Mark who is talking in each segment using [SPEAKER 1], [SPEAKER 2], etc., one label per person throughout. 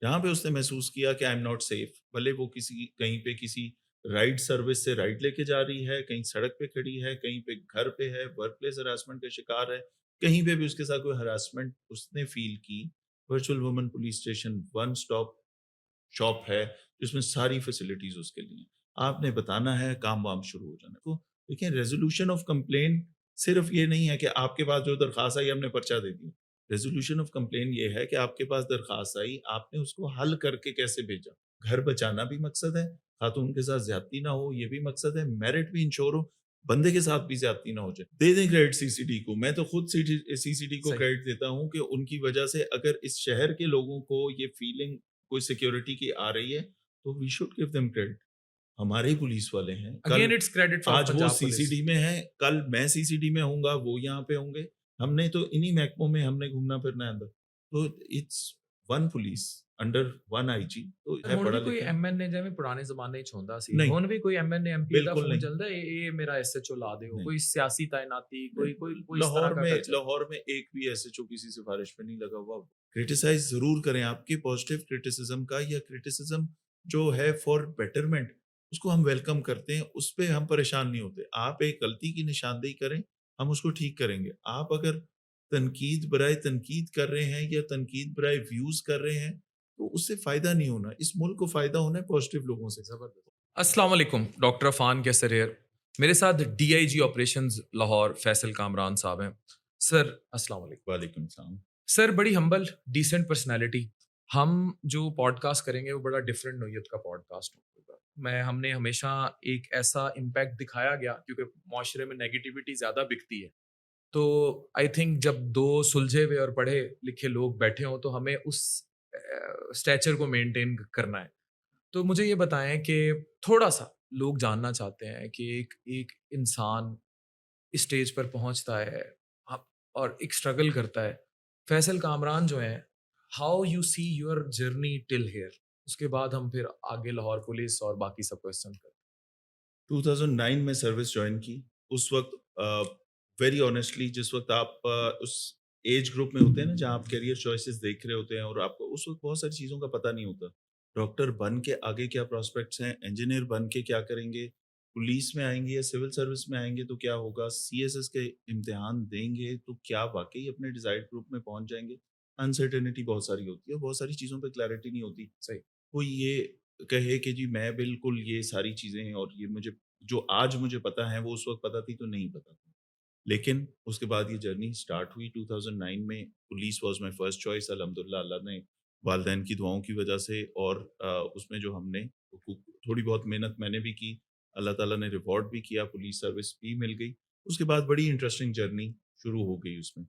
[SPEAKER 1] यहाँ पे उसने महसूस किया कि आई एम नॉट सेफ, भले वो किसी कहीं पे किसी राइड सर्विस से राइड लेके जा रही है, कहीं सड़क पे खड़ी है, कहीं पे घर पे है, वर्क प्लेस हरासमेंट का शिकार है, कहीं पे भी उसके साथ कोई हरासमेंट उसने फ़ील की, virtual woman police station one stop shop है, जिसमें सारी फैसिलिटीज़ उसके लिए हैं। आपने बताना है, काम-वाम शुरू हो जाना है। तो देखिए रेज़ोल्यूशन ऑफ कंप्लेंट सिर्फ़ ये नहीं है कि आपके पास जो दरख़्वास्त आई हमने पर्चा दे दिया। रेज़ोल्यूशन ऑफ कंप्लेंट ये है कि आपके पास दरख़्वास्त आई, आपने उसको हल करके कैसे भेजा। घर बचाना भी मकसद है, खातून के साथ ज़्यादती ना हो ये भी मकसद है, मेरिट भी इंश्योर हो, बंदे के साथ भी ज़्यादती ना हो जाए। दे दें क्रेडिट सीसीडी को, मैं तो खुद सीसीडी को
[SPEAKER 2] सही।
[SPEAKER 1] क्रेडिट देता हूँ कि उनकी वजह से अगर इस शहर के लोगों को ये फीलिंग कोई सिक्योरिटी की आ रही है, तो we should give them credit. हमारे ही पुलिस वाले हैं, कल
[SPEAKER 2] अगेन इट्स क्रेडिट फॉर
[SPEAKER 1] आज वो
[SPEAKER 2] पंजाब पुलिस।
[SPEAKER 1] सीसीडी में हैं, कल मैं सीसीडी में होऊँगा, वो यहाँ पे होंगे। हमने तो इन्हीं महकमों में हमने घूमना-फिरना है अंदर। तो it's one police under one IG तो है
[SPEAKER 2] ਹੁਣ ਵੀ ਕੋਈ
[SPEAKER 1] पढ़ा-लिखा।
[SPEAKER 2] ਐਮਐਨਏ ਜਿਵੇਂ ਪੁਰਾਣੇ ਜ਼ਮਾਨੇ 'ਚ ਹੁੰਦਾ ਸੀ,
[SPEAKER 1] नहीं,
[SPEAKER 2] ਹੁਣ ਵੀ ਕੋਈ ਐਮਐਨਏ ਐਮਪੀ ਦਾ
[SPEAKER 1] बिल्कुल
[SPEAKER 2] ਫੋਨ
[SPEAKER 1] नहीं,
[SPEAKER 2] ਚੱਲਦਾ ਹੈ, ਇਹ ਮੇਰਾ ਐਸਐਚਓ ਲਾ दियो,
[SPEAKER 1] नहीं।
[SPEAKER 2] कोई सियासी तैनाती, कोई कोई
[SPEAKER 1] नहीं,
[SPEAKER 2] कोई इस तरह का कल्चर?
[SPEAKER 1] लाहौर में एक भी एसएचओ किसी सिफारिश पे नहीं लगा हुआ। क्रिटिसाइज़ ज़रूर करें, आपकी पॉजिटिव क्रिटिसिज़्म का या क्रिटिसिज़्म जो है फॉर बेटरमेंट, उसको हम वेलकम करते हैं, उस पे हम परेशान नहीं होते। आप एक गलती की निशानदेही करें, हम उसको ठीक करेंगे। आप अगर तनकीद बराए तनकीद कर रहे हैं या तनकीद बराए व्यूज़ कर रहे हैं, तो उससे फ़ायदा नहीं होना। इस मुल्क को फ़ायदा होना है पॉजिटिव लोगों से।
[SPEAKER 2] ज़बरदस्त। अस्सलाम वालेकुम, डॉक्टर अफ़ान कैसर हियर। मेरे साथ डीआईजी ऑपरेशंस लाहौर फैसल कामरान साहब हैं। सर अस्सलाम वालेकुम।
[SPEAKER 1] वालेकुम सलाम।
[SPEAKER 2] सर बड़ी हम्बल, डिसेंट पर्सनैलिटी। हम जो पॉडकास्ट करेंगे वो बड़ा डिफरेंट नोयत का पॉडकास्ट होगा। हमने हमेशा एक ऐसा इम्पैक्ट दिखाया गया क्योंकि माशरे में नेगेटिविटी ज़्यादा बिकती है। तो आई थिंक जब 2 सुलझे हुए और पढ़े लिखे लोग बैठे हों तो हमें उस स्टैचर को मेंटेन करना है। तो मुझे ये बताएँ कि थोड़ा-सा लोग जानना चाहते हैं कि एक एक इंसान इस स्टेज पर पहुँचता है ह और एक स्ट्रगल करता है। फैसल कामरान जो हैं, how you see your journey till here? उसके बाद हम फिर आगे लाहौर पुलिस और बाकी सब क्वेश्चन करते
[SPEAKER 1] 2009 में सर्विस जॉइन की। उस वक़्त वेरी ऑनेस्टली जिस वक़्त आप उस एज ग्रुप में होते हैं ना जहाँ आप करियर चॉइसेस देख रहे होते हैं और आपको उस वक़्त बहुत सारी चीज़ों का पता नहीं होता। डॉक्टर बन के आगे क्या प्रॉस्पेक्ट्स हैं, इंजीनियर बन के क्या करेंगे, पुलिस में आएँगे या सिविल सर्विस में आएँगे तो क्या होगा, सीएसएस के इम्तिहान देंगे तो क्या वाक़ई अपने डिज़ायर्ड ग्रुप में पहुँच जाएँगे। अनसर्टेनिटी बहुत सारी होती है, बहुत सारी चीज़ों पे क्लैरिटी नहीं होती।
[SPEAKER 2] सही।
[SPEAKER 1] कोई ये कहे कि जी मैं बिल्कुल ये सारी चीज़ें और ये मुझे जो आज मुझे पता है वो उस वक़्त पता थी तो नहीं पता था। लेकिन उसके बाद ये जर्नी स्टार्ट हुई 2009 में police was my first choice अल्हम्दुलिल्लाह अल्लाह ने वालिदैन की दुआओं की वज़ह से और उसमें जो हमने थोड़ी बहुत मेहनत मैंने भी की, अल्लाह ताला ने रिवॉर्ड भी किया, पुलिस सर्विस भी मिल गई। उसके बाद बड़ी इंटरेस्टिंग जर्नी शुरू हो गई उसमें।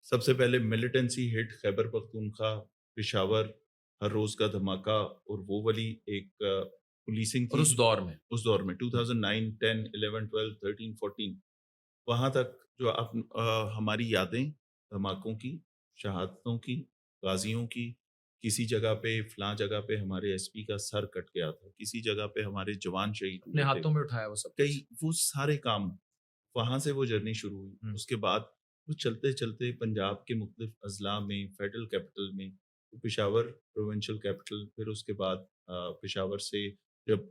[SPEAKER 1] सबसे पहले मिलिटेंसी हिट खैबर पख्तूनख्वा, पेशावर, हर रोज़ का धमाका और वो वाली एक पुलिसिंग
[SPEAKER 2] और
[SPEAKER 1] थी
[SPEAKER 2] उस दौर में
[SPEAKER 1] उस दौर में 2009, 10, 11, 12, 13, 14 वहाँ तक जो हमारी यादें धमाकों की, शहादतों की, गाज़ियों की, किसी जगह पे फलाँ जगह पे हमारे एसपी का सर कट गया था, किसी जगह पे हमारे जवान शहीद
[SPEAKER 2] अपने
[SPEAKER 1] हुए थे।
[SPEAKER 2] हाथों में उठाया वो सब
[SPEAKER 1] कई
[SPEAKER 2] कुछ।
[SPEAKER 1] वो सारे काम वहाँ से वो जर्नी शुरू हुई।
[SPEAKER 2] हुँ।
[SPEAKER 1] उसके बाद वो चलते-चलते पंजाब के मुख्तलिफ अज़ला में, फेडरल कैपिटल में, तो पेशावर प्रोविंशियल कैपिटल फिर उसके बाद पेशावर से जब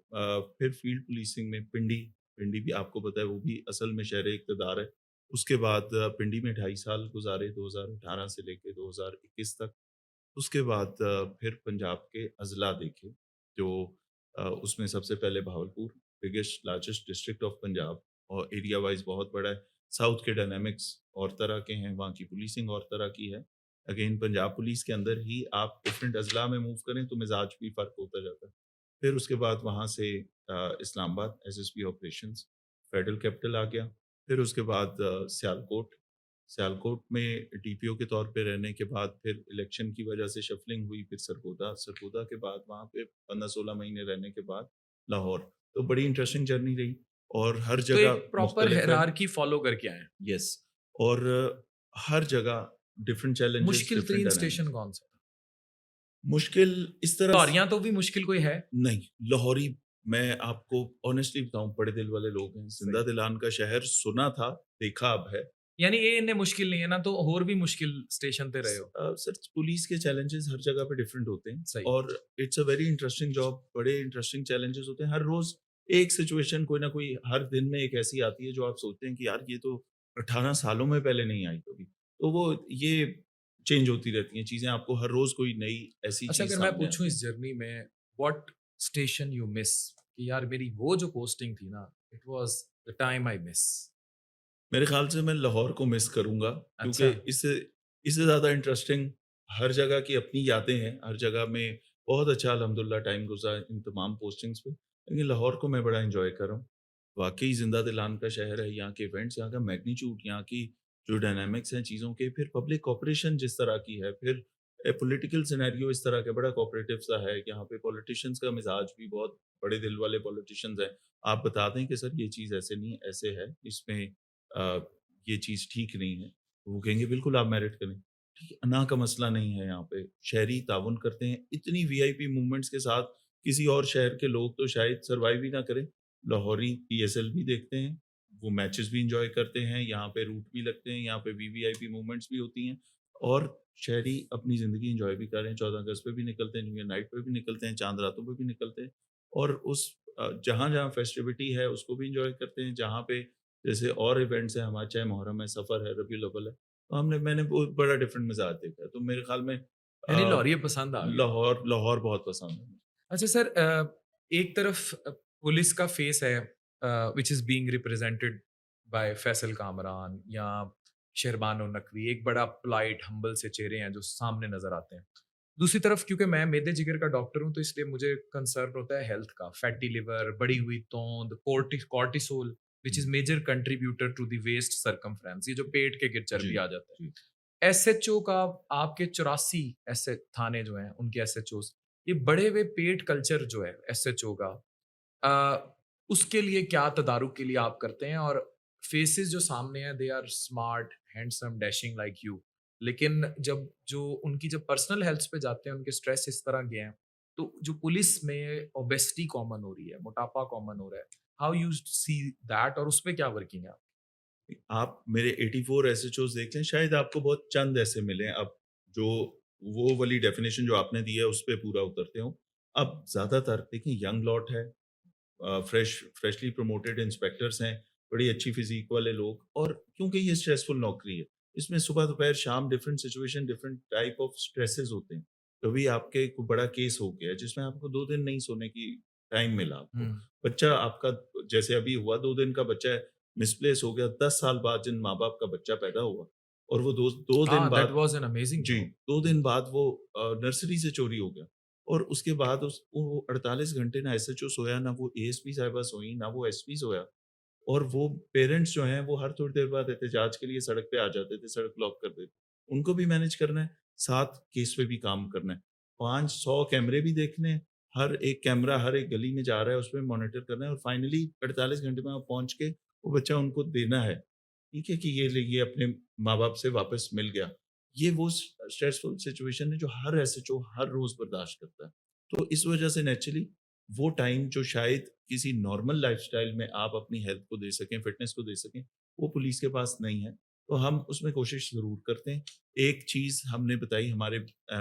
[SPEAKER 1] फिर फील्ड पुलिसिंग में पिंडी भी आपको पता है वो भी असल में शहर-ए-इक़्तिदार है। उसके बाद पिंडी में 2.5 साल गुज़ारे 2018 से लेके 2021 तक। उसके बाद फिर पंजाब के अज़ला देखे, जो उसमें सबसे पहले Bahawalpur, biggest largest district of Punjab और एरिया वाइज़ बहुत बड़ा है। साउथ के डायनामिक्स और तरह के हैं, वहाँ की पुलिसिंग और तरह की है। अगेन पंजाब पुलिस के अंदर ही आप डिफरेंट अज़ला में मूव करें तो मिज़ाज भी फ़र्क होता जाता है। फिर उसके बाद वहाँ से Islamabad SSB operations, federal capital आ गया। फिर उसके बाद सियालकोट सियालकोट में डीपीओ के तौर पे रहने के बाद फिर इलेक्शन की वजह से शफलिंग हुई, फिर सरगोदा, सरगोदा के बाद वहाँ पे 15-16 महीने रहने के बाद लाहौर। तो बड़ी इंटरेस्टिंग जर्नी रही और हर
[SPEAKER 2] तो
[SPEAKER 1] जगह
[SPEAKER 2] एक प्रॉपर
[SPEAKER 1] मुख्तलिफ है।
[SPEAKER 2] हायरार्की फॉलो करके आए हैं।
[SPEAKER 1] यस और हर जगह डिफरेंट चैलेंजेस,
[SPEAKER 2] मुश्किल
[SPEAKER 1] डिफरेंट
[SPEAKER 2] तरीन स्टेशन
[SPEAKER 1] डायनामिक्स।
[SPEAKER 2] कौन-सा था?
[SPEAKER 1] मुश्किल इस तरह
[SPEAKER 2] लाहौरिया तो भी मुश्किल कोई है?
[SPEAKER 1] नहीं, लाहौरी मैं आपको ऑनेस्टली बताऊँ बड़े दिल वाले लोग हैं। ज़िंदा
[SPEAKER 2] सही।
[SPEAKER 1] दिलान का शहर सुना था, देखा अब है।
[SPEAKER 2] यानी ये इन्ने मुश्किल नहीं है ना, तो और भी मुश्किल स्टेशन पे रहे हो।
[SPEAKER 1] सर पुलिस के चैलेंजेस हर जगह पे डिफरेंट होते हैं
[SPEAKER 2] सही।
[SPEAKER 1] और it's a very interesting job, बड़े इंटरेस्टिंग चैलेंजेस होते हैं हर रोज। एक सिचुएशन कोई ना कोई हर दिन में एक ऐसी आती है जो आप सोचते हैं कि यार ये तो 18 सालों में पहले नहीं आई कभी। तो वो ये चेंज होती रहती हैं चीजें, आपको हर रोज कोई नई ऐसी
[SPEAKER 2] अच्छा,
[SPEAKER 1] चीज
[SPEAKER 2] अगर मैं
[SPEAKER 1] सामने
[SPEAKER 2] पूछूं
[SPEAKER 1] आती
[SPEAKER 2] इस
[SPEAKER 1] है।
[SPEAKER 2] जर्नी में, व्हाट स्टेशन यू मिस, कि यार मेरी वो जो पोस्टिंग थी ना, it was the time I miss.
[SPEAKER 1] मेरे ख्याल से मैं लाहौर को मिस करूंगा, क्योंकि
[SPEAKER 2] अच्छा।
[SPEAKER 1] इससे इससे ज़्यादा इंटरेस्टिंग हर जगह की अपनी यादें हैं, हर जगह में बहुत अच्छा अल्हम्दुलिल्लाह टाइम गुज़रा इन तमाम पोस्टिंग्स पे। लेकिन लाहौर को मैं बड़ा एन्जॉय कर रहा हूँ। वाक़ई ज़िंदा दिलान का शहर है, यहाँ के इवेंट्स, यहाँ का मैग्नीट्यूड, यहाँ की जो डायनामिक्स हैं चीज़ों के, फिर पब्लिक कोऑपरेशन जिस तरह की है, फिर पॉलिटिकल सिनेरियो इस तरह का बड़ा कोऑपरेटिव सा है। यहाँ पे पॉलिटिशियंस का मिज़ाज भी बहुत बड़े दिल वाले पॉलिटिशियंस हैं। आप बता दें कि सर ये चीज़ ऐसे नहीं, ऐसे है, इसमें अ, ये चीज़ ठीक नहीं है, तो वो कहेंगे बिल्कुल आप मेरिट करें। ठीक है, ना का मसला नहीं है यहाँ पे, शहरी ताउन करते हैं, इतनी वीआईपी मूवमेंट्स के साथ किसी और शहर के लोग तो शायद सर्वाइव ही ना करें। लाहौरी पीएसएल भी देखते हैं, वो मैचेस भी एन्जॉय करते हैं, यहाँ पे रूट भी लगते हैं, यहाँ पे वीवीआईपी मूवमेंट्स भी होती हैं और शहरी अपनी ज़िंदगी एन्जॉय भी कर रहे हैं, 14 अगस्त पे भी निकलते हैं, न्यू ईयर नाइट पे भी निकलते हैं, चाँद रातों पे भी निकलते हैं और उस जहाँ-जहाँ फेस्टिविटी है उसको भी एन्जॉय करते हैं, जहाँ पे जैसे और इवेंट्स हैं हमारे, चाहे मुहर्रम है, सफ़र है, रबीउल अव्वल है, तो मैंने वो बड़ा डिफरेंट मिज़ाज देखा है। तो मेरे ख़्याल में
[SPEAKER 2] यानी लाहौरिया पसंद आ गया।
[SPEAKER 1] लाहौर लाहौर बहुत पसंद है मुझे।
[SPEAKER 2] अच्छा सर, एक तरफ पुलिस का फेस है, which is being represented by Faisal Kamran या शहरबानो नकवी, एक बड़ा पोलाइट हम्बल से चेहरे हैं जो सामने नज़र आते हैं। दूसरी तरफ क्योंकि मैं मेदे जिगर का डॉक्टर हूँ, तो इसलिए मुझे कंसर्न होता है हेल्थ का, फैटी लिवर, बढ़ी हुई तोंद, cortisol, which is
[SPEAKER 1] hmm,
[SPEAKER 2] major contributor to the waist circumference, ये जो पेट के गिर
[SPEAKER 1] जी,
[SPEAKER 2] चर्बी आ जाता है।
[SPEAKER 1] जी।
[SPEAKER 2] एसएचओ का, आपके 84 ऐसे थाने जो हैं, उनके एसएचओज़, ये बढ़े हुए पेट कल्चर जो है एसएचओ का, उसके लिए क्या तदारुक के लिए आप करते हैं? और फेसेस जो सामने हैं, they are smart, handsome, dashing like you, लेकिन जब जो उनकी जब पर्सनल हेल्थ पे जाते हैं, उनके स्ट्रेस इस तरह के हैं, तो जो पुलिस में ओबेसिटी कॉमन हो रही है, मोटापा कॉमन हो रहा है, हाउ यू सी दैट, और उस पे क्या वर्किंग है?
[SPEAKER 1] आप मेरे 84 एसएचओज़ देख लें, शायद आपको बहुत चंद ऐसे मिलें अब जो वो वाली डेफिनिशन जो आपने दी है उस पे पूरा उतरते हों। अब ज़्यादातर देखिए यंग लॉट है, फ्रेशली प्रमोटेड इंस्पेक्टर्स हैं, बड़ी अच्छी फ़िज़ीक वाले लोग, और क्योंकि ये स्ट्रेसफुल नौकरी है, इसमें सुबह, दोपहर, शाम different situation, different type of stresses होते हैं। कभी आपके कोई बड़ा केस हो गया जिसमें आपको 2 दिन नहीं सोने की टाइम मिला
[SPEAKER 2] हुँ।
[SPEAKER 1] आपको। बच्चा आपका जैसे अभी हुआ 2 दिन का बच्चा है, मिसप्लेस हो गया, 10 साल बाद जिन माँ-बाप का बच्चा पैदा हुआ और वो 2 दिन
[SPEAKER 2] हाँ, दैट
[SPEAKER 1] बाद,
[SPEAKER 2] वाज़ एन अमेजिंग
[SPEAKER 1] जी,
[SPEAKER 2] जॉब।
[SPEAKER 1] 2 दिन बाद वो नर्सरी से चोरी हो गया और उसके बाद उस वो 48 घंटे ना एसएचओ सोया, ना वो एएसपी साहिबा सोईं, ना वो एसपी सोया और वो पेरेंट्स जो हैं वो हर थोड़ी देर बाद एहतजाज के लिए सड़क पे आ जाते थे, सड़क ब्लॉक कर देते। उनको भी मैनेज करना है, साथ केस पे भी काम करना है। 500 कैमरे भी देखने हैं, हर एक कैमरा हर एक गली में जा रहा है, उसपे मॉनिटर करना है और फाइनली 48 घंटे में आप पहुँच के वो बच्चा उनको देना है। ठीक है कि ये ये अपने माँ-बाप से वापस मिल गया। ये वो स्ट्रेसफुल सिचुएशन है जो हर एसएचओ हर रोज़ बर्दाश्त करता है। तो इस वजह से नेचुरली वो टाइम जो शायद किसी नॉर्मल लाइफ़स्टाइल में आप अपनी हेल्थ को दे सकें, फिटनेस को दे सकें, वो पुलिस के पास नहीं है। तो हम उसमें कोशिश ज़रूर करते हैं। एक चीज़ हमने बताई,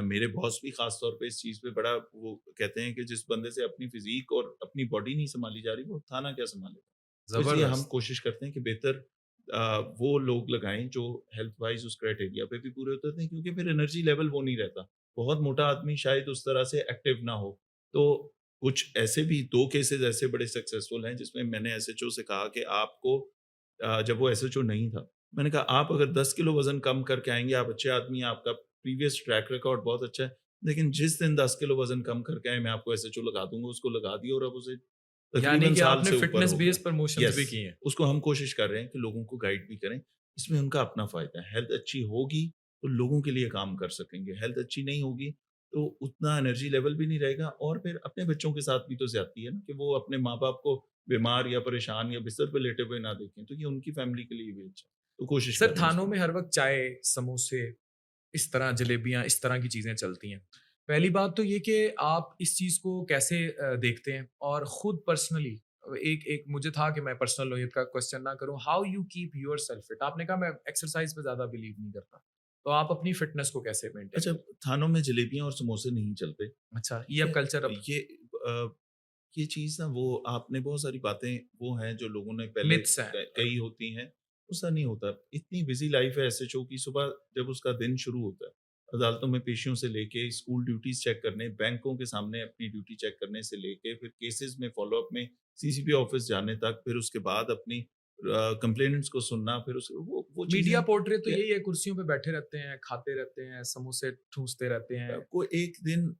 [SPEAKER 1] मेरे बॉस भी ख़ास तौर पे इस चीज़ पे बड़ा वो कहते हैं कि जिस बंदे से अपनी फ़िज़ीक और अपनी बॉडी नहीं सँभाली जा रही, वो थाना क्या सँभालेगा? तो इसलिए हम
[SPEAKER 2] ज़बरदस्त।
[SPEAKER 1] कोशिश करते हैं कि बेहतर वो लोग लगाएँ जो हेल्थ वाइज़ उस क्राइटेरिया पे भी पूरे उतरते हैं, क्योंकि फिर एनर्जी लेवल वो नहीं रहता। बहुत मोटा आदमी शायद उस तरह से एक्टिव ना हो। तो कुछ ऐसे भी 2 केसेज़ ऐसे बड़े सक्सेसफुल हैं जिसमें मैंने एसएचओ से कहा कि आपको जब वो एसएचओ नहीं था, मैंने कहा आप अगर 10 किलो वज़न कम करके आएँगे, आप अच्छे आदमी हैं, आपका प्रीवियस ट्रैक रिकॉर्ड बहुत अच्छा है, लेकिन जिस दिन 10 किलो वज़न कम करके आए, मैं आपको एसएचओ लगा दूँगा। उसको लगा दिया और अब उसे
[SPEAKER 2] यानी
[SPEAKER 1] तकरीबन
[SPEAKER 2] कि
[SPEAKER 1] साल
[SPEAKER 2] आपने
[SPEAKER 1] से ऊपर
[SPEAKER 2] फिटनेस
[SPEAKER 1] हो गया।
[SPEAKER 2] बेस्ड प्रमोशंस
[SPEAKER 1] यस,
[SPEAKER 2] भी की हैं।
[SPEAKER 1] उसको हम कोशिश कर रहे हैं कि लोगों को गाइड भी करें। इसमें उनका अपना फ़ायदा है। हेल्थ अच्छी होगी, तो लोगों के लिए काम कर सकेंगे। हेल्थ अच्छी नहीं होगी, तो उतना एनर्जी लेवल भी नहीं रहेगा और फिर अपने बच्चों के साथ भी तो ज़्यादती है ना कि वो अपने माँ-बाप को बीमार या परेशान या बिस्तर पे लेटे हुए ना देखें, तो ये उनकी फैमिली के लिए भी अच्छा है। तो कोशिश कर
[SPEAKER 2] सर,
[SPEAKER 1] रहे हैं
[SPEAKER 2] थानों
[SPEAKER 1] उसमें।
[SPEAKER 2] में हर वक़्त चाय, समोसे, इस तरह जलेबियाँ, इस तरह की चीज़ें चलती हैं। पहली बात तो ये कि आप इस चीज़ को कैसे देखते हैं? और खुद पर्सनली एक एक मुझे था कि मैं पर्सनल नोयत का क्वेश्चन ना करूं, how you keep your self fit? आपने कहा मैं एक्सरसाइज पे ज्यादा बिलीव नहीं करता, तो आप अपनी फिटनेस को कैसे मेंटेन
[SPEAKER 1] अच्छा,
[SPEAKER 2] करते
[SPEAKER 1] थानों में जलेबियाँ और समोसे नहीं चलते,
[SPEAKER 2] हैं? अच्छा, ये
[SPEAKER 1] ठीक
[SPEAKER 2] अब
[SPEAKER 1] है?
[SPEAKER 2] कल्चर अब
[SPEAKER 1] ये ये चीज़ ना वो आपने बहुत सारी बातें वो हैं जो लोगों ने पहले
[SPEAKER 2] मिथ्स हैं।
[SPEAKER 1] कही होती हैं, ऐसा नहीं होता। इतनी बिज़ी लाइफ़ है एसएचओ की सुबह जब उसका दिन शुरू होता है, अदालतों में पेशियों से लेके स्कूल ड्यूटीज़ चेक करने, बैंकों के सामने अपनी ड्यूटी चेक करने से लेके फिर केसेज़ में फ़ॉलो-अप में सीसीपी ऑफ़िस जाने तक, फिर उसके बाद अपनी कंप्लेनेंट्स को सुनना, फिर उस वो
[SPEAKER 2] मीडिया
[SPEAKER 1] चीज़ें
[SPEAKER 2] पोर्ट्रेट तो
[SPEAKER 1] क्या
[SPEAKER 2] यही है, कुर्सियों पे बैठे रहते हैं, खाते रहते हैं, समोसे ठूसते रहते हैं।
[SPEAKER 1] कोई एक दिन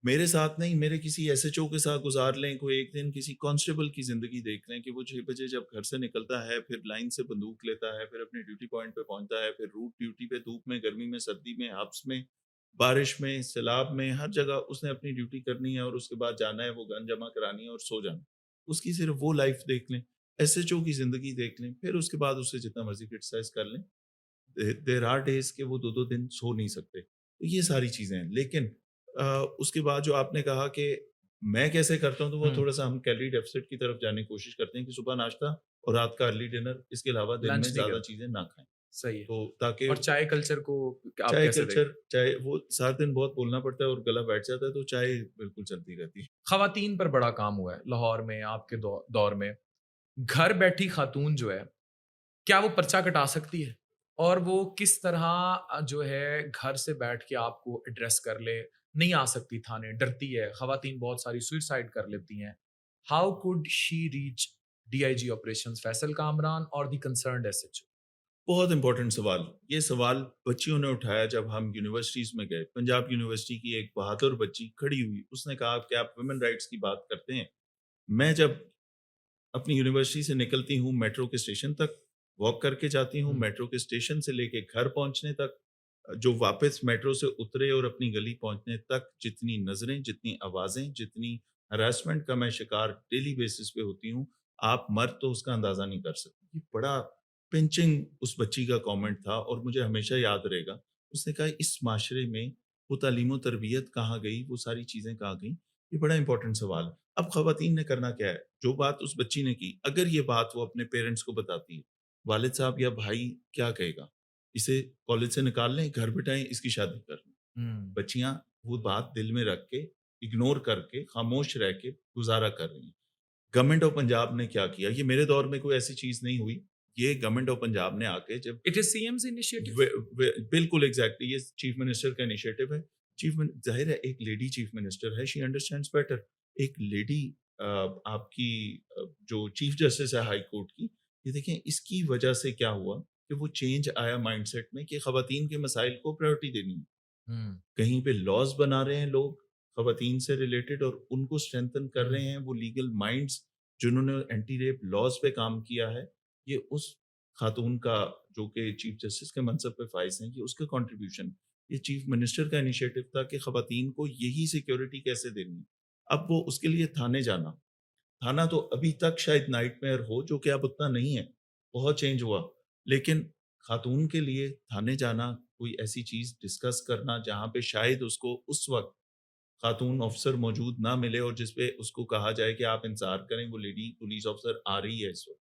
[SPEAKER 1] मेरे साथ नहीं, मेरे किसी एसएचओ के साथ गुज़ार लें, कोई एक दिन किसी कांस्टेबल की ज़िंदगी देख लें कि वो 6 बजे जब घर से निकलता है, फिर लाइन से बंदूक लेता है, फिर अपने ड्यूटी पॉइंट पे पहुँचता है, फिर रूट ड्यूटी पे धूप में, गर्मी में, सर्दी में, हब्स में, बारिश में, सैलाब में, हर जगह उसने अपनी ड्यूटी करनी है और उसके बाद जाना है, वो गन जमा करानी है और सो जाना है। उसकी सिर्फ़ वो लाइफ़ देख लें, एसएचओ की ज़िंदगी देख लें, फिर उसके बाद उसे जितना मर्ज़ी क्रिटिसाइज़ कर लें। देयर आर डेज़ कि वो 2-2 दिन सो नहीं सकते। तो ये सारी चीज़ें हैं। लेकिन उसके बाद जो आपने कहा कि मैं कैसे करता हूँ, तो वो
[SPEAKER 2] हुँ,
[SPEAKER 1] थोड़ा-सा हम कैलोरी डेफ़िसिट की तरफ जाने की कोशिश करते हैं कि सुबह नाश्ता और रात का अर्ली डिनर, इसके अलावा दिन में
[SPEAKER 2] लंच नहीं
[SPEAKER 1] ज़्यादा
[SPEAKER 2] करते।
[SPEAKER 1] चीज़ें ना खाएँ।
[SPEAKER 2] सही है।
[SPEAKER 1] तो ताकि
[SPEAKER 2] और चाय कल्चर को आप
[SPEAKER 1] चाय
[SPEAKER 2] कैसे
[SPEAKER 1] कल्चर
[SPEAKER 2] देखते हैं?
[SPEAKER 1] चाहे वो सारा दिन बहुत बोलना पड़ता है और गला बैठ जाता है, तो चाय बिल्कुल चलती रहती है।
[SPEAKER 2] खवातीन पर बड़ा काम हुआ है लाहौर में, आपके दौर में। घर बैठी खातून जो है, क्या वो पर्चा कटा सकती है? और वो किस तरह जो है घर से बैठ के आपको एड्रेस कर ले, नहीं आ सकती थाने, डरती है, खवातीन बहुत सारी सुसाइड कर लेती हैं। How could she reach DIG operations Faisal Kamran और द कंसर्न्ड एसएचओ?
[SPEAKER 1] बहुत इम्पोर्टेंट सवाल। ये सवाल बच्चियों ने उठाया जब हम यूनिवर्सिटीज़ में गए। पंजाब यूनिवर्सिटी की एक बहादुर बच्ची खड़ी हुई, उसने कहा कि आप वुमेन राइट्स की बात करते हैं। मैं जब अपनी यूनिवर्सिटी से निकलती हूँ मेट्रो के स्टेशन तक, वॉक करके जाती हूँ,
[SPEAKER 2] हुँ,
[SPEAKER 1] मेट्रो के स्टेशन से लेके घर पहुँचने तक, जो वापस मेट्रो से उतरे और अपनी गली पहुँचने तक जितनी नज़रें, जितनी आवाज़ें, जितनी हैरेसमेंट का मैं शिकार डेली बेसिस पे होती हूँ, आप मर्द तो उसका अंदाज़ा नहीं कर सकते। ये बड़ा पिंचिंग उस बच्ची का कमेंट था और मुझे हमेशा याद रहेगा। उसने कहा इस माशरे में वो तालीम-ओ-तरबियत कहाँ गई, वो सारी चीज़ें कहाँ गईं? ये बड़ा इम्पोर्टेंट सवाल है। अब ख़वातीन ने करना क्या है? जो बात उस बच्ची ने की, अगर ये बात वो अपने पेरेंट्स को बताती है, वालिद साहब या भाई क्या कहेगा? इसे कॉलेज से निकाल लें, घर बिठाएँ, इसकी शादी कर लें।
[SPEAKER 2] हुँ,
[SPEAKER 1] बच्चियाँ वो बात दिल में रख के, इग्नोर करके, खामोश रह के गुज़ारा कर रही हैं। गवर्नमेंट ऑफ पंजाब ने क्या किया? ये मेरे दौर में कोई ऐसी चीज़ नहीं हुई। ये गवर्नमेंट ऑफ पंजाब ने आके जब
[SPEAKER 2] इट इज़ सीएम's इनिशिएटिव?
[SPEAKER 1] वे वे बिल्कुल एग्ज़ैक्टली ये चीफ मिनिस्टर का इनिशिएटिव है। चीफ मिन ज़ाहिर है एक लेडी चीफ मिनिस्टर है, शी अंडरस्टैंड्स बेटर। एक लेडी आपकी जो चीफ जस्टिस है हाई कोर्ट की, ये देखें इसकी वजह से क्या हुआ कि वो चेंज आया माइंडसेट में कि ख़वातीन के मसाइल को प्रायोरिटी देनी है।
[SPEAKER 2] हुँ,
[SPEAKER 1] कहीं पे लॉज़ बना रहे हैं लोग ख़वातीन से रिलेटेड और उनको स्ट्रेंथन कर
[SPEAKER 2] हुँ,
[SPEAKER 1] रहे हैं वो लीगल माइंड्स जिन्होंने एंटी रेप लॉज़ पे काम किया है। ये उस खातून का जो कि चीफ जस्टिस के मनसब पे फ़ाइज़ हैं, ये उसका कंट्रीब्यूशन। ये चीफ मिनिस्टर का इनिशिएटिव था कि ख़वातीन को यही सिक्योरिटी कैसे देनी है। अब वो उसके लिए थाने जाना, थाना तो अभी तक शायद नाइटमेयर हो जो कि अब उतना नहीं है, बहुत चेंज हुआ। लेकिन खातून के लिए थाने जाना, कोई ऐसी चीज़ डिस्कस करना जहाँ पे शायद उसको उस वक़्त खातून ऑफ़िसर मौजूद ना मिले और जिस पे उसको कहा जाए कि आप इंतज़ार करें, वो लेडी पुलिस ऑफ़िसर आ रही है इस वक़्त।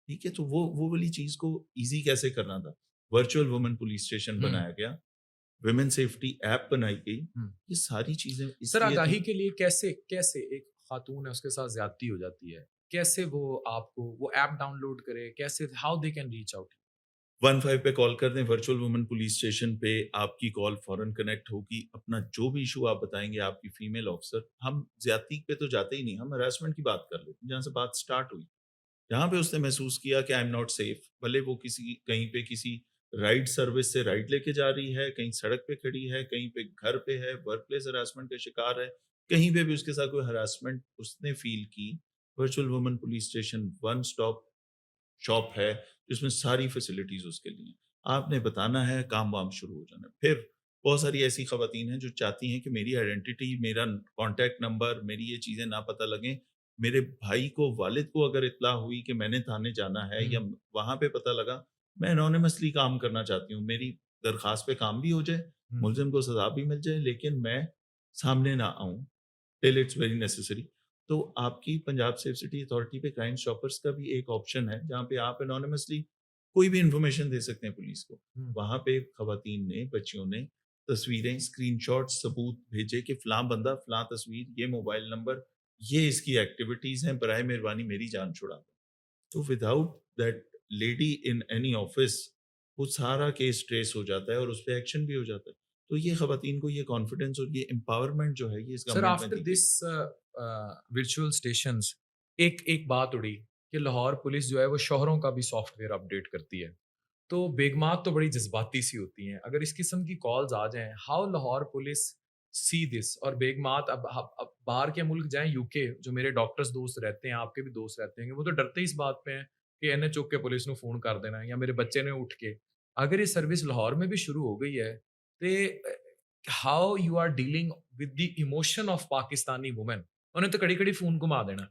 [SPEAKER 1] ठीक है? तो वो वाली चीज़ को ईज़ी कैसे करना था? वर्चुअल वुमेन पुलिस स्टेशन
[SPEAKER 2] हुँ,
[SPEAKER 1] बनाया गया, वुमेन सेफ्टी ऐप बनाई गई।
[SPEAKER 2] हुँ।
[SPEAKER 1] ये सारी चीज़ें
[SPEAKER 2] सर
[SPEAKER 1] इसलिए
[SPEAKER 2] आगाही
[SPEAKER 1] थी
[SPEAKER 2] के लिए कैसे कैसे एक खातून है उसके साथ ज़्यादती हो जाती है, कैसे वो ऐप डाउनलोड करे, कैसे how they can reach out?
[SPEAKER 1] 15 पे कॉल कर दें, वर्चुअल वुमन पुलिस स्टेशन पे आपकी कॉल फ़ौरन कनेक्ट होगी। अपना जो भी इश्यू आप बताएँगे आपकी फीमेल ऑफ़िसर हम ज़्यादती पे तो जाते ही नहीं, हम हैरेसमेंट की बात कर लेते हैं, जहाँ से बात स्टार्ट हुई। जहाँ पे उसने महसूस किया कि आई एम नॉट सेफ, भले वो किसी कहीं पे किसी राइड सर्विस से राइड लेके जा रही है, कहीं सड़क पे खड़ी है, कहीं पे घर पे है, वर्क प्लेस हैरेसमेंट का शिकार है, कहीं पे भी उसके साथ कोई हैरेसमेंट उसने फ़ील की, virtual woman police station one stop shop है, जिसमें सारी फैसिलिटीज़ उसके लिए हैं। आपने बताना है, काम-वाम शुरू हो जाना है। फिर बहुत सारी ऐसी ख़वातीन हैं जो चाहती हैं कि मेरी आइडेंटिटी, मेरा कॉन्टैक्ट नंबर, मेरी ये चीज़ें ना पता लगें। मेरे भाई को, वालिद को अगर इत्तला हुई कि मैंने थाने जाना है या
[SPEAKER 2] हुँ,
[SPEAKER 1] वहाँ पे पता लगा, मैं एनोनिमसली काम करना चाहती हूँ। मेरी दरख़्वास्त पे काम भी हो जाए,
[SPEAKER 2] हुँ,
[SPEAKER 1] मुलज़िम को सज़ा भी मिल जाए, लेकिन मैं सामने ना आऊँ, टिल इट्स वेरी नेसेसरी। तो आपकी पंजाब सेफ सिटी अथॉरिटी पे क्राइम स्टॉपर्स का भी एक ऑप्शन है, जहाँ पे आप एनोनिमसली कोई भी इन्फॉर्मेशन दे सकते हैं पुलिस को।
[SPEAKER 2] हुँ।
[SPEAKER 1] वहाँ पे खवातीन ने, बच्चियों ने तस्वीरें, स्क्रीनशॉट, सबूत भेजे कि फलाँ बंदा, फलाँ तस्वीर, ये मोबाइल नंबर, ये इसकी एक्टिविटीज़ हैं, बराए मेहरबानी मेरी जान छुड़ा दो। तो without that lady in any office वो सारा केस ट्रेस हो जाता है और उस पे एक्शन भी हो जाता है। तो ये खवातीन को ये कॉन्फिडेंस और ये एम्पावरमेंट जो है, ये इस
[SPEAKER 2] सर
[SPEAKER 1] गवर्नमेंट में
[SPEAKER 2] आफ्टर
[SPEAKER 1] दी गई।
[SPEAKER 2] दिस वर्चुअल स्टेशंस एक एक बात उड़ी कि लाहौर पुलिस जो है वो शोहरों का भी सॉफ्टवेयर अपडेट करती है। तो बेगमात तो बड़ी जज्बाती सी होती हैं। अगर इस किस्म की कॉल्स आ जाएँ, how Lahore police see this? और बेगमात अब बाहर के मुल्क जाएँ यूके, जो मेरे डॉक्टर्स दोस्त रहते हैं, आपके भी दोस्त रहते होंगे, वो तो डरते ही इस बात पे हैं कि इन्हें चुक के पुलिस ਨੂੰ फ़ोन कर देना है या मेरे बच्चे ने उठ के। अगर ये सर्विस लाहौर में भी शुरू हो गई है, ते how you are dealing with the emotion of Pakistani women? उन्हें तो कड़ी-कड़ी फ़ोन घुमा देना।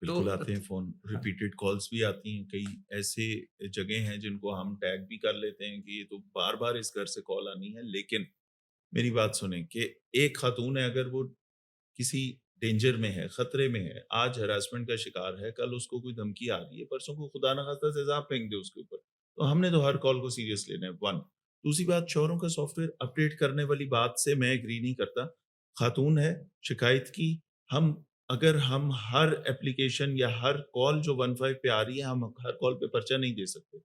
[SPEAKER 2] तो
[SPEAKER 1] बिल्कुल आते हैं फ़ोन,
[SPEAKER 2] हाँ,
[SPEAKER 1] रिपीटेड कॉल्स भी आती हैं, कई ऐसे जगह हैं जिनको हम टैग भी कर लेते हैं कि ये तो बार-बार इस घर से कॉल आनी है। लेकिन मेरी बात सुनें कि एक खातून है, अगर वो किसी डेंजर में है, खतरे में है, आज हरासमेंट का शिकार है, कल उसको कोई धमकी आ रही है, परसों को खुदा ना खास्ता तेज़ाब फेंक दे उसके ऊपर, तो हमने तो हर कॉल को सीरियस लेना है, 1। दूसरी बात, शौहरों का सॉफ्टवेयर अपडेट करने वाली बात से मैं एग्री नहीं करता। खातून है, शिकायत की, हम अगर हम हर एप्लीकेशन या हर कॉल जो 15 पे आ रही है, हम हर कॉल पे पर्चा नहीं दे सकते।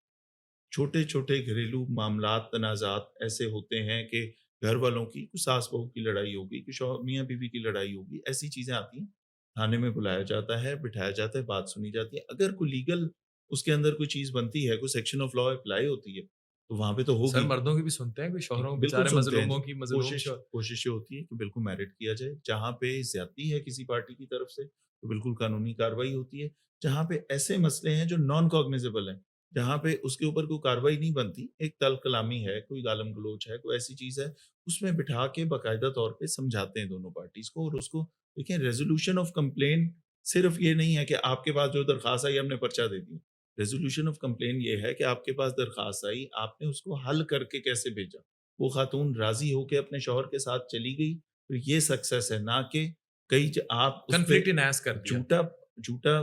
[SPEAKER 1] छोटे-छोटे घरेलू मामलात, तनाज़ात ऐसे होते हैं कि घर वालों की, कोई सास-बहू की लड़ाई होगी, कोई मियाँ-बीवी की लड़ाई होगी, ऐसी चीज़ें आती हैं। थाने में बुलाया जाता है, बिठाया जाता है, बात सुनी जाती है। अगर कोई लीगल उसके अंदर कोई चीज़ बनती है, कोई सेक्शन ऑफ लॉ अप्लाई होती है, तो वहाँ पे तो
[SPEAKER 2] सर
[SPEAKER 1] होगी।
[SPEAKER 2] मर्दों की भी सुनते हैं, कोई शौहरों को
[SPEAKER 1] बिल्कुल
[SPEAKER 2] बेचारे
[SPEAKER 1] सुनते हैं जी।
[SPEAKER 2] मज़लूमों की मज़लूम
[SPEAKER 1] कोशिश
[SPEAKER 2] शौ
[SPEAKER 1] कोशिश ये होती है कि बिल्कुल मेरिट किया जाए। जहाँ पे ज़्यादती है किसी पार्टी की तरफ से, तो बिल्कुल कानूनी कार्रवाई होती है। जहाँ पे ऐसे मसले हैं जो नॉन कॉग्निज़ेबल हैं, जहाँ पे उसके ऊपर कोई कार्रवाई नहीं बनती, एक तल-कलामी है, कोई गालम-गलोच है, कोई ऐसी चीज़ है, उसमें बिठा के बाकायदा तौर पे समझाते हैं दोनों पार्टीज़ को और उसको देखिए, रेज़ोल्यूशन ऑफ कंप्लेंट सिर्फ़ ये नहीं है कि आपके पास जो दरख़्वास्त आई हमने पर्चा दे दिया। रेज़ोल्यूशन ऑफ कंप्लेंट ये है कि आपके पास दरख़्वास्त आई, आपने उसको हल करके कैसे भेजा। वो खातून राज़ी होके अपने शौहर के साथ चली गई, तो ये सक्सेस है, ना कि कई ज आप उसपे
[SPEAKER 2] कॉन्फ्लिक्ट इनहैंस कर दिया।
[SPEAKER 1] झूठा झूठा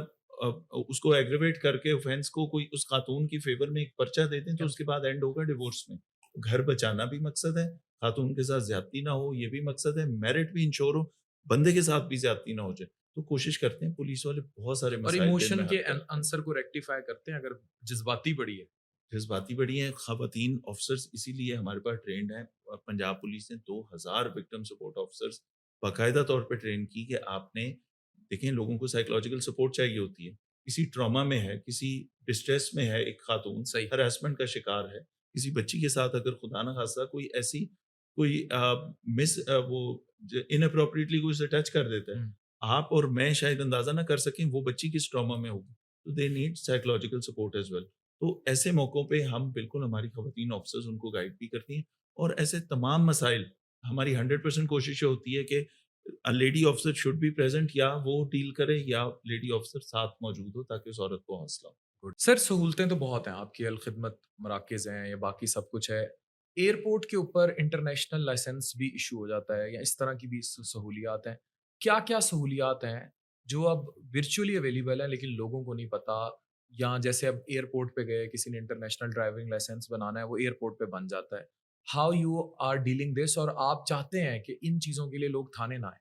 [SPEAKER 1] उसको एग्रीवेट करके ऑफेंस को कोई उस खातून की फ़ेवर में एक पर्चा दे दें, तो
[SPEAKER 2] क्या
[SPEAKER 1] उसके बाद एंड होगा डिवोर्स में। घर बचाना भी मकसद है, खातून के साथ ज़्यादती ना हो, ये भी मकसद है, मेरिट भी इंश्योर हो, बंदे के साथ भी ज़्यादती ना हो जाए। तो कोशिश करते हैं पुलिस वाले, बहुत सारे
[SPEAKER 2] और
[SPEAKER 1] मसाइल दिन में
[SPEAKER 2] इमोशन के
[SPEAKER 1] हल करते हैं।
[SPEAKER 2] आंसर को रेक्टिफाई करते हैं अगर जज्बाती बड़ी है।
[SPEAKER 1] जज़्बाती बड़ी हैं, ख़वातीन ऑफ़िसर्स इसीलिए हमारे पास ट्रेन्ड हैं। पंजाब पुलिस ने 2000 विक्टिम सपोर्ट ऑफ़िसर्स बाकायदा तौर पे ट्रेन की कि आपने देखें, लोगों को साइकोलॉजिकल सपोर्ट चाहिए होती है। किसी ट्रॉमा में है, किसी डिस्ट्रेस में है एक खातून,
[SPEAKER 2] सही।
[SPEAKER 1] हैरेसमेंट का शिकार है, किसी बच्ची के साथ अगर खुदा ना ख़ास्ता कोई ऐसी कोई वो ज इनएप्रोप्रिएटली कोई उसे टच कर देता है,
[SPEAKER 2] हुँ।
[SPEAKER 1] आप और मैं शायद अंदाज़ा ना कर सकें वो बच्ची किस ट्रॉमा में होगी। तो they need psychological support as well. तो ऐसे मौकों पे हम बिल्कुल, हमारी ख़वातीन ऑफ़िसर्स उनको गाइड भी करती हैं और ऐसे तमाम मसाइल हमारी 100% कोशिश ये होती है कि lady officer should be present, या वो डील करे या लेडी ऑफ़िसर साथ मौजूद हो ताकि उस औरत को हौसला हो।
[SPEAKER 2] गुड। सर सहूलतें तो बहुत हैं, आपकी अल-खिदमत मराकज़ हैं या बाकी सब कुछ है। एयरपोर्ट के ऊपर इंटरनेशनल लाइसेंस भी इश्यू हो जाता है या इस तरह की भी सहूलियात हैं। क्या-क्या सहूलियात हैं जो अब वर्चुअली अवेलेबल हैं लेकिन लोगों को नहीं पता? या जैसे अब एयरपोर्ट पे गए, किसी ने इंटरनेशनल ड्राइविंग लाइसेंस बनाना है, वो एयरपोर्ट पे बन जाता है। How you are dealing this और आप चाहते हैं कि इन चीज़ों के लिए लोग थाने ना आएँ?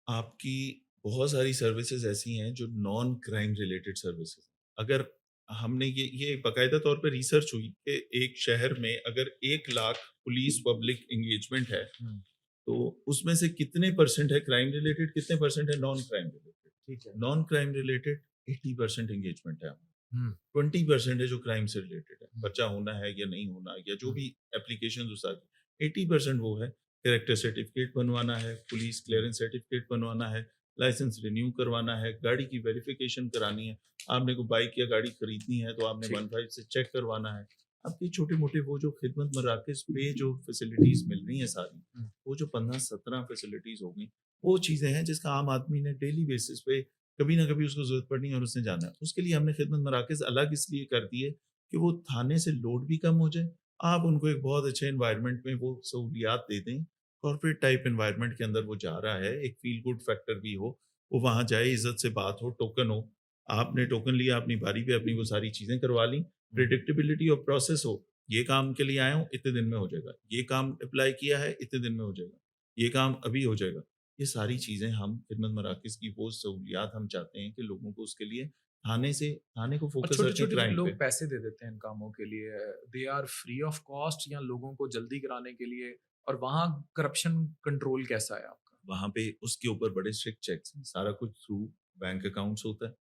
[SPEAKER 1] आपकी बहुत सारी सर्विसेज़ ऐसी हैं जो नॉन क्राइम रिलेटेड सर्विसेज़ हैं। अगर हमने ये बाकायदा तौर पे रिसर्च हुई कि एक शहर में अगर 1 लाख पुलिस पब्लिक एंगेजमेंट है,
[SPEAKER 2] हुँ,
[SPEAKER 1] तो उसमें से कितने परसेंट है क्राइम रिलेटेड, कितने परसेंट है नॉन क्राइम रिलेटेड।
[SPEAKER 2] ठीक है।
[SPEAKER 1] नॉन क्राइम रिलेटेड 80% एंगेजमेंट है हमारा।
[SPEAKER 2] हुँ,
[SPEAKER 1] 20% है जो क्राइम से रिलेटेड है,
[SPEAKER 2] हुँ,
[SPEAKER 1] बच्चा होना है या नहीं होना, या जो
[SPEAKER 2] हुँ,
[SPEAKER 1] भी एप्लीकेशन उस आती, 80% वो है कैरेक्टर सर्टिफिकेट बनवाना है, पुलिस
[SPEAKER 2] हुँ,
[SPEAKER 1] क्लियरेंस सर्टिफिकेट बनवाना है, लाइसेंस रिन्यू करवाना है, गाड़ी की वेरिफिकेशन करानी है। आपने कोई बाइक या गाड़ी खरीदनी है तो आपने
[SPEAKER 2] ठीक।
[SPEAKER 1] 15 से चेक करवाना है। आपकी छोटे-मोटे वो जो खिदमत मराकज़ पे जो फैसिलिटीज़ मिल रही हैं सारी,
[SPEAKER 2] हुँ,
[SPEAKER 1] वो जो 15-17 फैसिलिटीज़ हो गई, वो चीज़ें हैं जिसका आम आदमी ने डेली बेसिस पे कभी ना कभी उसको ज़रूरत पड़नी है और उसने जाना है। उसके लिए हमने खिदमत मराकज़ अलग इसलिए कर दिए कि वो थाने से लोड भी कम हो जाए, आप उनको एक बहुत अच्छे एनवायरनमेंट में वो सहूलियात दे दें कॉर्पोरेट टाइप एनवायरनमेंट के अंदर वो जा रहा है, एक फील गुड फैक्टर भी हो, वो वहाँ जाए, इज़्ज़त से बात हो, टोकन हो, आपने टोकन लिया, अपनी बारी पे अपनी वो सारी चीज़ें करवा ली,
[SPEAKER 2] हुँ।
[SPEAKER 1] प्रेडिक्टेबिलिटी ऑफ प्रोसेस हो, ये काम के लिए आया हूँ, इतने दिन में हो जाएगा, ये काम अप्लाई किया है, इतने दिन में हो जाएगा, ये काम अभी हो जाएगा। ये सारी चीज़ें हम खिदमत मराकज़ की वो सहूलियात हम चाहते हैं कि लोगों को उसके लिए थाने को
[SPEAKER 2] और
[SPEAKER 1] फ़ोकस रखें
[SPEAKER 2] छोटे-छोटे
[SPEAKER 1] क्राइम पे।
[SPEAKER 2] लोग पैसे दे देते हैं इन कामों के लिए। They are free of cost या लोगों को जल्दी कराने के लिए और वहाँ करप्शन कंट्रोल कैसा है आपका?
[SPEAKER 1] वहाँ पे उसके ऊपर बड़े स्ट्रिक्ट चेक्स हैं, सारा कुछ थ्रू बैंक अकाउंट्स होता है।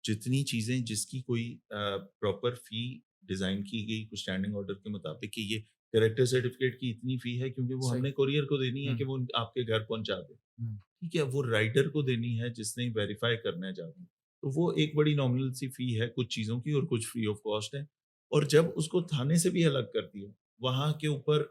[SPEAKER 1] जितनी चीज़ें जिसकी कोई प्रॉपर फ़ी डिज़ाइन की गई कुछ स्टैंडिंग ऑर्डर के मुताबिक कि ये कैरेक्टर सर्टिफ़िकेट की इतनी फ़ी है क्योंकि वो
[SPEAKER 2] सही।
[SPEAKER 1] हमने कोरियर को देनी है
[SPEAKER 2] हुँ,
[SPEAKER 1] कि वो आपके घर पहुँचा दे।
[SPEAKER 2] हुँ।
[SPEAKER 1] ठीक है, वो राइटर को देनी है जिसने वेरीफ़ाई करना है जाके। तो वो एक बड़ी नॉमिनल सी फ़ी है कुछ चीज़ों की और कुछ फ्री ऑफ कॉस्ट है। और जब उसको थाने से भी अलग कर दिया, वहाँ के ऊपर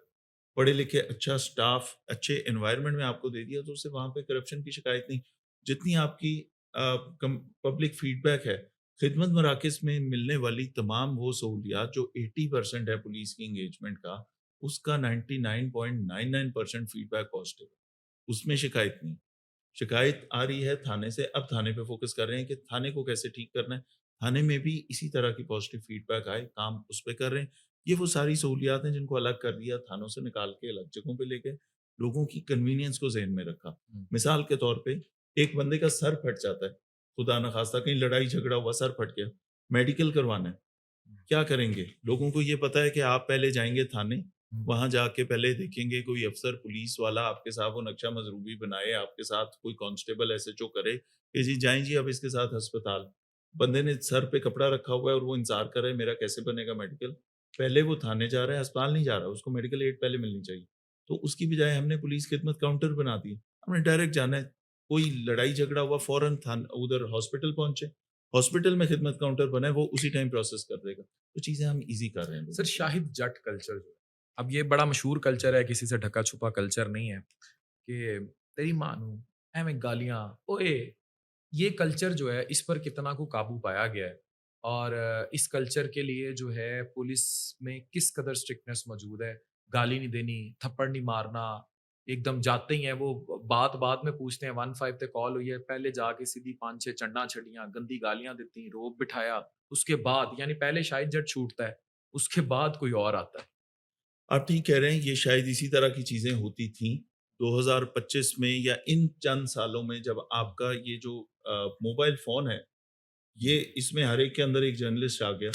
[SPEAKER 1] पढ़े-लिखे अच्छा स्टाफ़, अच्छे एनवायरनमेंट में आपको दे दिया तो उससे वहाँ पे करप्शन की शिकायत नहीं। जितनी आपकी अ, कम पब्लिक फ़ीडबैक है, खिदमत मराकज़ में मिलने वाली तमाम वो सहूलियात जो 80% है पुलिस की एंगेजमेंट का, उसका 99.99% फ़ीडबैक पॉज़िटिव है। उसमें शिकायत नहीं। शिकायत आ रही है थाने से, अब थाने पे फ़ोकस कर रहे हैं कि थाने को कैसे ठीक करना है। थाने में भी इसी तरह की पॉज़िटिव फ़ीडबैक आए, काम उस पे कर रहे हैं। ये वो सारी सहूलियात हैं जिनको अलग कर दिया, थानों से निकाल के अलग जगहों पे ले गए, लोगों की कन्वीनियंस को ज़हन में रखा।
[SPEAKER 2] हुँ,
[SPEAKER 1] मिसाल के तौर पे एक बंदे का सर फट जाता है, खुदा न ख़ास्ता कहीं लड़ाई झगड़ा हुआ, सर फट गया, मेडिकल करवाना है।
[SPEAKER 2] हुँ,
[SPEAKER 1] क्या करेंगे? लोगों को ये पता है कि आप पहले जाएँगे थाने,
[SPEAKER 2] हुँ।
[SPEAKER 1] वहाँ जाके पहले देखेंगे कोई अफ़सर, पुलिस वाला आपके साथ वो नक्शा मज़रूबी बनाए, आपके साथ कोई कांस्टेबल एसएचओ करे कि जी जाएँ जी अब इसके साथ अस्पताल। बंदे ने सर पे कपड़ा रखा हुआ है और वो इंतज़ार कर रहा है मेरा कैसे बनेगा मेडिकल। पहले वो थाने जा रहा है, अस्पताल नहीं जा रहा, उसको मेडिकल एड पहले मिलनी चाहिए। तो उसकी बजाय हमने पुलिस खिदमत काउंटर बना दिए। हमने डायरेक्ट जाना है, कोई लड़ाई झगड़ा हुआ फ़ौरन उधर हॉस्पिटल पहुँचे, हॉस्पिटल में खिदमत काउंटर बना है, वो उसी टाइम प्रोसेस कर देगा। तो चीज़ें हम ईज़ी कर रहे हैं
[SPEAKER 2] सर
[SPEAKER 1] लोगों के लिए।
[SPEAKER 2] शाहिद जट कल्चर जो है, अब ये बड़ा मशहूर कल्चर है, किसी से ढका-छुपा कल्चर नहीं है कि तेरी माँ नू, एवें गालियाँ, ओए! ये कल्चर जो है इस पर कितना को काबू पाया गया है और इस कल्चर के लिए जो है पुलिस में किस कदर स्ट्रिक्टनेस मौजूद है, गाली नहीं देनी, थप्पड़ नहीं मारना, एकदम जाते ही हैं वो बात बाद में पूछते हैं 15 ते कॉल हुई है, पहले जाके सीधी 5-6 चंडा छड़ियाँ, गंदी गालियाँ दी, रोब बिठाया, उसके बाद यानी पहले शाहिद जट छूटता है, उसके बाद कोई और आता है।
[SPEAKER 1] आप ठीक कह रहे हैं, ये शायद इसी तरह की चीज़ें होती थीं। 2025 में या इन चंद सालों में जब आपका ये जो मोबाइल फ़ोन है,
[SPEAKER 2] हुँ,
[SPEAKER 1] ये इसमें हर एक के अंदर एक जर्नलिस्ट आ गया।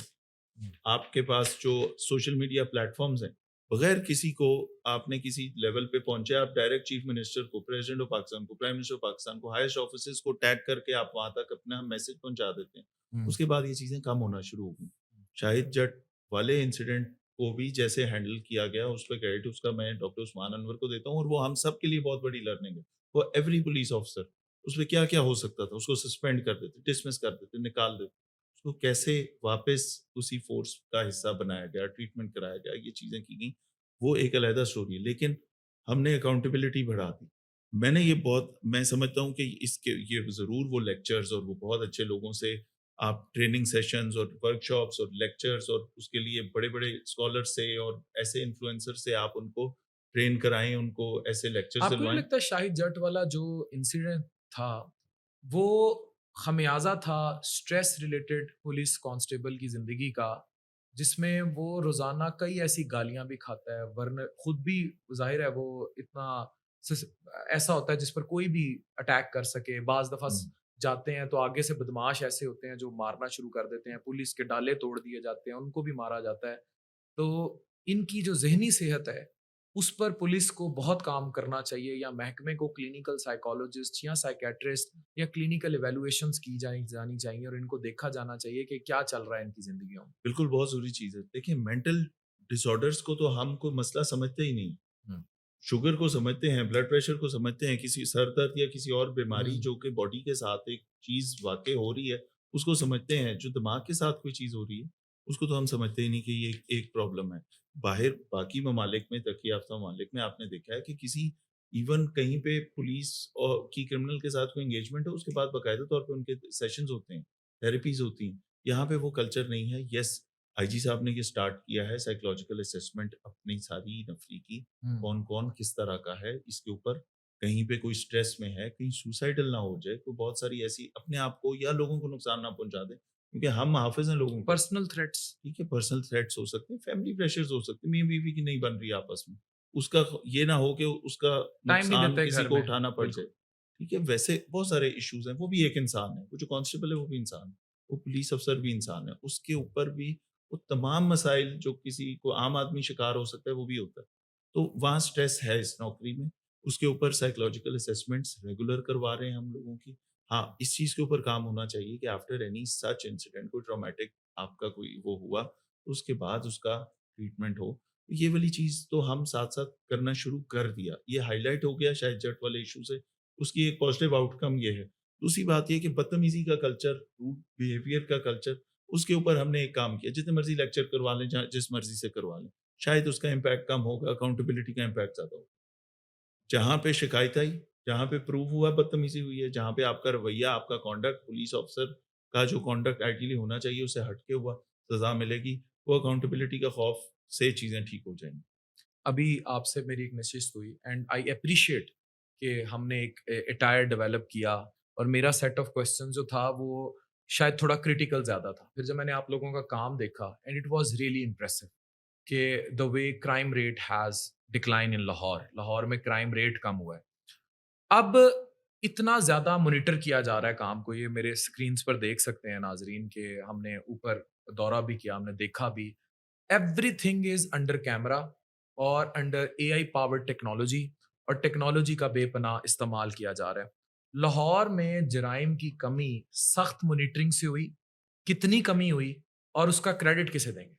[SPEAKER 2] हुँ,
[SPEAKER 1] आपके पास जो सोशल मीडिया प्लेटफ़ॉर्म्स हैं, बगैर किसी को आपने किसी लेवल पे पहुँचे, आप डायरेक्ट चीफ़ मिनिस्टर को, प्रेज़िडेंट ऑफ़ पाकिस्तान को, प्राइम मिनिस्टर ऑफ़ पाकिस्तान को, हाईएस्ट ऑफ़िसर्स को टैग करके आप वहाँ तक अपना मैसेज पहुँचा देते हैं।
[SPEAKER 2] हुँ,
[SPEAKER 1] उसके बाद ये चीज़ें कम होना शुरू हो गई। शाहिद जट वाले इंसिडेंट को भी जैसे हैंडल किया गया, उस पे क्रेडिट उसका मैं डॉक्टर उस्मान अनवर को देता हूँ और वो हम सब के लिए बहुत बड़ी लर्निंग है। फॉर एवरी पुलिस ऑफ़िसर, उसमें क्या-क्या हो सकता था? उसको सस्पेंड कर देते, डिसमिस कर देते, निकाल देते। उसको कैसे वापस उसी फ़ोर्स का हिस्सा बनाया गया, ट्रीटमेंट कराया गया, ये चीज़ें की गई, वो एक अलहदा स्टोरी है। लेकिन हमने अकाउंटेबिलिटी बढ़ा दी। मैं समझता हूँ कि इसके ये ज़रूर वो लेक्चर्स और वो बहुत अच्छे लोगों से आप ट्रेनिंग सेशंस और वर्कशॉप्स और लेक्चर्स और उसके लिए बड़े-बड़े स्कॉलर से और ऐसे इन्फ्लुएंसर से आप उनको ट्रेन कराएँ, उनको ऐसे लेक्चर्स
[SPEAKER 2] आपको नहीं
[SPEAKER 1] दिलवाएँ।
[SPEAKER 2] लगता शाहिद जट वाला जो इंसिडेंट था, वो खमियाज़ा था स्ट्रेस रिलेटेड पुलिस कांस्टेबल की ज़िंदगी का, जिसमें वो रोज़ाना कई ऐसी गालियाँ भी खाता है, वरना खुद भी ज़ाहिर है वो इतना सिस ऐसा होता है जिस पर कोई भी अटैक कर सके। बाज़ दफ़ा
[SPEAKER 1] हुँ।
[SPEAKER 2] जाते हैं तो आगे से बदमाश ऐसे होते हैं जो मारना शुरू कर देते हैं, पुलिस के डाले तोड़ दिए जाते हैं, उनको भी मारा जाता है। तो इनकी जो ज़हनी सेहत है, उस पर पुलिस को बहुत काम करना चाहिए या महकमे को क्लिनिकल साइकोलॉजिस्ट या साइकियाट्रिस्ट या क्लिनिकल इवैल्यूएशंस की जानी चाहिए और इनको देखा जाना चाहिए कि क्या चल रहा है इनकी ज़िंदगियों में।
[SPEAKER 1] बिल्कुल, बहुत ज़रूरी चीज़ है। देखिए मेंटल डिसऑर्डर्स को तो हम कोई मसला समझते ही नहीं।
[SPEAKER 2] हुँ,
[SPEAKER 1] शुगर को समझते हैं, ब्लड प्रेशर को समझते हैं, किसी सर दर्द या किसी और बीमारी
[SPEAKER 2] हुँ,
[SPEAKER 1] जो कि बॉडी के साथ एक चीज़ वाक़ई हो रही है, उसको समझते हैं। जो दिमाग के साथ कोई चीज़ हो रही है, उसको तो हम समझते ही नहीं कि ये एक प्रॉब्लम है। बाहर बाकी ममालिक में, तरक्की याफ़्ता ममालिक में आपने देखा है कि किसी इवन कहीं पे पुलिस की क्रिमिनल के साथ कोई एंगेजमेंट हो, उसके बाद बाकायदा तौर पे उनके सेशंस होते हैं, थेरेपीज़ होती हैं। यहाँ पे वो कल्चर नहीं है। येस, आईजी साहब ने ये स्टार्ट किया है साइकोलॉजिकल असेसमेंट अपनी सारी नफरी की,
[SPEAKER 2] हुँ।
[SPEAKER 1] कौन-कौन किस तरह का है इसके ऊपर, कहीं पे कोई स्ट्रेस में है, कहीं सुसाइडल ना हो जाए, कोई बहुत सारी ऐसी अपने आप को या लोगों को नुकसान ना पहुँचा दे, क्योंकि हम हाफ़िज़ हैं लोगों के।
[SPEAKER 2] Personal threats.
[SPEAKER 1] ठीक है, पर्सनल थ्रेट्स हो सकते हैं, फैमिली प्रेशर्स हो सकते हैं, मियाँ-बीवी की नहीं बन रही है आपस में। उसका ये ना हो कि उसका
[SPEAKER 2] टाइम नहीं
[SPEAKER 1] नुकसान
[SPEAKER 2] देते
[SPEAKER 1] किसी
[SPEAKER 2] घर
[SPEAKER 1] को
[SPEAKER 2] में।
[SPEAKER 1] उठाना पड़
[SPEAKER 2] बिल्कुल।
[SPEAKER 1] जाए। ठीक है, वैसे बहुत सारे इश्यूज़ हैं, वो भी एक इंसान है, वो जो कांस्टेबल है वो भी इंसान है, वो पुलिस अफ़सर भी इंसान है, उसके ऊपर भी वो तमाम मसाइल जो किसी को आम आदमी शिकार हो सकता है, वो भी होता है। तो वहाँ स्ट्रेस है इस नौकरी में, उसके ऊपर साइकोलॉजिकल असेसमेंट्स रेगुलर करवा रहे हैं हम लोगों की। हाँ, इस चीज़ के ऊपर काम होना चाहिए कि आफ्टर एनी सच इंसिडेंट कोई ट्रॉमेटिक आपका कोई वो हुआ, तो उसके बाद उसका ट्रीटमेंट हो। ये वाली चीज़ तो हम साथ-साथ करना शुरू कर दिया। ये हाइलाइट हो गया शायद जेट वाले इश्यू से, उसकी एक पॉजिटिव आउटकम ये है। दूसरी बात ये है कि बदतमीज़ी का कल्चर, रूड बिहेवियर का कल्चर, उसके ऊपर हमने एक काम किया। जितने मर्ज़ी लेक्चर करवा लें, जहाँ जिस मर्ज़ी से करवा लें। शायद उसका इम्पैक्ट कम होगा, अकाउंटेबिलिटी का इम्पैक्ट ज़्यादा होगा। जहाँ पे शिकायत आई, जहाँ पे प्रूव हुआ बदतमीज़ी हुई है, जहाँ पे आपका रवैया, आपका कॉन्डक्ट पुलिस ऑफ़िसर का जो कॉन्डक्ट आइडियली होना चाहिए उससे हट के हुआ, सज़ा मिलेगी। वो अकाउंटेबिलिटी का खौफ से चीज़ें ठीक हो जाएँगी।
[SPEAKER 2] अभी आपसे मेरी एक नशिस्त हुई एंड आई एप्रिशिएट कि हमने एक अटायर डेवलप किया और मेरा सेट ऑफ क्वेश्चन जो था वो शायद थोड़ा क्रिटिकल ज़्यादा था। फिर जब मैंने आप लोगों का काम देखा and it was really impressive कि the way crime rate has decline in Lahore. Lahore में क्राइम रेट कम हुआ है। अब इतना ज़्यादा मॉनिटर किया जा रहा है काम को, ये मेरे स्क्रीन्स पर देख सकते हैं नाज़रीन कि हमने ऊपर दौरा भी किया, हमने देखा भी। एवरीथिंग इज़ अंडर कैमरा और अंडर एआई पावर्ड टेक्नोलॉजी और टेक्नोलॉजी का बेपनाह इस्तेमाल किया जा रहा है। लाहौर में जराइम की कमी सख्त मॉनिटरिंग से हुई, कितनी कमी हुई और उसका क्रेडिट किसे देंगे?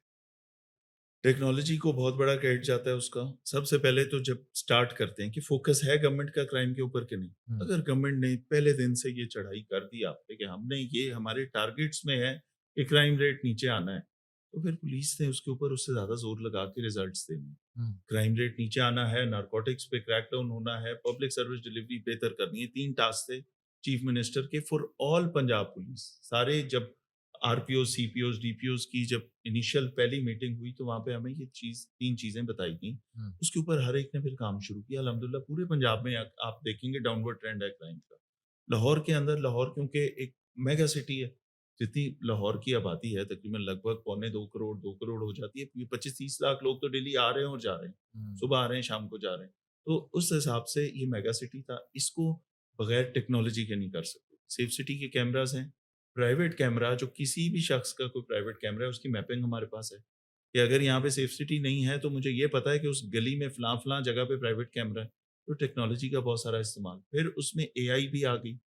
[SPEAKER 1] टेक्नोलॉजी को बहुत बड़ा क्रेडिट जाता है उसका। सबसे पहले तो जब स्टार्ट करते हैं कि फ़ोकस है गवर्नमेंट का क्राइम के ऊपर कि नहीं।
[SPEAKER 2] हुँ,
[SPEAKER 1] अगर गवर्नमेंट ने पहले दिन से ये चढ़ाई कर दी आप पे कि हमने ये हमारे टारगेट्स में है कि क्राइम रेट नीचे आना है, तो फिर पुलिस ने उसके ऊपर उससे ज़्यादा ज़ोर लगा के रिज़ल्ट्स देने हैं।
[SPEAKER 2] हुँ,
[SPEAKER 1] क्राइम रेट नीचे आना है, नारकोटिक्स पे क्रैकडाउन होना है, पब्लिक सर्विस डिलीवरी बेहतर करनी है। 3 टास्क थे चीफ मिनिस्टर के फॉर ऑल पंजाब पुलिस। सारे जब आरपीओ, सीपीओज़, डीपीओज़ की जब इनिशियल पहली मीटिंग हुई तो वहाँ पे हमें ये चीज़ 3 चीज़ें बताई गईं।
[SPEAKER 2] हुँ,
[SPEAKER 1] उसके ऊपर हर एक ने फिर काम शुरू किया। अल्हम्दुलिल्लाह पूरे पंजाब में आप देखेंगे डाउनवर्ड ट्रेंड है क्राइम का। लाहौर के अंदर लाहौर क्योंकि एक मेगा सिटी है, जितनी लाहौर की आबादी है तकरीबन लगभग पौने 2 करोड़ हो जाती है। 25-30 लाख लोग तो डेली आ रहे हैं और जा रहे हैं।
[SPEAKER 2] हुँ,
[SPEAKER 1] सुबह आ रहे हैं, शाम को जा रहे हैं। तो उस हिसाब से ये मेगा सिटी था। इसको बगैर टेक्नोलॉजी के नहीं कर सकते। सेफ सिटी के कैमराज़ हैं, प्राइवेट कैमरा जो किसी भी शख्स का कोई प्राइवेट कैमरा है उसकी मैपिंग हमारे पास है, कि अगर यहाँ पे सेफ सिटी नहीं है तो मुझे ये पता है कि उस गली में फलाँ-फलाँ जगह पे प्राइवेट कैमरा है। तो टेक्नोलॉजी का बहुत सारा इस्तेमाल। फिर उसमें एआई भी आ गई।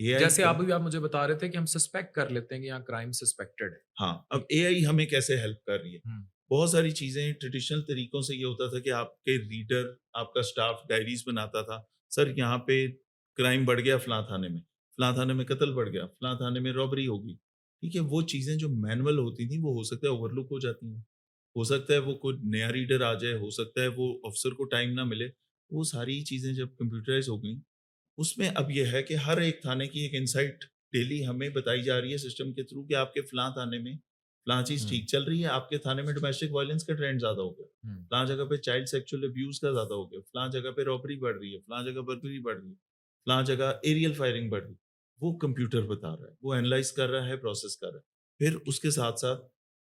[SPEAKER 1] एआई
[SPEAKER 2] जैसे
[SPEAKER 1] क्या।
[SPEAKER 2] आप मुझे बता रहे थे कि हम सस्पेक्ट कर लेते हैं कि यहाँ क्राइम सस्पेक्टेड है।
[SPEAKER 1] हाँ,
[SPEAKER 2] जी।
[SPEAKER 1] अब एआई हमें कैसे हेल्प कर रही है?
[SPEAKER 2] हुँ,
[SPEAKER 1] बहुत सारी चीज़ें ट्रेडिशनल तरीकों से ये होता था कि आपके रीडर, आपका स्टाफ डायरीज़ बनाता था। सर यहाँ पे क्राइम बढ़ गया फलाँ थाने में, फलाँ थाने में कत्ल बढ़ गया, फलाँ थाने में रॉबरी हो गई। ठीक है? वो चीज़ें जो मैनुअल होती थी वो हो सकता है ओवरलुक हो जाती हैं। हो सकता है वो कोई नया रीडर आ जाए, हो सकता है वो अफ़सर को टाइम ना मिले। वो सारी चीज़ें जब कंप्यूटराइज़ हो गई, उसमें अब ये है कि हर एक थाने की एक इनसाइट डेली हमें बताई जा रही है सिस्टम के थ्रू कि आपके फलाँ थाने में फलाँ चीज़
[SPEAKER 2] हुँ,
[SPEAKER 1] ठीक चल रही है, आपके थाने में डोमेस्टिक वायलेंस का ट्रेंड ज़्यादा हो गया,
[SPEAKER 2] हुँ,
[SPEAKER 1] फलाँ जगह पे चाइल्ड सेक्सुअल अब्यूज़ का ज़्यादा हो गया, फलाँ जगह पे रॉबरी बढ़ रही है, फलाँ जगह बर्गलरी बढ़ रही है, फलाँ जगह एरियल फायरिंग बढ़ रही है। वो कंप्यूटर बता रहा है, वो एनालाइज़ कर रहा है, प्रोसेस कर रहा है। फिर उसके साथ-साथ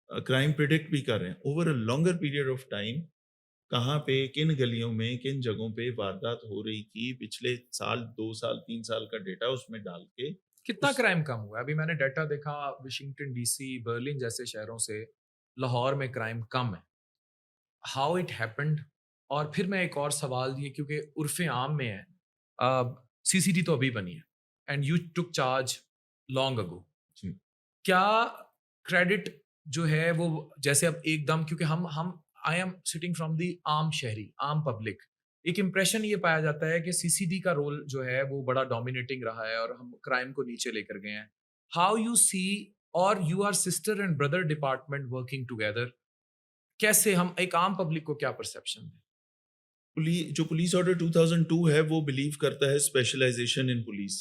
[SPEAKER 1] क्राइम प्रिडिक्ट भी कर रहे हैं over a longer period of time. कहाँ पे, किन गलियों में, किन जगहों पे वारदात हो रही थी, पिछले साल, 2 साल, 3 साल का डेटा उसमें डाल के
[SPEAKER 2] कितना
[SPEAKER 1] उस।
[SPEAKER 2] क्राइम कम हुआ है? अभी मैंने डाटा देखा वाशिंगटन डीसी, बर्लिन जैसे शहरों से लाहौर में क्राइम कम है। How it happened? और फिर मैं एक और सवाल ये क्योंकि उर्फ़े आम में है सीसीडी तो अभी बनी है and you took charge long ago.
[SPEAKER 1] जी।
[SPEAKER 2] क्या क्रेडिट जो है वो जैसे अब एकदम क्योंकि हम I am sitting from the आम शहरी, आम पब्लिक। एक इंप्रेशन ये पाया जाता है कि सीसीडी का रोल जो है वो बड़ा डोमिनेटिंग रहा है और हम क्राइम को नीचे लेकर गए हैं। हाउ यू सी और you are sister and brother department working together कैसे हम एक आम पब्लिक को क्या परसेप्शन दें?
[SPEAKER 1] जो पुलिस ऑर्डर 2002 है वो बिलीव करता है स्पेशलाइजेशन इन पुलिस।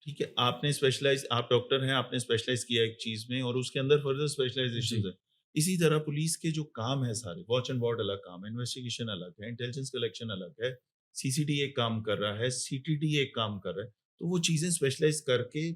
[SPEAKER 1] ठीक है, आपने स्पेशलाइज़ आप डॉक्टर हैं, आपने स्पेशलाइज़ किया एक चीज़ में और उसके अंदर फर्दर स्पेशलाइज़ेशंस
[SPEAKER 2] जी,
[SPEAKER 1] हैं। इसी तरह पुलिस के जो काम हैं सारे, वॉच एंड वार्ड अलग काम है, इन्वेस्टिगेशन अलग है, इंटेलिजेंस कलेक्शन अलग है, सीसीडी एक काम कर रहा है, सीटीडी एक काम कर रहा है। तो वो चीज़ें स्पेशलाइज़ करके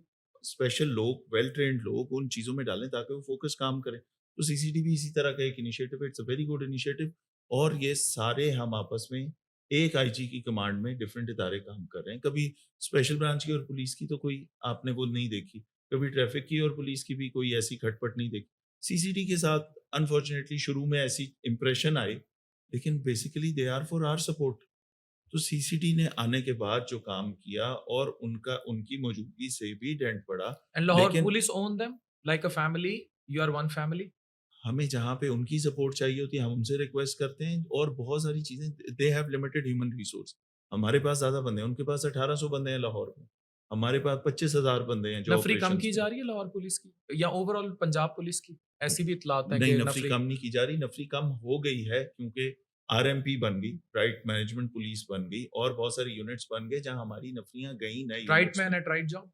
[SPEAKER 1] स्पेशल लोग, वेल ट्रेन्ड लोग उन चीज़ों में डालें ताकि वो फ़ोकस काम करें। तो सीसीडी भी इसी तरह का एक इनिशिएटिव है, it's a very good initiative और ये सारे हम आपस में एक आईजी की कमांड में डिफरेंट इदारे काम कर रहे हैं। कभी स्पेशल ब्रांच की और पुलिस की तो कोई आपने वो नहीं देखी। कभी ट्रैफिक की और पुलिस की भी कोई ऐसी खटपट नहीं देखी। सीसीडी के साथ अनफॉर्चुनेटली शुरू में ऐसी इंप्रेशन आई, लेकिन basically they are for our support. तो सीसीडी ने आने के बाद जो काम किया और उनका उनकी मौजूदगी से भी डेंट पड़ा।
[SPEAKER 2] एंड लाहौर
[SPEAKER 1] लेकिन
[SPEAKER 2] police own them like a family, you are one family?
[SPEAKER 1] हमें जहाँ पे उनकी सपोर्ट चाहिए होती है, हम उनसे रिक्वेस्ट करते हैं और बहुत सारी चीज़ें they have limited human resource. हमारे पास ज़्यादा बंदे हैं, उनके पास 1800 बंदे हैं लाहौर में। हमारे पास 25,000 बंदे हैं जो
[SPEAKER 2] नफरी कम
[SPEAKER 1] ऑपरेशंस
[SPEAKER 2] की
[SPEAKER 1] में।
[SPEAKER 2] जा रही है लाहौर पुलिस की या ओवरऑल पंजाब पुलिस की? ऐसी भी इतलात हैं
[SPEAKER 1] नहीं,
[SPEAKER 2] कि
[SPEAKER 1] नफ़री
[SPEAKER 2] नफरी।
[SPEAKER 1] कम नहीं की जा रही, नफ़री कम हो गई है क्योंकि आरएमपी बन गई, राइट मैनेजमेंट पुलिस बन गई और बहुत सारी यूनिट्स बन गए जहाँ हमारी नफ़रियाँ गई नए
[SPEAKER 2] राइट
[SPEAKER 1] यूनिट्स
[SPEAKER 2] मैन
[SPEAKER 1] में।
[SPEAKER 2] At right job.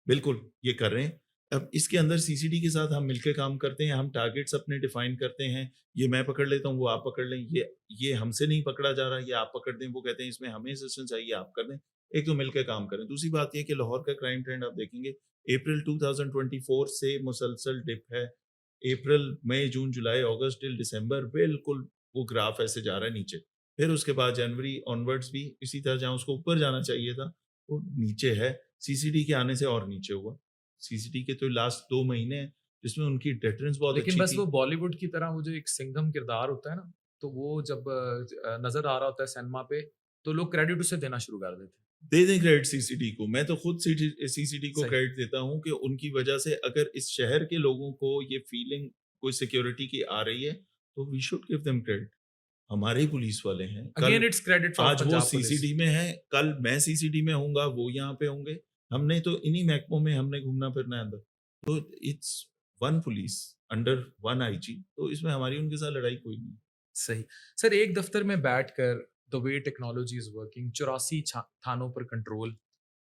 [SPEAKER 1] बिल्कुल, ये कर रहे हैं। अब इसके अंदर सीसीडी के साथ हम मिलके काम करते हैं, हम टारगेट्स अपने डिफाइन करते हैं, ये मैं पकड़ लेता हूँ, वो आप पकड़ लें, ये हमसे नहीं पकड़ा जा रहा, ये आप पकड़ दें, वो कहते हैं इसमें हमें असिस्टेंस चाहिए, आप कर दें। एक तो मिलके काम करें। दूसरी बात ये है कि लाहौर का क्राइम ट्रेंड आप देखेंगे, अप्रैल 2024 से मुसलसल डिप है। अप्रैल, मई, जून, जुलाई, अगस्त टिल दिसंबर बिल्कुल वो ग्राफ ऐसे जा रहा है नीचे। फिर उसके बाद जनवरी ऑनवर्ड्स भी इसी तरह जहाँ उसको ऊपर जाना चाहिए था, वो नीचे है। सीसीडी के आने से और नीचे हुआ। सीसीडी के तो लास्ट 2 महीने हैं, जिसमें उनकी डेटरेंस बहुत
[SPEAKER 2] लेकिन
[SPEAKER 1] अच्छी
[SPEAKER 2] बस
[SPEAKER 1] थी।
[SPEAKER 2] वो बॉलीवुड की तरह वो जो एक सिंघम किरदार होता है ना, तो वो जब नज़र आ रहा होता है सिनेमा पे, तो लोग क्रेडिट उसे देना शुरू कर देते हैं।
[SPEAKER 1] दे दें क्रेडिट सीसीडी को, मैं तो खुद सीसीडी को
[SPEAKER 2] सही,
[SPEAKER 1] क्रेडिट देता हूँ कि उनकी वजह से अगर इस शहर के लोगों को ये फीलिंग कोई सिक्योरिटी की आ रही है, तो we should give them credit. हमारे ही पुलिस वाले हैं,
[SPEAKER 2] अगेन
[SPEAKER 1] कल
[SPEAKER 2] इट्स क्रेडिट फॉर
[SPEAKER 1] आज वो
[SPEAKER 2] पंजाब पुलिस।
[SPEAKER 1] सीसीडी में है, कल मैं सीसीडी में होऊँगा, वो यहाँ पे होंगे। हमने तो इन्हीं महकमों में हमने घूमना-फिरना है अंदर। तो it's one police under one IG, तो इसमें हमारी उनके साथ लड़ाई कोई नहीं।
[SPEAKER 2] सही। सर एक दफ्तर में बैठकर the way technology is working 84 थानों पर कंट्रोल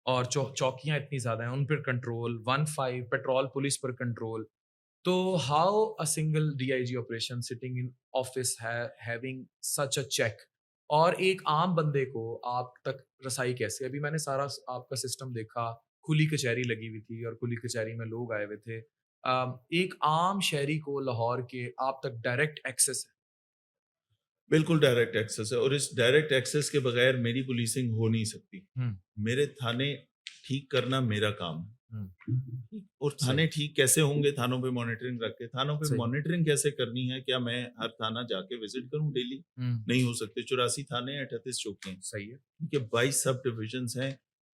[SPEAKER 2] और चौकियाँ इतनी ज़्यादा हैं, उन पर कंट्रोल, 15 पेट्रोल पुलिस पर कंट्रोल। तो how a single DIG operation sitting in office having such a check और एक आम बंदे को आप तक रसाई कैसे? अभी मैंने सारा आपका सिस्टम देखा, खुली कचहरी लगी हुई थी और खुली कचहरी में लोग आए हुए थे। एक आम शहरी को लाहौर के आप तक डायरेक्ट एक्सेस है।
[SPEAKER 1] बिल्कुल डायरेक्ट एक्सेस है और इस डायरेक्ट एक्सेस के बगैर मेरी पुलिसिंग हो नहीं सकती।
[SPEAKER 2] हुँ,
[SPEAKER 1] मेरे थाने ठीक करना मेरा काम है।
[SPEAKER 2] हुँ,
[SPEAKER 1] ठीक, और
[SPEAKER 2] सही,
[SPEAKER 1] थाने ठीक कैसे होंगे? थानों पे मॉनिटरिंग रख के। थानों पे
[SPEAKER 2] सही।
[SPEAKER 1] मॉनिटरिंग कैसे करनी है? क्या मैं हर थाना जाके विज़िट करूँ डेली?
[SPEAKER 2] हुँ,
[SPEAKER 1] नहीं हो सकते। 84 थाने हैं, 38 चौकियाँ हैं।
[SPEAKER 2] सही है।
[SPEAKER 1] ठीक है, 22 सब डिविजन्स हैं,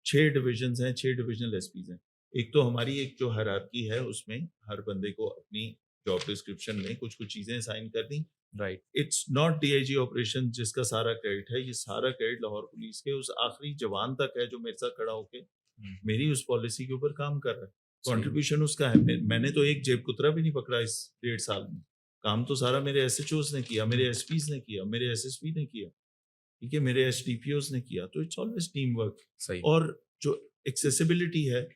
[SPEAKER 1] 6 डिविजन्स हैं, 6 डिविजनल एसपीज़ हैं। एक तो हमारी एक जो हायरार्की है उसमें हर बंदे को अपनी जॉब डिस्क्रिप्शन में कुछ-कुछ चीज़ें असाइन कर दी।
[SPEAKER 2] Right.
[SPEAKER 1] It's not DIG operation जिसका सारा क्रेडिट है, ये सारा क्रेडिट लाहौर पुलिस के उस आखिरी जवान तक है जो मेरे साथ खड़ा होके
[SPEAKER 2] हुँ,
[SPEAKER 1] मेरी उस पॉलिसी के ऊपर काम कर रहा है।
[SPEAKER 2] सही है।
[SPEAKER 1] कंट्रीब्यूशन उसका है। मैंने तो एक जेब कुतरा भी नहीं पकड़ा इस 1.5 साल में। काम तो सारा मेरे एसएचओज़ ने किया,
[SPEAKER 2] हुँ,
[SPEAKER 1] मेरे एसपीज़ ने किया, मेरे एसएसपी ने किया, ठीक है? मेरे एसडीपीओज़ ने किया। तो इट्स ऑलवेज़ टीम वर्क।
[SPEAKER 2] सही।
[SPEAKER 1] और जो एक्सेसिबिलिटी है,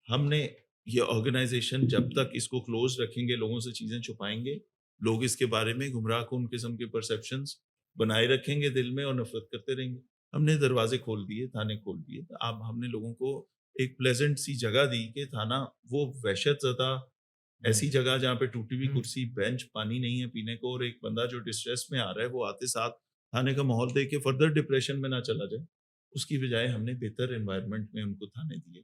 [SPEAKER 1] हमने ये ऑर्गेनाइज़ेशन जब तक इसको क्लोज़ रखेंगे, लोगों से चीज़ें छुपाएँगे, लोग इसके बारे में गुमराहकुन किस्म के परसेप्शंस बनाए रखेंगे दिल में और नफ़रत करते रहेंगे। हमने दरवाज़े खोल दिए, थाने खोल दिए। अब हमने लोगों को एक प्लेज़ेंट सी जगह दी कि थाना वो वहशत ज़दा
[SPEAKER 2] हुँ,
[SPEAKER 1] ऐसी जगह जहाँ पे टूटी हुई
[SPEAKER 2] हुँ,
[SPEAKER 1] कुर्सी, बेंच, पानी नहीं है पीने को और एक बंदा जो डिस्ट्रेस में आ रहा है, वो आते साथ थाने का माहौल देख के फर्दर डिप्रेशन में ना चला जाए। उसकी बजाय हमने बेहतर एनवायरनमेंट में उनको थाने दिए।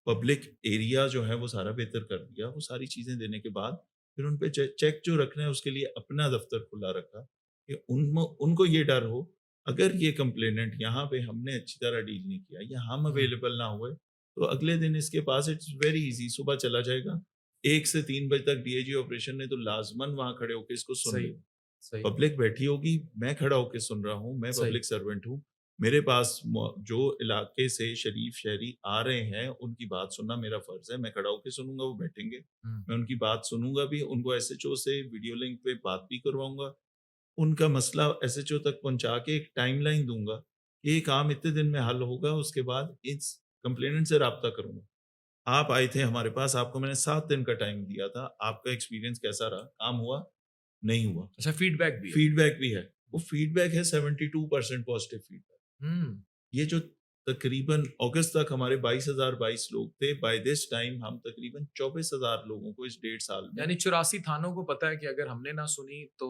[SPEAKER 1] पब्लिक एरिया जो है वो सारा बेहतर कर दिया। वो सारी चीज़ें देने के बाद फिर उन पे चेक जो रखना है उसके लिए अपना दफ्तर खुला रखा कि उनको ये डर हो, अगर ये कंप्लेनेंट यहाँ पे हमने अच्छी तरह डील नहीं किया या हम
[SPEAKER 2] हुँ,
[SPEAKER 1] अवेलेबल ना हुए, तो अगले दिन इसके पास इट्स वेरी ईज़ी सुबह चला जाएगा। 1 से 3 बजे तक डीआईजी ऑपरेशन ने तो लाज़मन वहाँ खड़े होके इसको सुन
[SPEAKER 2] सही,
[SPEAKER 1] लेना।
[SPEAKER 2] सही,
[SPEAKER 1] पब्लिक बैठी होगी, मैं खड़ा होके सुन रहा हूँ, मैं
[SPEAKER 2] सही।
[SPEAKER 1] पब्लिक सर्वेंट हूँ। मेरे पास जो इलाके से शरीफ शहरी आ रहे हैं, उनकी बात सुनना मेरा फ़र्ज़ है। मैं खड़ा होके सुनूँगा, वो बैठेंगे।
[SPEAKER 2] हुँ,
[SPEAKER 1] मैं उनकी बात सुनूँगा भी, उनको एसएचओ से वीडियो लिंक पे बात भी करवाऊँगा। उनका मसला एसएचओ तक पहुँचा के एक टाइमलाइन दूँगा। ये काम इतने दिन में हल होगा, उसके बाद इस कंप्लेनेंट से राब्ता करूँगा। आप आए थे हमारे पास, आपको मैंने 7 दिन का टाइम दिया था, आपका एक्सपीरियंस कैसा रहा? काम हुआ? नहीं हुआ।
[SPEAKER 2] अच्छा फीडबैक भी है।
[SPEAKER 1] फीडबैक भी है। वो फीडबैक है 72% पॉजिटिव फीडबैक।
[SPEAKER 2] हुँ,
[SPEAKER 1] ये जो तकरीबन अगस्त तक हमारे 22,022 लोग थे, बाय दिस टाइम हम तकरीबन 24,000 लोगों को इस डेढ़ साल में
[SPEAKER 2] यानी 84 थानों को पता है कि अगर हमने ना सुनी तो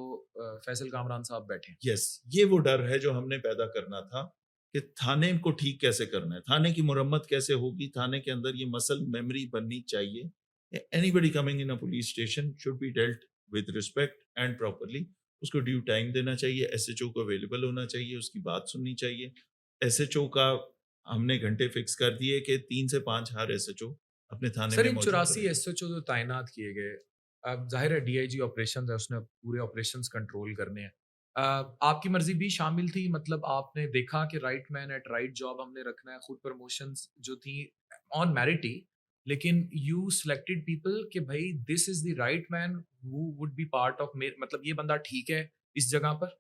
[SPEAKER 2] फैसल कामरान साहब बैठे हैं।
[SPEAKER 1] यस, ये वो डर है जो हमने पैदा करना था कि थाने को ठीक कैसे करना है, थाने की मुरम्मत कैसे होगी, थाने के अंदर ये मसल मेमोरी बननी चाहिए। Anybody coming in a police station should be dealt with respect and properly. उसको ड्यू टाइम देना चाहिए, एसएचओ को अवेलेबल होना चाहिए, उसकी बात सुननी चाहिए। एसएचओ का हमने घंटे फिक्स कर दिए कि 3 से 5 हर एसएचओ अपने थाने
[SPEAKER 2] सर
[SPEAKER 1] में
[SPEAKER 2] इन
[SPEAKER 1] मौजूद
[SPEAKER 2] 84
[SPEAKER 1] रहे।
[SPEAKER 2] एसएचओ जो तैनात किए गए, अब ज़ाहिर है डीआईजी ऑपरेशंस है, उसने पूरे ऑपरेशंस कंट्रोल करने हैं। आपकी मर्ज़ी भी शामिल थी मतलब आपने देखा कि right man eight right job हमने रखना है, खुद प्रमोशंस जो थी ऑन मेरिट ही, लेकिन यू सिलेक्टेड पीपल कि भई this is the right man who would be part of May मतलब ये बंदा ठीक है इस जगह पर?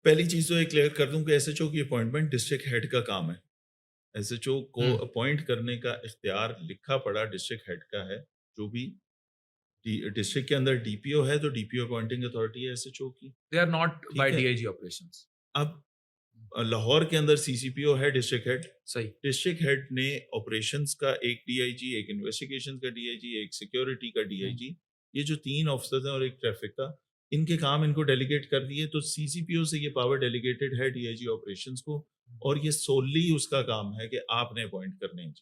[SPEAKER 1] पहली चीज़ तो ये क्लियर कर दूँ कि एसएचओ की अपॉइंटमेंट डिस्ट्रिक्ट हेड का काम है। एसएचओ को
[SPEAKER 2] हुँ,
[SPEAKER 1] अपॉइंट करने का इख्तियार लिखा पड़ा डिस्ट्रिक्ट हेड का है। जो भी डिस्ट्रिक्ट के अंदर डीपीओ है तो डीपीओ अपॉइंटिंग अथॉरिटी है एसएचओ की।
[SPEAKER 2] दे आर नॉट बाय
[SPEAKER 1] ठीक है?
[SPEAKER 2] DIG operations.
[SPEAKER 1] अब लाहौर के अंदर सीसीपीओ है डिस्ट्रिक्ट हेड।
[SPEAKER 2] सही।
[SPEAKER 1] डिस्ट्रिक्ट हेड ने ऑपरेशंस का एक डीआईजी, एक इन्वेस्टिगेशन का डीआईजी, एक सिक्योरिटी का
[SPEAKER 2] हुँ,
[SPEAKER 1] डीआईजी, ये जो 3 ऑफिसर्स हैं और एक ट्रैफिक का, इनके काम इनको डेलीगेट कर दिए। तो सीसीपीओ से ये पावर डेलीगेटेड है डीआईजी ऑपरेशंस को,
[SPEAKER 2] हुँ।
[SPEAKER 1] और ये सोली उसका काम है कि आपने अपॉइंट करने हैं।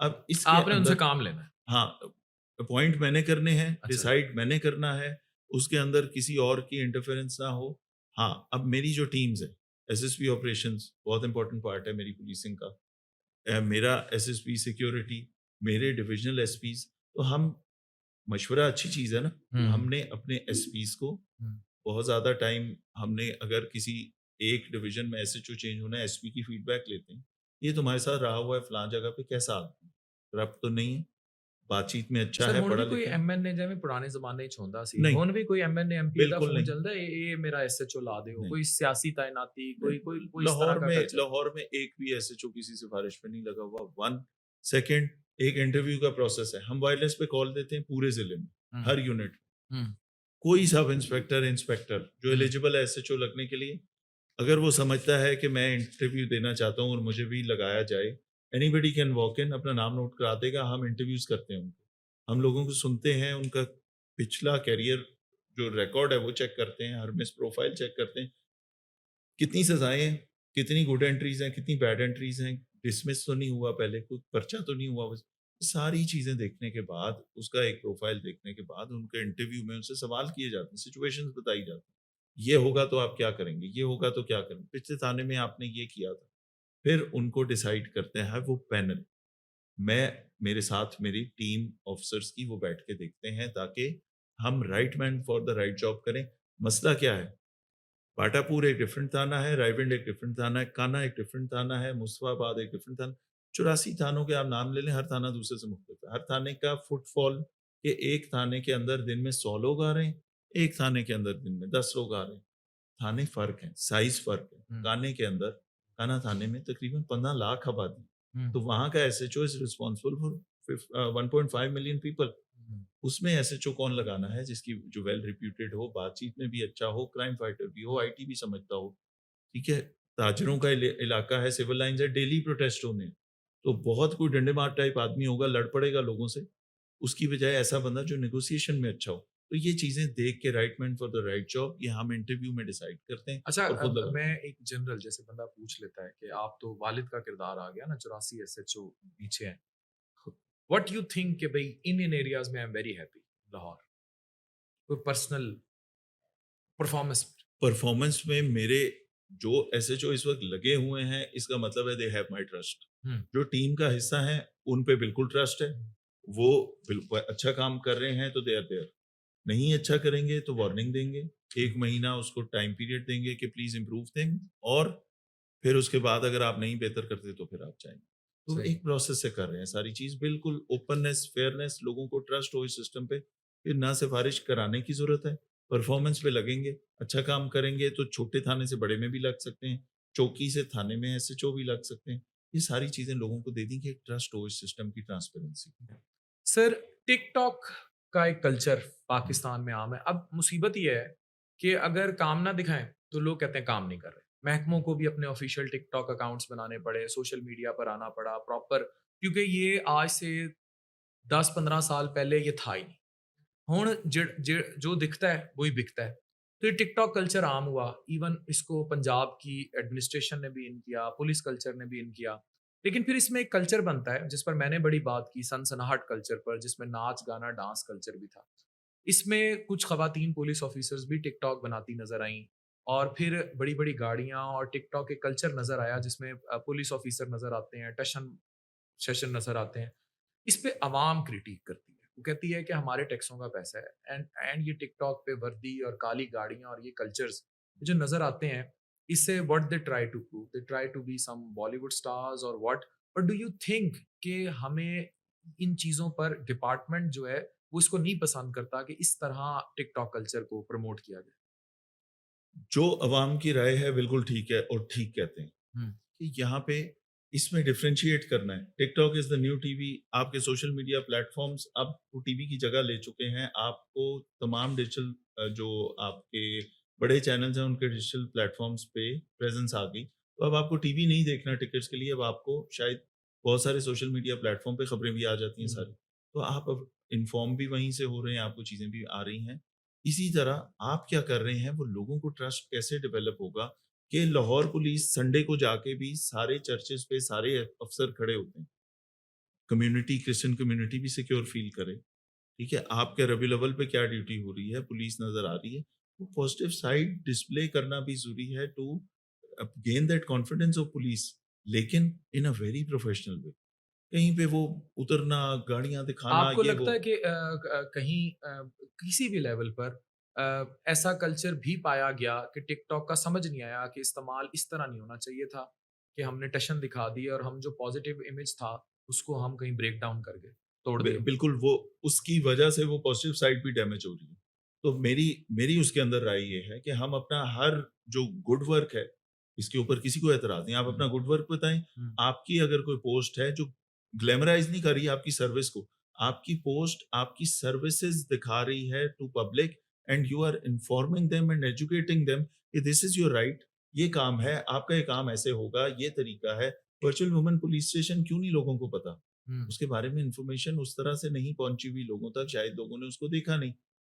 [SPEAKER 1] अब इसके
[SPEAKER 2] आपने उनसे
[SPEAKER 1] अंदर
[SPEAKER 2] काम लेना है।
[SPEAKER 1] हाँ, अपॉइंट मैंने करने हैं,
[SPEAKER 2] अच्छा।
[SPEAKER 1] डिसाइड मैंने करना है, उसके अंदर किसी और की इंटरफेरेंस ना हो। हाँ, अब मेरी जो टीम्स है, एसएसपी ऑपरेशंस बहुत इंपॉर्टेंट पार्ट है मेरी पुलिसिंग का। मेरा एसएसपी सिक्योरिटी, मेरे डिविजनल एसपीज़, तो हम मशवरा अच्छी चीज़ है ना।
[SPEAKER 2] हुँ,
[SPEAKER 1] हमने अपने एसपीज़ को
[SPEAKER 2] हुँ।
[SPEAKER 1] बहुत ज़्यादा टाइम हमने अगर किसी एक डिवीज़न में एसएचओ चेंज होना है, एसपी की फीडबैक लेते हैं। ये तुम्हारे साथ रहा हुआ है फलाँ जगह पे, कैसा आदमी है? करप्ट तो नहीं है? बातचीत में अच्छा
[SPEAKER 2] सर
[SPEAKER 1] है,
[SPEAKER 2] हुण भी कोई
[SPEAKER 1] पढ़ा-लिखा है?
[SPEAKER 2] एमएनए जिवें पुराने ज़माने 'ਚ ਹੁੰਦਾ ਸੀ,
[SPEAKER 1] नहीं,
[SPEAKER 2] ਹੁਣ ਵੀ ਕੋਈ एमएनए एमपी ਦਾ
[SPEAKER 1] बिल्कुल
[SPEAKER 2] फ़ोन
[SPEAKER 1] नहीं,
[SPEAKER 2] चलदा है, ये मेरा एसएचओ ला दो,
[SPEAKER 1] नहीं।
[SPEAKER 2] कोई सियासी तैनाती,
[SPEAKER 1] नहीं,
[SPEAKER 2] कोई इस तरह का कल्चर?
[SPEAKER 1] लाहौर में एक भी एसएचओ किसी सिफारिश पे नहीं लगा हुआ, 1 सेकंड एक इंटरव्यू का प्रोसेस है। हम वायरलेस पे कॉल देते हैं पूरे ज़िले में,
[SPEAKER 2] हुँ,
[SPEAKER 1] हर यूनिट।
[SPEAKER 2] हुँ,
[SPEAKER 1] कोई सब इंस्पेक्टर, इंस्पेक्टर जो
[SPEAKER 2] हुँ,
[SPEAKER 1] एलिजिबल है एसएचओ लगने के लिए, अगर वो समझता है कि मैं इंटरव्यू देना चाहता हूँ और मुझे भी लगाया जाए, एनीबॉडी कैन वॉक इन, अपना नाम नोट करा देगा, हम इंटरव्यूज़ करते हैं उनको। हम लोगों को सुनते हैं, उनका पिछला करियर जो रिकॉर्ड है वो चेक करते हैं, हर मिस प्रोफाइल चेक करते हैं। कितनी सज़ाएँ हैं, कितनी गुड एंट्रीज़ हैं, कितनी बैड एंट्रीज़ हैं, डिसमिस तो नहीं हुआ पहले, कोई पर्चा तो नहीं हुआ बस। सारी चीज़ें देखने के बाद, उसका एक प्रोफाइल देखने के बाद, उनके इंटरव्यू में उनसे सवाल किए जाते हैं, सिचुएशंस बताई जाती हैं। ये होगा तो आप क्या करेंगे? ये होगा तो क्या करेंगे? पिछले थाने में आपने ये किया था। फिर उनको डिसाइड करते हैं वो पैनल। मेरे साथ मेरी टीम ऑफिसर्स की वो बैठ के देखते हैं ताकि हम right man for the right job करें। मसला क्या है? पाटापुर एक डिफरेंट थाना है, रायविंड एक डिफरेंट थाना है, कान्हा एक डिफरेंट थाना है, मुस्तफाबाद एक डिफरेंट थाना। 84 थानों के आप नाम ले लें, हर थाना दूसरे से मुख्तलिफ है। हर थाने का फुटफॉल कि एक थाने के अंदर दिन में 100 लोग आ रहे हैं, एक थाने के अंदर दिन में 10 लोग आ रहे हैं। थाने फ़र्क हैं, साइज़ फ़र्क है।
[SPEAKER 2] हुँ,
[SPEAKER 1] कान्हा के अंदर, कान्हा थाने में तकरीबन 15 लाख आबादी,
[SPEAKER 2] हुँ,
[SPEAKER 1] तो वहाँ का SHO is responsible for 1.5 million people.
[SPEAKER 2] Hmm.
[SPEAKER 1] उसमें एसएचओ कौन लगाना है जिसकी जो वेल रिप्यूटेड हो, बातचीत में भी अच्छा हो, क्राइम फाइटर भी हो, आईटी भी समझता हो, ठीक है? ताजरों का इलाका है, सिविल लाइन्स है, डेली प्रोटेस्ट होने हैं। तो बहुत कोई डंडे-मार टाइप आदमी होगा, लड़ पड़ेगा लोगों से, उसकी बजाय ऐसा बंदा जो नेगोशिएशन में अच्छा हो। तो ये चीज़ें देख के right man for the right job ये हम इंटरव्यू में डिसाइड करते हैं
[SPEAKER 2] अच्छा
[SPEAKER 1] और खुद
[SPEAKER 2] मैं
[SPEAKER 1] लगाते हैं।
[SPEAKER 2] एक जनरल जैसे बंदा पूछ लेता है कि आप तो वालिद का किरदार आ गया ना 84 एसएचओ पीछे हैं। व्हाट यू थिंक कि भई इन एरियाज़ में I am very happy Lahore, कोई पर्सनल परफॉर्मेंस पर?
[SPEAKER 1] परफॉर्मेंस में मेरे जो एसएचओ इस वक़्त लगे हुए हैं, इसका मतलब है दे हैव माय ट्रस्ट।
[SPEAKER 2] हुँ,
[SPEAKER 1] जो टीम का हिस्सा है, उन पे बिल्कुल ट्रस्ट है।
[SPEAKER 2] हुँ,
[SPEAKER 1] वो अच्छा काम कर रहे हैं तो दे आर देयर। नहीं अच्छा करेंगे तो वार्निंग देंगे।
[SPEAKER 2] हुँ,
[SPEAKER 1] 1 महीना उसको टाइम पीरियड देंगे कि प्लीज़ इम्प्रूव थिंग्स, और फिर उसके बाद अगर आप नहीं बेहतर करते तो फिर आप जाएँगे। तो
[SPEAKER 2] सही।
[SPEAKER 1] एक प्रोसेस से कर रहे हैं सारी चीज़, बिल्कुल ओपननेस, फेयरनेस, लोगों को ट्रस्ट हो इस सिस्टम पे। फिर ना सिफ़ारिश कराने की ज़रूरत है, परफॉर्मेंस पे लगेंगे, अच्छा काम करेंगे तो छोटे थाने से बड़े में भी लग सकते हैं, चौकी से थाने में एसएचओ भी लग सकते हैं। ये सारी चीज़ें लोगों को दे दी कि एक ट्रस्ट हो इस सिस्टम की, ट्रांसपेरेंसी की।
[SPEAKER 2] सर, टिकटॉक का एक कल्चर पाकिस्तान में आम है। अब मुसीबत ये है कि अगर काम ना दिखाएँ, तो लोग कहते हैं काम नहीं कर रहे। महकमों को भी अपने ऑफ़िशियल टिकटॉक अकाउंट्स बनाने पड़े, सोशल मीडिया पर आना पड़ा प्रॉपर, क्योंकि ये आज से 10-15 साल पहले ये था ही नहीं। ਹੁਣ जो दिखता है वही बिकता है। तो ये टिकटॉक कल्चर आम हुआ। इवन इसको पंजाब की एडमिनिस्ट्रेशन ने भी इन किया, पुलिस कल्चर ने भी इन किया। लेकिन फिर इसमें एक कल्चर बनता है जिस पर मैंने बड़ी बात की, सनसनाहट कल्चर पर, जिसमें नाच गाना डांस कल्चर भी था। इसमें कुछ खवातीन पुलिस ऑफिसर्स भी टिकटॉक बनाती नजर आईं, और फिर बड़ी बड़ी गाड़ियां और टिकटॉक एक कल्चर नजर आया जिसमें पुलिस ऑफिसर नजर आते हैं, टशन सेशन नजर आते हैं। इस पे अवाम क्रिटिक करती है। वो कहती है कि हमारे टैक्सों का पैसा है, एंड ये टिकटॉक पे वर्दी और काली गाड़ियां और ये कल्चर्स जो नजर आते हैं, इससे what they try to prove, they try to be some Bollywood stars और what. But do you think कि हमें इन चीजों पर डिपार्टमेंट जो है वो इसको नहीं पसंद करता कि इस तरह टिकटॉक कल्चर को प्रमोट किया जाए?
[SPEAKER 1] जो अवाम की राय है बिल्कुल ठीक है और ठीक कहते हैं
[SPEAKER 2] हम्म।
[SPEAKER 1] कि यहाँ पे इसमें डिफरेंशिएट करना है। TikTok is the new TV. आपके सोशल मीडिया प्लेटफ़ॉर्म्स अब वो टीवी की जगह ले चुके हैं। आपको तमाम डिजिटल जो आपके बड़े चैनल्स हैं उनके डिजिटल प्लेटफ़ॉर्म्स पे प्रेज़ेंस आ गई। तो अब आपको टीवी नहीं देखना टिकट्स के लिए, अब आपको शायद बहुत सारे सोशल मीडिया प्लेटफ़ॉर्म पे खबरें भी आ जाती हैं
[SPEAKER 2] हम्म।
[SPEAKER 1] सारी। तो आप अब इन्फॉर्म भी वहीं से हो रहे हैं, आपको चीज़ें भी आ रही हैं। इसी तरह आप क्या कर रहे हैं, वो लोगों को ट्रस्ट कैसे डेवलप होगा कि लाहौर पुलिस संडे को जाके भी सारे चर्चेज़ पे सारे अफ़सर खड़े होते हैं। कम्युनिटी क्रिश्चियन कम्युनिटी भी सिक्योर फ़ील करे, ठीक है? आपके रबी अव्वल पे क्या ड्यूटी हो रही है, पुलिस नज़र आ रही है। वो पॉज़िटिव साइड डिस्प्ले करना भी ज़रूरी है to gain that confidence of police, लेकिन in a very professional way. कहीं पे वो उतरना, गाड़ियाँ दिखाना,
[SPEAKER 2] आपको
[SPEAKER 1] ये
[SPEAKER 2] लगता
[SPEAKER 1] वो।
[SPEAKER 2] है कि कहीं किसी भी लेवल पर ऐसा कल्चर भी पाया गया कि टिकटॉक का समझ नहीं आया कि इस्तेमाल इस तरह नहीं होना चाहिए था, कि हमने टशन दिखा दी और हम जो पॉजिटिव इमेज था उसको हम कहीं ब्रेक डाउन कर गए, तोड़ दिया?
[SPEAKER 1] बिल्कुल, वो उसकी वजह से वो पॉज़िटिव साइड भी डैमेज हो रही है। तो मेरी मेरी उसके अंदर राय ये है कि हम अपना हर जो गुड वर्क है, इसके ऊपर किसी को एतराज़ नहीं, आप
[SPEAKER 2] हुँ,
[SPEAKER 1] अपना गुड वर्क बताएँ।
[SPEAKER 2] हुँ,
[SPEAKER 1] आपकी अगर कोई पोस्ट है जो ग्लैमराइज़ नहीं कर रही है आपकी सर्विस को, आपकी पोस्ट आपकी सर्विसेज़ दिखा रही है to public and you are informing them and educating them कि दिस इज़ योर राइट, ये काम है, आपका ये काम ऐसे होगा, ये तरीका है। वर्चुअल वुमन पुलिस स्टेशन क्यों नहीं लोगों को पता?
[SPEAKER 2] हुँ,
[SPEAKER 1] उसके बारे में इन्फॉर्मेशन उस तरह से नहीं पहुँची हुई लोगों तक, शायद लोगों ने उसको देखा नहीं,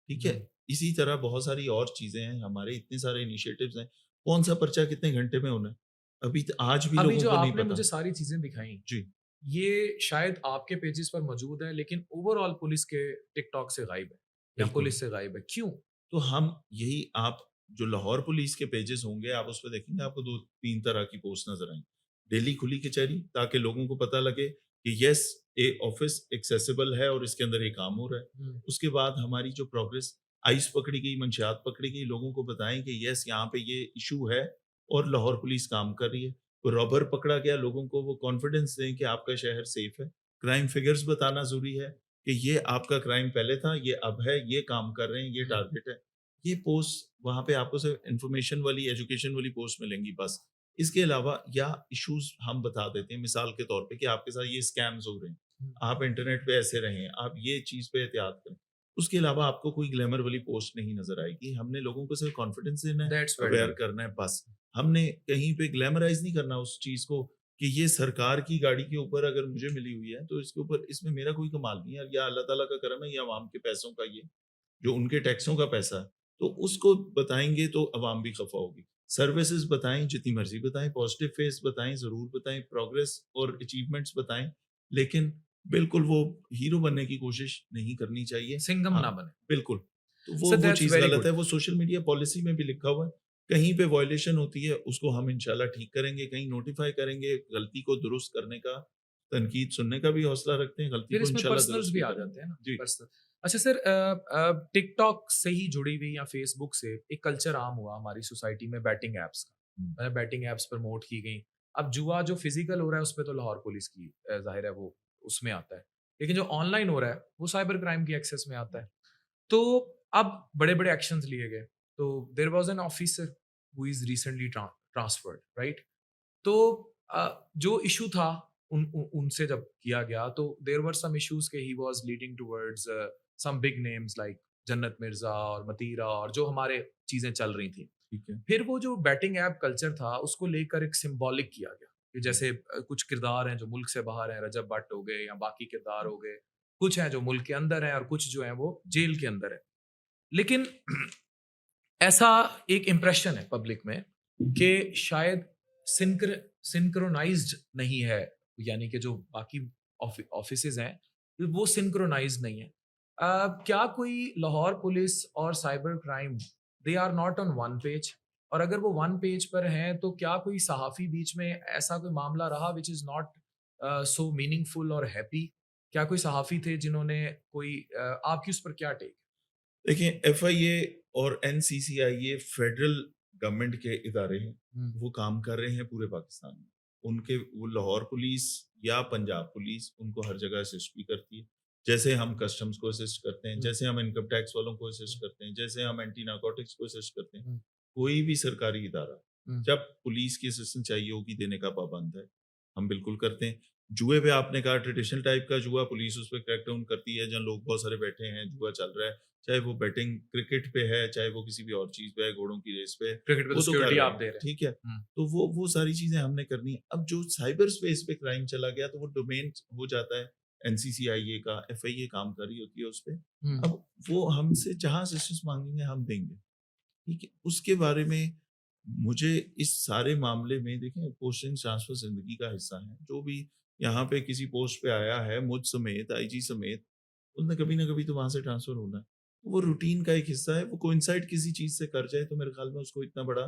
[SPEAKER 1] ठीक
[SPEAKER 2] हुँ।
[SPEAKER 1] है? इसी तरह बहुत सारी और चीज़ें हैं, हमारे इतने सारे इनिशिएटिव्स हैं, कौन-सा पर्चा कितने घंटे में होना है, अभी त आज भी
[SPEAKER 2] अभी
[SPEAKER 1] लोगों
[SPEAKER 2] जो
[SPEAKER 1] को नहीं
[SPEAKER 2] आपने मुझे
[SPEAKER 1] पता।
[SPEAKER 2] सारी चीज़ें दिखाई,
[SPEAKER 1] जी,
[SPEAKER 2] ये शायद आपके पेजेस पर मौजूद है, लेकिन ओवरऑल पुलिस के टिकटॉक से गायब है या
[SPEAKER 1] बिल्कुल।
[SPEAKER 2] पुलिस से गायब है। क्यों?
[SPEAKER 1] तो हम यही आप जो लाहौर पुलिस के पेजेस होंगे, आप उसपे देखेंगे आपको 2-3 तरह की पोस्ट नज़र आएँगी। डेली खुली कचहरी ताकि लोगों को पता लगे कि येस, ये ऑफ़िस एक्सेसिबल है और इसके अंदर ये काम हो रहा है।
[SPEAKER 2] हुँ,
[SPEAKER 1] उसके बाद हमारी जो प्रोग्रेस, आइस पकड़ी गई, मंशियात पकड़ी गई, लोगों को बताएँ कि येस, यहाँ पे ये इश्यू है और लाहौर पुलिस काम कर रही है। कोई रॉबर पकड़ा गया, लोगों को वो कॉन्फिडेंस दें कि आपका शहर सेफ है। क्राइम फिगर्स बताना ज़रूरी है कि ये आपका क्राइम पहले था, ये अब है, ये काम कर रहे हैं, ये
[SPEAKER 2] हुँ,
[SPEAKER 1] टारगेट है। ये पोस्ट वहाँ पे आपको सिर्फ इन्फॉर्मेशन वाली, एजुकेशन वाली पोस्ट मिलेंगी बस। इसके अलावा या इश्यूज़ हम बता देते हैं मिसाल के तौर पे कि आपके साथ ये स्कैम्स हो रहे हैं।
[SPEAKER 2] हुँ।
[SPEAKER 1] आप इंटरनेट पे ऐसे रहें, आप ये चीज़ पे एहतियात करें। उसके अलावा आपको कोई ग्लैमर वाली पोस्ट नहीं नज़र आएगी। हमने लोगों को सिर्फ कॉन्फिडेंस देना है,
[SPEAKER 2] दैट्स वेरी
[SPEAKER 1] अवेयर
[SPEAKER 2] गुड।
[SPEAKER 1] करना है बस। हमने कहीं पे ग्लैमराइज़ नहीं करना उस चीज़ को कि ये सरकार की गाड़ी के ऊपर अगर मुझे मिली हुई है, तो इसके ऊपर इसमें मेरा कोई कमाल नहीं है। या अल्लाह ताला का करम है या अवाम के पैसों का ये जो उनके टैक्सों का पैसा है, तो उसको बताएँगे तो अवाम भी खफ़ा होगी। सर्विसेज़ बताएँ, जितनी मर्ज़ी बताएँ, पॉज़िटिव फ़ेस बताएँ, ज़रूर बताएँ, प्रोग्रेस और अचीवमेंट्स बताएँ, लेकिन बिल्कुल वो हीरो बनने की कोशिश नहीं करनी चाहिए।
[SPEAKER 2] सिंघम ना
[SPEAKER 1] आप
[SPEAKER 2] बने।
[SPEAKER 1] बिल्कुल, तो
[SPEAKER 2] सो
[SPEAKER 1] वो
[SPEAKER 2] दैट्स
[SPEAKER 1] चीज़
[SPEAKER 2] वेरी
[SPEAKER 1] गलत है,
[SPEAKER 2] गुड।
[SPEAKER 1] वो सोशल मीडिया पॉलिसी में भी लिखा हुआ है। कहीं पे वायलेशन होती है, उसको हम इंशाल्लाह ठीक करेंगे, कहीं नोटिफ़ाई करेंगे, गलती को दुरुस्त करने का, तनकीद सुनने का भी हौसला रखते हैं, गलती
[SPEAKER 2] फिर
[SPEAKER 1] को
[SPEAKER 2] इसमें
[SPEAKER 1] इंशाल्लाह
[SPEAKER 2] पर्सनल्स
[SPEAKER 1] दुरुस्त
[SPEAKER 2] भी
[SPEAKER 1] भी
[SPEAKER 2] आ
[SPEAKER 1] करेंगे।
[SPEAKER 2] जाते हैं ना,
[SPEAKER 1] जी,
[SPEAKER 2] पर्सनल। अच्छा सर, टिकटॉक से ही जुड़ी हुई या फेसबुक से एक कल्चर आम हुआ हमारी सोसाइटी में बैटिंग एप्स का।
[SPEAKER 1] हुँ,
[SPEAKER 2] बैटिंग एप्स प्रमोट की गई। अब जुआ जो फिजिकल हो रहा है उसपे तो लाहौर पुलिस की ज़ाहिर है वो उसमें आता है। लेकिन जो ऑनलाइन हो रहा है वो साइबर क्राइम की एक्सेस में आता है। तो अब बड़े-बड़े एक्शंस लिए गए। तो there was an officer who is recently transferred, right? तो जो इशू था उनसे जब किया गया तो देयर वर सम इश्यूज के he was leading towards some big names like Jannat Mirza और मतीरा और जो हमारे चीजें चल रही थी।
[SPEAKER 1] ठीक है।
[SPEAKER 2] फिर वो जो बैटिंग ऐप कल्चर था उसको लेकर एक सिंबॉलिक किया गया कि जैसे कुछ किरदार हैं जो मुल्क से बाहर हैं, रजब भट्ट हो गए या बाकी किरदार हो गए, कुछ हैं जो मुल्क के अंदर हैं और कुछ जो हैं वो जेल के अंदर है। लेकिन ऐसा एक इम्प्रेशन है पब्लिक में कि शायद सिंक्रोनाइज्ड नहीं है, यानी कि जो बाकी ऑफिसेज हैं वो सिंक्रोनाइज्ड नहीं है। क्या कोई लाहौर पुलिस और cyber crime they are not on one page, और अगर वो वन पेज पर हैं तो क्या कोई सहाफ़ी बीच में ऐसा कोई मामला रहा which is not so meaningful और हैप्पी? क्या कोई सहाफ़ी थे जिन्होंने कोई आपकी उस पर क्या टेक?
[SPEAKER 1] देखिए, एफआईए और एनसीसीआईए फेडरल गवर्नमेंट के इदारे हैं।
[SPEAKER 2] हुँ,
[SPEAKER 1] वो काम कर रहे हैं पूरे पाकिस्तान में। उनके वो लाहौर पुलिस या पंजाब पुलिस उनको हर जगह असिस्ट भी करती है। जैसे हम कस्टम्स को असिस्ट करते हैं,
[SPEAKER 2] हुँ,
[SPEAKER 1] जैसे हम इनकम टैक्स वालों को असिस्ट
[SPEAKER 2] हुँ,
[SPEAKER 1] करते हैं, जैसे हम एंटी नारकोटिक्स को असिस्ट करते हैं।
[SPEAKER 2] हुँ,
[SPEAKER 1] कोई भी सरकारी इदारा
[SPEAKER 2] हुँ,
[SPEAKER 1] जब पुलिस की असिस्टेंस चाहिए होगी देने का पाबंद है। हम बिल्कुल करते हैं। जुए पे आपने कहा ट्रेडिशनल टाइप का जुआ पुलिस उस पे क्रैकडाउन करती है, जहाँ लोग बहुत सारे बैठे हैं, जुआ चल रहा है। चाहे वो बेटिंग क्रिकेट पे है, चाहे वो किसी भी और चीज़ पे है, घोड़ों की रेस पे है,
[SPEAKER 2] क्रिकेट पे तो
[SPEAKER 1] वो तो कर
[SPEAKER 2] सिक्योरिटी
[SPEAKER 1] रहे
[SPEAKER 2] आप
[SPEAKER 1] हैं,
[SPEAKER 2] दे रहे हैं।
[SPEAKER 1] ठीक है?
[SPEAKER 2] हुँ,
[SPEAKER 1] तो वो सारी चीज़ें हमने करनी है। अब जो साइबर स्पेस पे क्राइम चला गया तो वो डोमेन हो जाता है एनसीसीआईए का, एफआईए काम कर रही होती है उस पे।
[SPEAKER 2] हुँ,
[SPEAKER 1] अब वो हमसे जहाँ असिस्टेंस माँगेंगे हम देंगे, ठीक है? उसके बारे में मुझे इस सारे मामले में देखिए पोस्टिंग ट्रांसफर ज़िंदगी का हिस्सा है। जो भी यहाँ पे किसी पोस्ट पे आया है, मुझ समेत, आईजी समेत, उसने कभी ना कभी तो वहाँ से ट्रांसफर होना है। वो रूटीन का एक हिस्सा है, वो कोइंसाइड किसी चीज़ से कर जाए तो मेरे ख्याल में उसको इतना बड़ा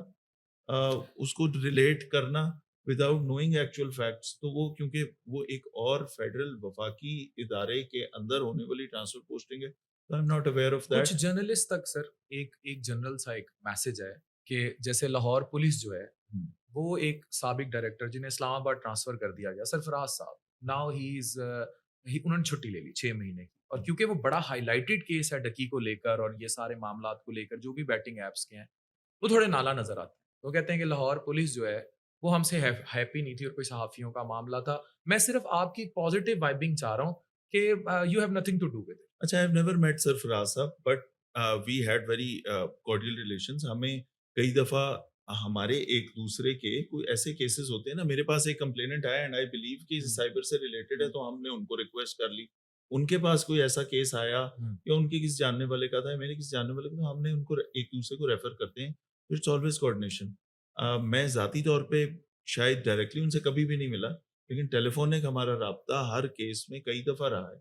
[SPEAKER 1] अ, उसको रिलेट करना विदाउट नोइंग एक्चुअल फैक्ट्स तो वो क्योंकि वो एक और फेडरल वफाकी इदारे के अंदर होने वाली ट्रांसफर पोस्टिंग है, तो I am not aware of
[SPEAKER 2] कुछ
[SPEAKER 1] दैट।
[SPEAKER 2] जर्नलिस्ट तक सर एक एक जनरल सा एक मैसेज है कि जैसे लाहौर पुलिस जो है
[SPEAKER 1] हुँ,
[SPEAKER 2] वो एक साबिक डायरेक्टर जिन्हें इस्लामाबाद ट्रांसफर कर दिया गया, सरफराज साहब, नाउ ही इज उन्होंने छुट्टी ले ली 6 महीने की, और
[SPEAKER 1] हुँ,
[SPEAKER 2] क्योंकि वो बड़ा हाईलाइटेड केस है डकी को लेकर और ये सारे मामलात को लेकर जो भी बैटिंग एप्स के हैं वो थोड़े नाला नजर आते हैं। वो कहते हैं कि लाहौर पुलिस जो है वो हमसे हैप्पी नहीं थी और कोई सहाफियों का मामला था। मैं सिर्फ आपकी पॉजिटिव वाइबिंग चाह रहा हूँ कि you have nothing to do with it.
[SPEAKER 1] अच्छा, I have never met Sarfaraz sahab but we had very cordial relations. हमें कई दफ़ा हमारे एक दूसरे के कोई ऐसे केसेस होते हैं ना, मेरे पास एक कंप्लेनेंट आया एंड आई बिलीव कि
[SPEAKER 2] हम्म,
[SPEAKER 1] साइबर से रिलेटेड है
[SPEAKER 2] हम्म,
[SPEAKER 1] तो हमने उनको रिक्वेस्ट कर ली। उनके पास कोई ऐसा केस आया
[SPEAKER 2] हम्म,
[SPEAKER 1] या उनके किसी जानने वाले का था या मेरे किसी जानने वाले का, तो हमने उनको एक दूसरे को रेफर करते हैं। It's always coordination. मैं ज़ाती तौर पे शायद डायरेक्टली उनसे कभी भी नहीं मिला, लेकिन टेलीफोनिक हमारा राब्ता हर केस में कई दफ़ा रहा है।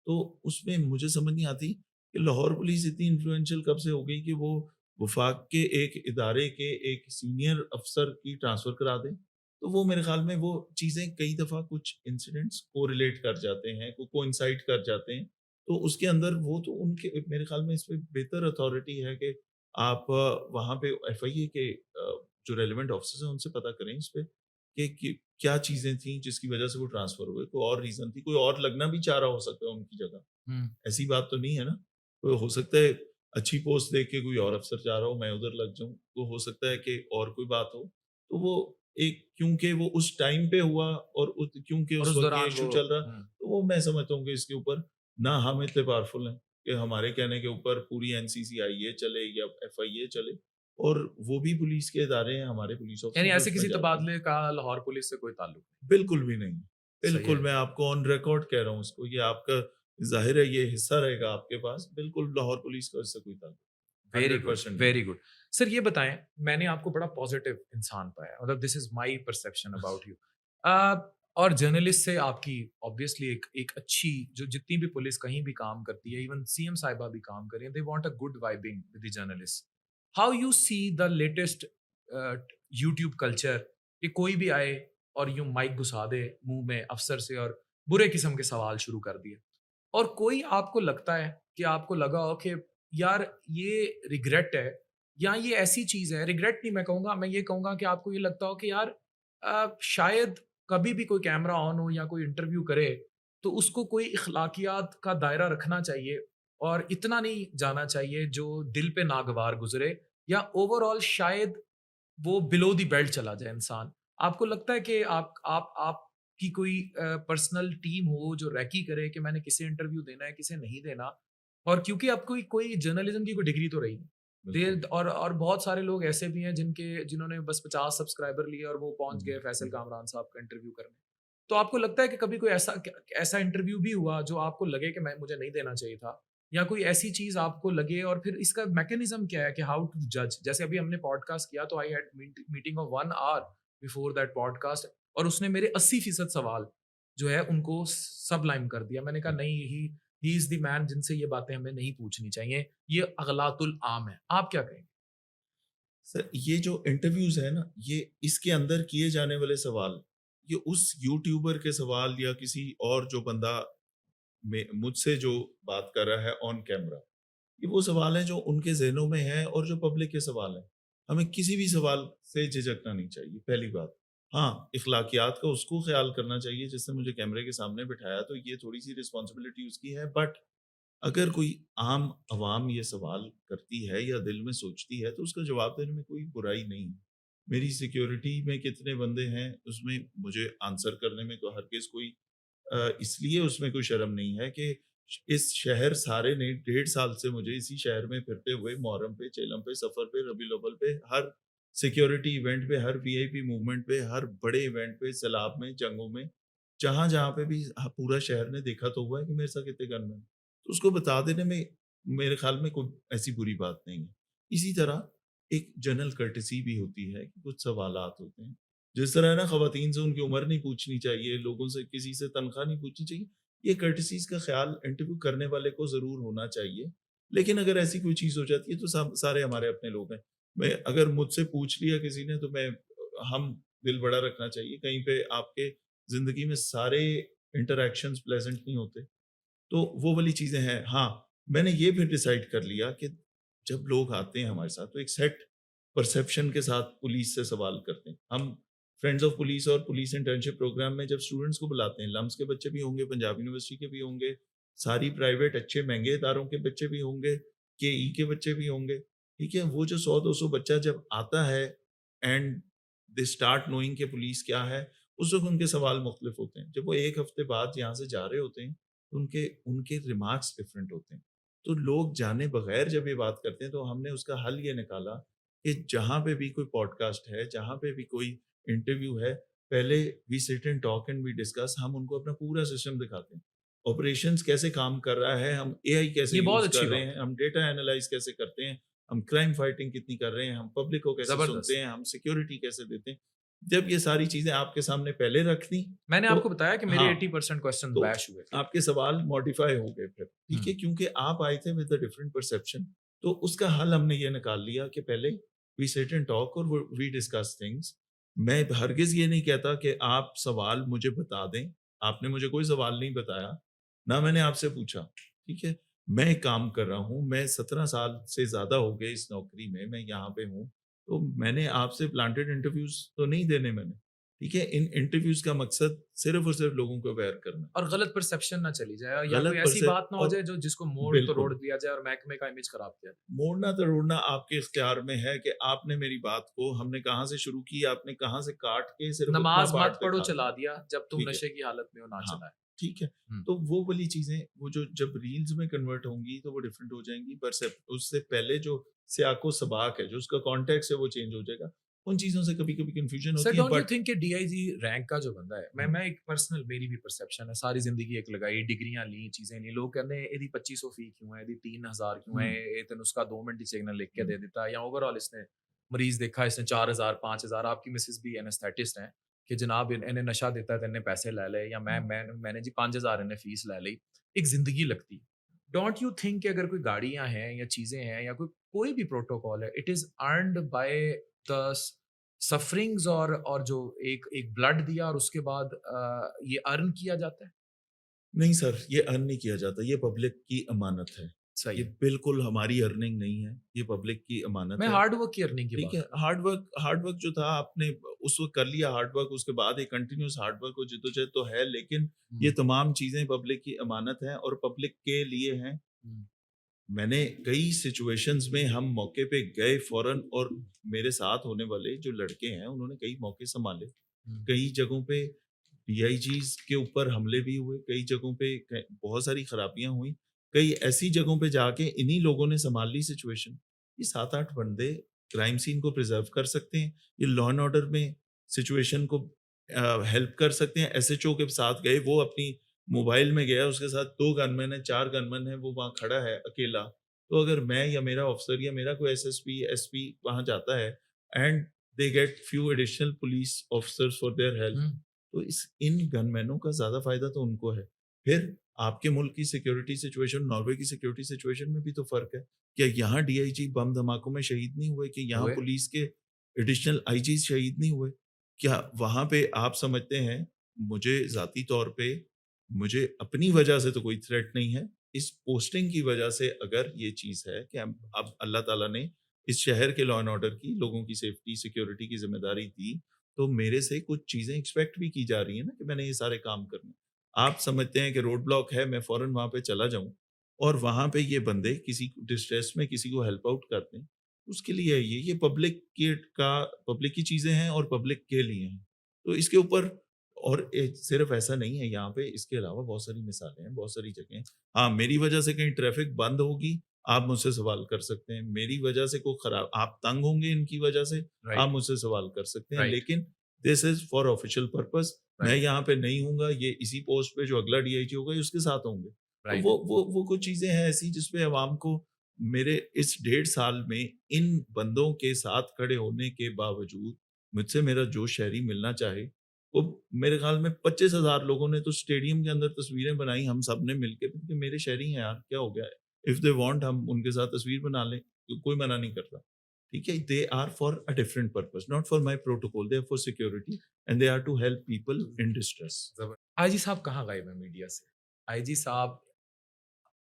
[SPEAKER 1] तो उसमें मुझे समझ नहीं आती कि लाहौर पुलिस इतनी इन्फ्लुएंशियल कब से हो गई कि वो वफाक के एक इदारे के एक सीनियर अफसर की ट्रांसफ़र करा दें। तो वो मेरे ख़्याल में वो चीज़ें कई दफ़ा कुछ इंसिडेंट्स कोरिलेट कर जाते हैं, कोइंसाइड कर जाते हैं। तो उसके अंदर वो तो उनके मेरे ख़्याल में इस पे बेहतर अथॉरिटी है कि आप वहाँ पे एफआईए के जो रेलेवेंट ऑफिसर्स हैं उनसे पता करें इस पे कि क्या चीज़ें थी जिसकी वज़ह से वो ट्रांसफ़र हुए? कोई और रीज़न थी, कोई और लगना भी चाह रहा हो सकता है उनकी जगह।
[SPEAKER 2] हम्म,
[SPEAKER 1] ऐसी बात तो नहीं है ना? तो हो सकता है अच्छी पोस्ट देख के कोई और अफ़सर चाह रहा हो मैं उधर लग जाऊँ, तो हो सकता है कि और कोई बात हो। तो वो एक क्योंकि वो उस टाइम पे हुआ और क्योंकि
[SPEAKER 2] और
[SPEAKER 1] उस
[SPEAKER 2] उस
[SPEAKER 1] वक़्त ये
[SPEAKER 2] दौरान
[SPEAKER 1] इश्यू
[SPEAKER 2] वो
[SPEAKER 1] चल रहा, तो वो मैं समझता हूँ कि इसके ऊपर ना हम इतने पावरफुल हैं कि हमारे कहने के ऊपर पूरी एनसीसीआईए चले या एफआईए चले और वो भी पुलिस के इदारे हैं, हमारे पुलिस
[SPEAKER 2] यानी
[SPEAKER 1] ऑफ़िसर भी
[SPEAKER 2] ऐसे
[SPEAKER 1] उसमें
[SPEAKER 2] किसी
[SPEAKER 1] जाते हैं।
[SPEAKER 2] तबादले का लाहौर पुलिस से कोई ताल्लुक नहीं।
[SPEAKER 1] बिल्कुल भी नहीं।
[SPEAKER 2] सही
[SPEAKER 1] बिल्कुल,
[SPEAKER 2] है।
[SPEAKER 1] मैं आपको ऑन रिकॉर्ड कह रहा हूँ इसको, ये आपका ज़ाहिर है ये हिस्सा रहेगा आपके पास। बिल्कुल लाहौर पुलिस का इससे कोई ताल्लुक
[SPEAKER 2] वेरी गुड,
[SPEAKER 1] 100% नहीं।
[SPEAKER 2] Very good. सर ये बताएं, मैंने आपको बड़ा पॉजिटिव इंसान पाया, मतलब this is my perception about you. और जर्नलिस्ट से आपकी ऑब्वियसली एक एक अच्छी, जो जितनी भी पुलिस कहीं भी काम करती है, इवन सीएम साहिबा भी काम कर रही है, they want a good vibing with the journalist. How you see the latest YouTube culture कि कोई भी आए और यूं माइक घुसा दे मुंह में अफसर से और बुरे किस्म के सवाल शुरू कर दिए, और कोई आपको लगता है कि आपको लगा हो कि यार ये रिग्रेट है, या ये ऐसी चीज है, रिग्रेट नहीं मैं कहूंगा, मैं ये कहूंगा कि आपको ये लगता हो कि यार शायद कभी भी कोई कैमरा ऑन हो या कोई इंटरव्यू करे तो उसको कोई इखलाकियात का दायरा रखना चाहिए और इतना नहीं जाना चाहिए जो दिल पे नागवार गुजरे, या ओवरऑल शायद वो बिलो द बेल्ट चला जाए इंसान। आपको लगता है कि आपकी कोई पर्सनल टीम हो जो रैकी करे कि मैंने किसे इंटरव्यू देना है, किसे नहीं देना? और क्योंकि आपको कोई कोई जर्नलिज्म की कोई डिग्री तो रही नहीं।
[SPEAKER 1] बिल्कुल।
[SPEAKER 2] देर और बहुत सारे लोग ऐसे भी हैं जिन्होंने बस 50 सब्सक्राइबर लिए और वो पहुँच गए फैसल
[SPEAKER 1] हुँ।
[SPEAKER 2] कामरान साहब का इंटरव्यू करने। तो आपको लगता है कि कभी कोई ऐसा इंटरव्यू भी हुआ जो आपको लगे कि मैं मुझे नहीं देना चाहिए था? या कोई ऐसी चीज़ आपको लगे और फिर इसका मैकेनिज़्म क्या है कि हाउ टू जज? जैसे अभी हमने पॉडकास्ट किया तो I had meeting of 1 hour before that podcast और उसने मेरे 80% सवाल जो है उनको सबलाइम कर दिया। मैंने कहा
[SPEAKER 1] जी।
[SPEAKER 2] नहीं ही इज़ द मैन जिनसे ये बातें हमें नहीं पूछनी चाहिए। ये अगलातुल आम है। आप क्या कहेंगे?
[SPEAKER 1] सर, ये जो इंटरव्यूज़ है ना, ये इसके अंदर किए जाने वाले सवाल, ये उस यूट्यूबर के सवाल या किसी और जो बंदा मुझसे जो बात कर रहा है ऑन कैमरा, ये वो सवाल हैं जो उनके ज़हनों में हैं और जो पब्लिक के सवाल हैं। हमें किसी भी सवाल से झिझकना नहीं चाहिए, पहली बात। हाँ, इख़्लाक़ियात का उसको ख़्याल करना चाहिए जिसने मुझे कैमरे के सामने बिठाया, तो ये थोड़ी-सी रिस्पॉन्सिबिलिटी उसकी है। बट अगर कोई आम अवाम ये सवाल करती है या दिल में सोचती है, तो उसका जवाब देने में कोई बुराई नहीं है। मेरी सिक्योरिटी में कितने बंदे हैं, उसमें मुझे आंसर करने में तो हरगिज़ कोई इसलिए उसमें कोई शर्म नहीं है कि इस शहर सारे ने 1.5 साल से मुझे इसी शहर में फिरते हुए मुहर्रम पे, चेलम पे, सफ़र पे, रबीउल अव्वल पे, हर सिक्योरिटी इवेंट पे, हर वीआईपी मूवमेंट पे, हर बड़े इवेंट पे, सैलाब में, जंगों में, जहाँ-जहाँ पे भी पूरा शहर ने देखा तो हुआ है कि मेरे साथ कितने गनमैन। तो उसको बता देने में मेरे ख़्याल में कोई ऐसी बुरी बात नहीं है। इसी तरह एक जनरल कर्टेसी भी होती है कि कुछ सवालात होते हैं। जिस तरह ना ख़वातीन से उनकी उम्र नहीं पूछनी चाहिए, लोगों से किसी से तनख़्वाह नहीं पूछनी चाहिए, ये कर्टेसीज़ का ख़्याल इंटरव्यू करने वाले को ज़रूर होना चाहिए। लेकिन अगर ऐसी कोई चीज़ हो जाती है तो सब सारे हमारे अपने लोग हैं। मैं अगर मुझसे पूछ लिया किसी ने तो हम दिल बड़ा रखना चाहिए। कहीं पे आपके ज़िंदगी में सारे इंटरैक्शंस प्लेज़ेंट नहीं होते। तो वो वाली चीज़ें हैं। हाँ, मैंने ये भी डिसाइड कर लिया कि जब लोग आते हैं हमारे साथ तो एक सेट परसेप्शन के साथ पुलिस से सवाल करते हैं। हम फ्रेंड्स ऑफ पुलिस और पुलिस इंटर्नशिप प्रोग्राम में जब स्टूडेंट्स को बुलाते हैं, लम्स के बच्चे भी होंगे, पंजाब यूनिवर्सिटी के भी होंगे, सारी प्राइवेट अच्छे महँगे इदारों के बच्चे भी होंगे, केई के बच्चे भी होंगे, ठीक है? वो जो 100-200 बच्चा जब आता है एंड दे स्टार्ट नोइंग कि पुलिस क्या है, उस वक़्त उनके सवाल मुख्तलिफ होते हैं। जब वो 1 हफ्ते बाद यहाँ से जा रहे होते हैं, तो उनके उनके रिमार्क्स डिफरेंट होते हैं। तो लोग जाने बगैर जब ये बात करते हैं, तो हमने उसका हल ये निकाला कि जहाँ पे भी कोई पॉडकास्ट है, जहाँ पे भी कोई इंटरव्यू है, पहले we sit and talk and we discuss. हम उनको अपना पूरा सिस्टम दिखाते हैं। ऑपरेशंस कैसे काम कर रहा है, हम एआई कैसे
[SPEAKER 2] ये बहुत
[SPEAKER 1] यूज़ कर
[SPEAKER 2] अच्छी
[SPEAKER 1] रहे
[SPEAKER 2] बात
[SPEAKER 1] हैं,
[SPEAKER 2] है।
[SPEAKER 1] हम डेटा एनालाइज़ कैसे करते हैं, हम क्राइम फाइटिंग कितनी कर रहे हैं, हम पब्लिक को कैसे सुनते
[SPEAKER 2] ज़बरदस्त।
[SPEAKER 1] हैं, हम सिक्योरिटी कैसे देते हैं। जब ये सारी चीज़ें आपके सामने पहले रख दी,
[SPEAKER 2] मैंने
[SPEAKER 1] तो
[SPEAKER 2] आपको बताया कि मेरे
[SPEAKER 1] हाँ,
[SPEAKER 2] 80% क्वेश्चन
[SPEAKER 1] तो
[SPEAKER 2] बैश हुए थे।
[SPEAKER 1] आपके सवाल मॉडिफाई हो गए फिर,
[SPEAKER 2] हुँ।
[SPEAKER 1] ठीक है? क्योंकि आप आए थे विद अ डिफरेंट परसेप्शन। तो उसका हल हमने ये निकाल लिया कि पहले वी सिट एंड टॉक और वी डिस्कस थिंग्स। मैं हरगिज़ ये नहीं कहता कि आप सवाल मुझे बता दें। आपने मुझे कोई सवाल नहीं बताया, ना मैंने आपसे पूछा, ठीक है? मैं एक काम कर रहा हूँ, मैं 17 साल से ज़्यादा हो गए इस नौकरी में, मैं यहाँ पे हूँ, तो मैंने आपसे प्लांटेड इंटरव्यूज़ तो नहीं देने मैंने, ठीक है? इन इंटरव्यूज़ का मकसद सिर्फ़ और सिर्फ़ लोगों को अवेयर करना है।
[SPEAKER 2] और गलत परसेप्शन ना चली जाए या कोई
[SPEAKER 1] गलत
[SPEAKER 2] ऐसी
[SPEAKER 1] परसेप
[SPEAKER 2] बात ना हो
[SPEAKER 1] और
[SPEAKER 2] जाए जो जिसको मोड़ तोड़
[SPEAKER 1] बिल्कुल,
[SPEAKER 2] दिया जाए और महकमे का इमेज खराब किया जाए।
[SPEAKER 1] मोड़ना-तोड़ना आपके इख्तियार में है कि आपने मेरी बात को हमने कहाँ से शुरू की, आपने कहाँ से काट के सिर्फ़ उतना
[SPEAKER 2] नमाज़
[SPEAKER 1] पार्ट
[SPEAKER 2] मत पढ़ो
[SPEAKER 1] दिखा
[SPEAKER 2] चला
[SPEAKER 1] दिया,
[SPEAKER 2] दिया, जब तुम
[SPEAKER 1] ठीक है?
[SPEAKER 2] नशे की हालत में हो ना
[SPEAKER 1] हाँ,
[SPEAKER 2] चलाएँ।
[SPEAKER 1] ठीक है।
[SPEAKER 2] हुँ।
[SPEAKER 1] तो वो वाली चीज़ें, वो जो जब रील्स में कन्वर्ट होंगी, तो वो डिफरेंट हो जाएँगी, उससे पहले जो सियाक़ो-सबाक़ है, जो उसका कॉन्टेक्स्ट है, वो चेंज हो जाएगा। उन चीज़ों से कभी-कभी कन्फ्यूज़न
[SPEAKER 2] सर
[SPEAKER 1] होती है,
[SPEAKER 2] डोंट यू
[SPEAKER 1] बट
[SPEAKER 2] थिंक कि डीआईजी रैंक का जो बंदा है मैं
[SPEAKER 1] हुँ,
[SPEAKER 2] मैं एक पर्सनल मेरी भी परसेप्शन है सारी जिंदगी एक लगाई डिग्रियां ली चीजें ली लोग कहते हैं ਇਹਦੀ 2500 फी क्यों है ਇਹਦੀ 3000 क्यों है
[SPEAKER 1] हुँ,
[SPEAKER 2] ये तेन उसका 2 मिनट ही सिग्नल लिख के
[SPEAKER 1] हुँ,
[SPEAKER 2] दे देता है या ओवरऑल इसने मरीज देखा इसने 4000 5000 आपकी मिसेस भी एनेस्थेटिस्ट हैं कि जनाब इन्हें नशा देता है तो इन्हें पैसे ले ले या
[SPEAKER 1] हुँ।
[SPEAKER 2] मैंने जी 5000 इन्हें फीस ले ली एक जिंदगी लगती डोंट यू थिंक कि अगर कोई गाड़ियां हैं या चीजें हैं या कोई भी प्रोटोकॉल है it is earned by the sufferings और जो एक एक ब्लड दिया और उसके बाद ये अर्न किया जाता है?
[SPEAKER 1] नहीं सर, ये अर्न नहीं किया जाता, ये पब्लिक की अमानत है।
[SPEAKER 2] सही
[SPEAKER 1] ये
[SPEAKER 2] है।
[SPEAKER 1] बिल्कुल हमारी अर्निंग नहीं है, ये पब्लिक की अमानत
[SPEAKER 2] मैं
[SPEAKER 1] है।
[SPEAKER 2] हार्ड वर्क की अर्निंग की
[SPEAKER 1] ठीक
[SPEAKER 2] बात
[SPEAKER 1] है,
[SPEAKER 2] कर रहा हूँ।
[SPEAKER 1] हार्ड वर्क जो था आपने उस वक़्त कर लिया हार्ड वर्क, उसके बाद एक कंटिन्यूअस हार्ड वर्क और जद्दोजहद तो है, लेकिन ये
[SPEAKER 2] हुँ,
[SPEAKER 1] तमाम चीज़ें पब्लिक की अमानत हैं और पब्लिक के लिए हैं।
[SPEAKER 2] हुँ,
[SPEAKER 1] मैंने कई सिचुएशंस में हम मौके पे गए फ़ौरन और मेरे साथ होने वाले जो लड़के हैं, उन्होंने कई मौके सँभाले। कई जगहों पे डीआईजीज के ऊपर हमले भी हुए, कई जगहों पे बहुत सारी खराबियां हुई, कई ऐसी जगहों पे जाके इन्हीं लोगों ने संभाल ली सिचुएशन। ये 7-8 बंदे क्राइम सीन को प्रिजर्व कर सकते हैं, ये लॉ एंड ऑर्डर में सिचुएशन को हेल्प कर सकते हैं। एसएचओ के साथ गए, वो अपनी मोबाइल में गया, उसके साथ 2 गनमैन है, 4 गनमैन है, वो वहाँ खड़ा है अकेला। तो अगर मैं या मेरा ऑफिसर या मेरा कोई एसएसपी, एसपी वहाँ जाता है and they get few additional police officers for their help, तो इस इन गनमैनों का ज़्यादा फ़ायदा तो उनको है। फिर आपके मुल्क की सिक्योरिटी सिचुएशन, नॉर्वे की सिक्योरिटी सिचुएशन में भी तो फ़र्क है। क्या यहाँ डीआईजी बम धमाकों में शहीद नहीं हुए? कि यहाँ
[SPEAKER 2] हुए।
[SPEAKER 1] पुलिस के एडिशनल आईजी शहीद नहीं हुए? क्या वहाँ पे आप समझते हैं, मुझे ज़ाती तौर पे, मुझे अपनी वजह से तो कोई थ्रेट नहीं है। इस पोस्टिंग की वजह से अगर ये चीज़ है कि अब अल्लाह ताला ने इस शहर के लॉ एंड ऑर्डर की, लोगों की सेफ्टी, सिक्योरिटी की ज़िम्मेदारी दी, तो मेरे से कुछ चीज़ें एक्सपेक्ट भी की जा रही हैं ना कि मैंने ये सारे काम करने। आप समझते हैं कि रोड ब्लॉक है, मैं फ़ौरन वहाँ पे चला जाऊँ और वहाँ पे ये बंदे किसी डिस्ट्रेस में किसी को हेल्प आउट कर दें, उसके लिए है ये पब्लिक की चीज़ें हैं और पब्लिक के लिए हैं। तो इसके ऊपर और सिर्फ़ ऐसा नहीं है यहाँ पे, इसके अलावा बहुत सारी मिसालें हैं, बहुत सारी जगहें हैं। हाँ, मेरी वजह से कहीं ट्रैफ़िक बंद होगी, आप मुझसे सवाल कर सकते हैं। मेरी वजह से कोई खराब आप तंग होंगे इनकी वजह से, आप
[SPEAKER 2] राइट,
[SPEAKER 1] मुझसे सवाल कर सकते हैं।
[SPEAKER 2] राइट,
[SPEAKER 1] लेकिन this is for official purpose. मैं
[SPEAKER 2] राइट,
[SPEAKER 1] यहाँ पे नहीं हूँगा, ये इसी पोस्ट पे जो अगला डीआईजी होगा, ये उसके साथ होंगे। तो
[SPEAKER 2] राइट।
[SPEAKER 1] वो कुछ चीज़ें हैं ऐसी जिसपे अवाम को मेरे इस 1.5 साल में इन बंदों के साथ खड़े होने के बावजूद मुझसे मेरा जो शहरी मिलना चाहे, वो मेरे ख़्याल में 25,000 लोगों ने तो स्टेडियम के अंदर तस्वीरें बनाई हम सब ने मिलके कि मेरे शहरी हैं यार, क्या हो गया है? इफ दे वांट हम उनके साथ तस्वीर बना लें, तो कोई मना नहीं करता। ठीक है? They are for a different purpose, not for my protocol, they are for security and they are to help people in distress.
[SPEAKER 2] IG साहब कहाँ गायब है मीडिया से? आईजी साहब